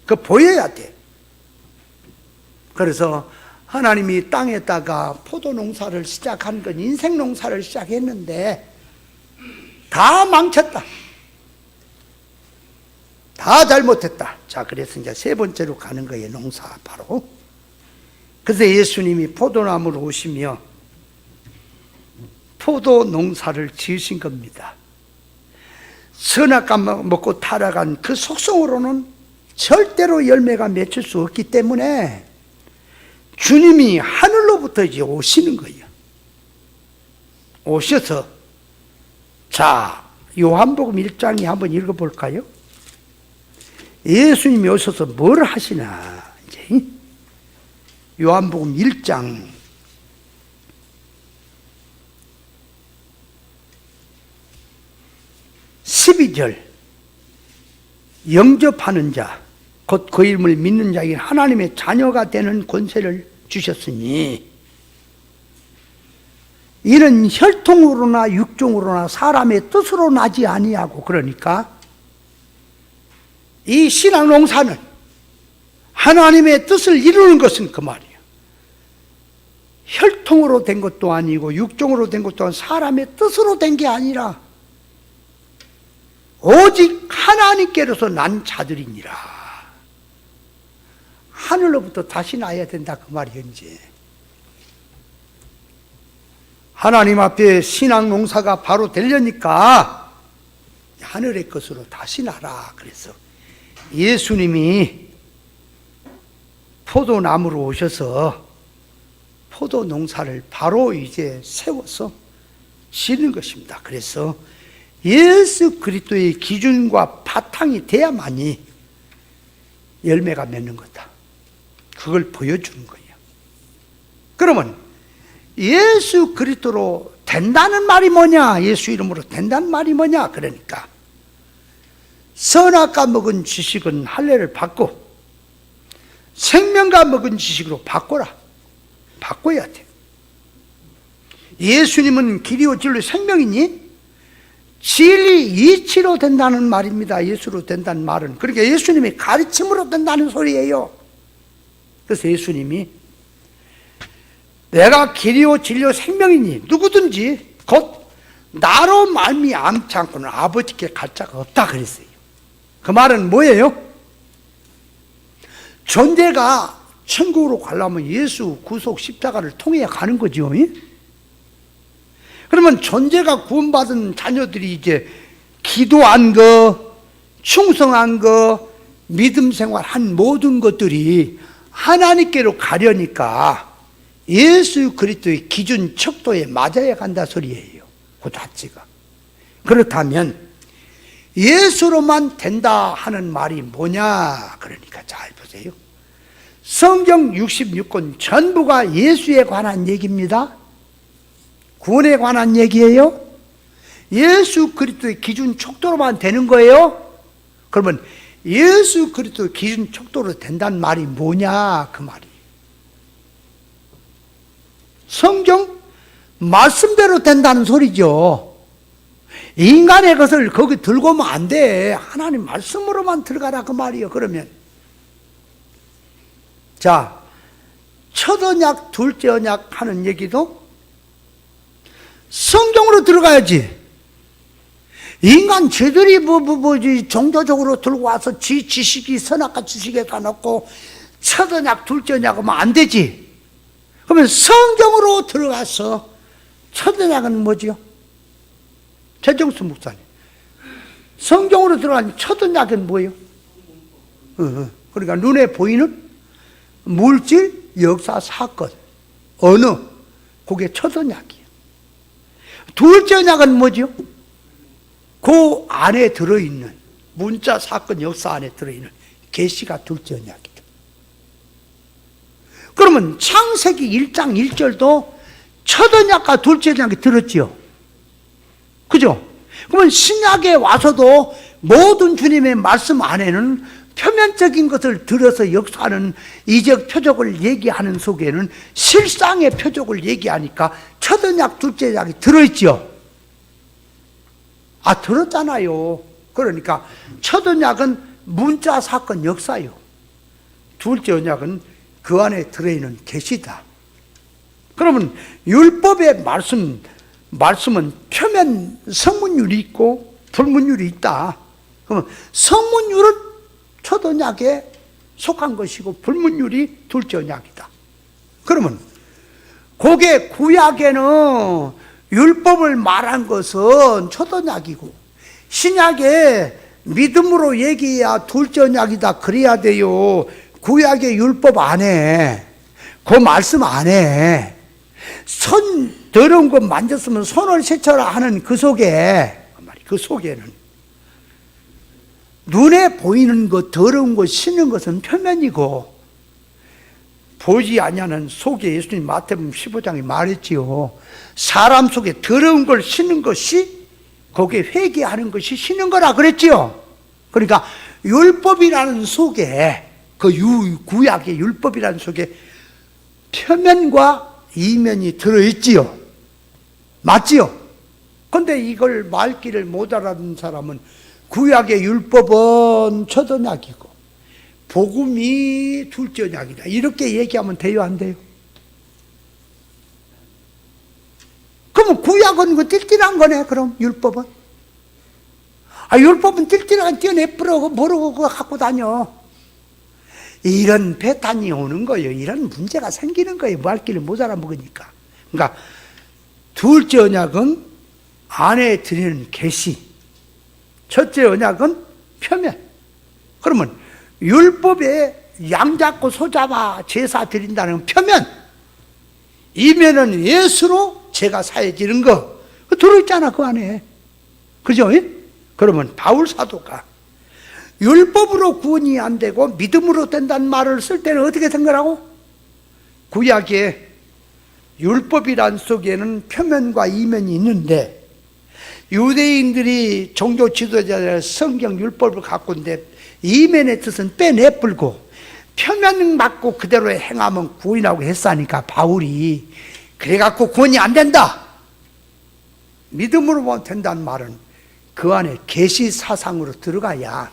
그 보여야 돼. 그래서 하나님이 땅에다가 포도 농사를 시작한 건 인생 농사를 시작했는데 다 망쳤다. 다 잘못했다. 자, 그래서 이제 세 번째로 가는 거예요. 농사 바로. 그래서 예수님이 포도나무로 오시며 포도 농사를 지으신 겁니다. 선악과 먹고 타락한 그 속성으로는 절대로 열매가 맺힐 수 없기 때문에 주님이 하늘로부터 이제 오시는 거예요. 오셔서, 자, 요한복음 1장에 한번 읽어볼까요? 예수님이 오셔서 뭘 하시나. 이제 요한복음 1장 12절, 영접하는 자, 곧 그 이름을 믿는 자에게 하나님의 자녀가 되는 권세를 주셨으니 이는 혈통으로나 육종으로나 사람의 뜻으로 나지 아니하고, 그러니까 이 신앙 농사는 하나님의 뜻을 이루는 것은 그 말이에요. 혈통으로 된 것도 아니고 육종으로 된 것도 아니고 사람의 뜻으로 된 게 아니라 오직 하나님께로서 난 자들이니라. 하늘로부터 다시 나야 된다 그 말이에요. 이제 하나님 앞에 신앙 농사가 바로 되려니까 하늘의 것으로 다시 나라. 그래서 예수님이 포도나무로 오셔서 포도 농사를 바로 이제 세워서 지는 것입니다. 그래서 예수 그리스도의 기준과 바탕이 돼야만이 열매가 맺는 거다. 그걸 보여주는 거예요. 그러면 예수 그리스도로 된다는 말이 뭐냐? 예수 이름으로 된다는 말이 뭐냐? 그러니까 선악과 먹은 지식은 할례를 받고 생명과 먹은 지식으로 바꿔라. 바꿔야 돼. 예수님은 길이요 진리요 생명이니 진리 이치로 된다는 말입니다. 예수로 된다는 말은. 그러니까 예수님이 가르침으로 된다는 소리예요. 그래서 예수님이 내가 길이요 진리요 생명이니 누구든지 곧 나로 말미암지 않고는 아버지께 갈 자가 없다 그랬어요. 그 말은 뭐예요? 존재가 천국으로 가려면 예수 구속 십자가를 통해 가는 거죠. 그러면 존재가 구원받은 자녀들이 이제 기도한 거, 충성한 거, 믿음 생활한 모든 것들이 하나님께로 가려니까 예수 그리스도의 기준 척도에 맞아야 간다 소리예요. 그 자체가. 그렇다면 예수로만 된다 하는 말이 뭐냐? 그러니까 잘 보세요. 성경 66권 전부가 예수에 관한 얘기입니다. 구원에 관한 얘기예요. 예수 그리스도의 기준 척도로만 되는 거예요. 그러면 예수 그리스도의 기준 척도로 된다는 말이 뭐냐? 그 말이 성경 말씀대로 된다는 소리죠. 인간의 것을 거기 들고 오면 안 돼. 하나님 말씀으로만 들어가라 그 말이에요. 그러면 자, 첫 언약, 둘째 언약 하는 얘기도 성경으로 들어가야지. 인간 쟤들이 종교적으로 들고 와서 지식이 선악과 지식에 가놓고 첫 언약, 둘째 언약 하면 안 되지. 그러면 성경으로 들어가서 첫 언약은 뭐지요? 최정수 목사님. 성경으로 들어간 첫 언약은 뭐예요? 그러니까 눈에 보이는 물질, 역사, 사건, 언어, 그게 첫 언약이에요. 둘째 언약은 뭐죠? 그 안에 들어있는 문자, 사건, 역사 안에 들어있는 계시가 둘째 언약이다. 그러면 창세기 1장 1절도 첫 언약과 둘째 언약이 들었지요. 그죠? 그러면 신약에 와서도 모든 주님의 말씀 안에는 표면적인 것을 들어서 역사하는 이적 표적을 얘기하는 속에는 실상의 표적을 얘기하니까 첫 언약, 둘째 언약이 들어있죠. 아, 들었잖아요. 그러니까 첫 언약은 문자, 사건, 역사요. 둘째 언약은 그 안에 들어있는 계시다. 그러면 율법의 말씀은 표면 성문율이 있고 불문율이 있다. 그러면 성문율은 첫 언약에 속한 것이고 불문율이 둘째 언약이다. 그러면 그게 구약에는 율법을 말한 것은 첫 언약이고 신약에 믿음으로 얘기해야 둘째 언약이다 그래야 돼요. 구약의 율법 안에 그 말씀 안에 손 더러운 것 만졌으면 손을 씻어라 하는 그 속에는 눈에 보이는 것, 더러운 것, 씻는 것은 표면이고 보지 아니하는 속에 예수님 마태복음 15장에 말했지요. 사람 속에 더러운 걸 씻는 것이 거기에 회개하는 것이 씻는 거라 그랬지요. 그러니까 율법이라는 속에 그 구약의 율법이라는 속에 표면과 이면이 들어있지요. 맞지요? 근데 이걸 말귀를 못 알아듣는 사람은 구약의 율법은 첫 언약이고 복음이 둘째 언약이다 이렇게 얘기하면 돼요, 안 돼요? 그러면 구약은 그 띨띨한 거네. 그럼 율법은 율법은 띨띨하게 떼어내버려 모르고 그거 갖고 다녀. 이런 배탄이 오는 거예요. 이런 문제가 생기는 거예요. 말귀를 못 알아먹으니까. 그러니까 둘째 언약은 안에 드리는 계시, 첫째 언약은 표면. 그러면 율법에 양 잡고 소 잡아 제사 드린다는 표면, 이면은 예수로 제가 사해지는 거 들어있잖아 그 안에. 그죠? 그러면 바울 사도가 율법으로 구원이 안 되고 믿음으로 된다는 말을 쓸 때는 어떻게 된 거라고? 구약에 율법이란 속에는 표면과 이면이 있는데, 유대인들이 종교 지도자들 성경 율법을 갖고 있는데 이면의 뜻은 빼내불고 표면 맞고 그대로 행하면 구원이라고 했으니까 바울이 그래갖고 구원이 안 된다, 믿음으로 된다는 말은 그 안에 계시 사상으로 들어가야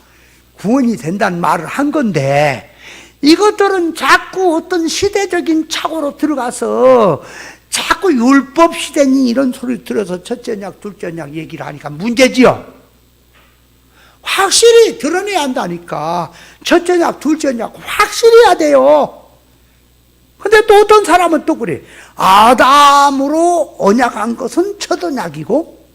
구원이 된다는 말을 한 건데, 이것들은 자꾸 어떤 시대적인 착오로 들어가서 자꾸 율법 시대니 이런 소리 들어서 첫째 언약 둘째 언약 얘기를 하니까 문제지요. 확실히 드러내야 한다니까. 첫째 언약 둘째 언약 확실히 해야 돼요. 근데 또 어떤 사람은 또 그래. 아담으로 언약한 것은 첫 언약이고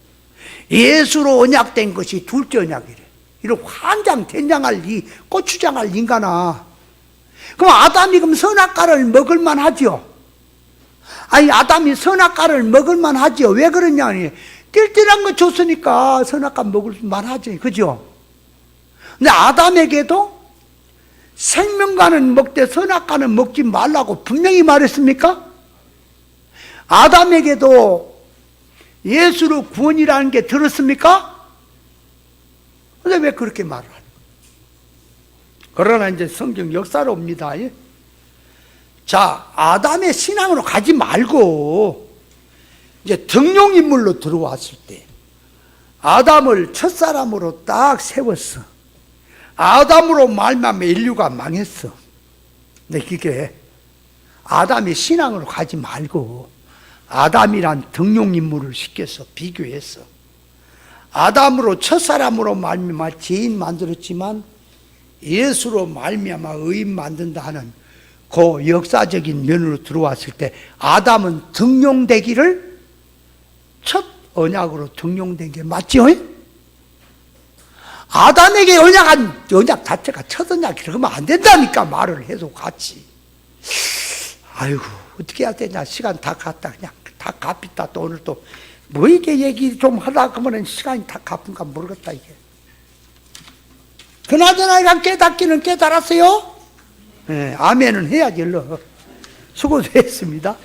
예수로 언약된 것이 둘째 언약이래. 이런 환장 된장할 이 고추장할 인간아. 그럼 아담이 그럼 선악과를 먹을만 하죠? 아니, 아담이 선악과를 먹을만 하죠. 왜 그러냐? 띨띨한 거 줬으니까 선악과 먹을만 하죠. 그죠? 근데 아담에게도 생명과는 먹되 선악과는 먹지 말라고 분명히 말했습니까? 아담에게도 예수로 구원이라는 게 들었습니까? 근데 왜 그렇게 말을 하는? 그러나 이제 성경 역사로 옵니다. 자, 아담의 신앙으로 가지 말고 이제 등용인물로 들어왔을 때 아담을 첫사람으로 딱 세웠어. 아담으로 말미암아 인류가 망했어. 근데 그게 아담의 신앙으로 가지 말고 아담이란 등용인물을 시켜서 비교했어. 아담으로 첫사람으로 말미암아 죄인 만들었지만 예수로 말미암아 의인 만든다 하는 그 역사적인 면으로 들어왔을 때 아담은 등용되기를 첫 언약으로 등용된 게 맞지요? 아담에게 언약한 언약 자체가 첫 언약이라 그러면 안 된다니까. 말을 해도 같이. 아이고 어떻게 해야 되냐. 시간 다 갔다. 그냥 다 갚았다. 또 오늘 또 뭐 이게 얘기 좀 하다 그러면 시간이 다 갚은가 모르겠다 이게. 그나저나 이간 깨닫기는 깨달았어요? 네, 아멘은 해야지. 수고했습니다.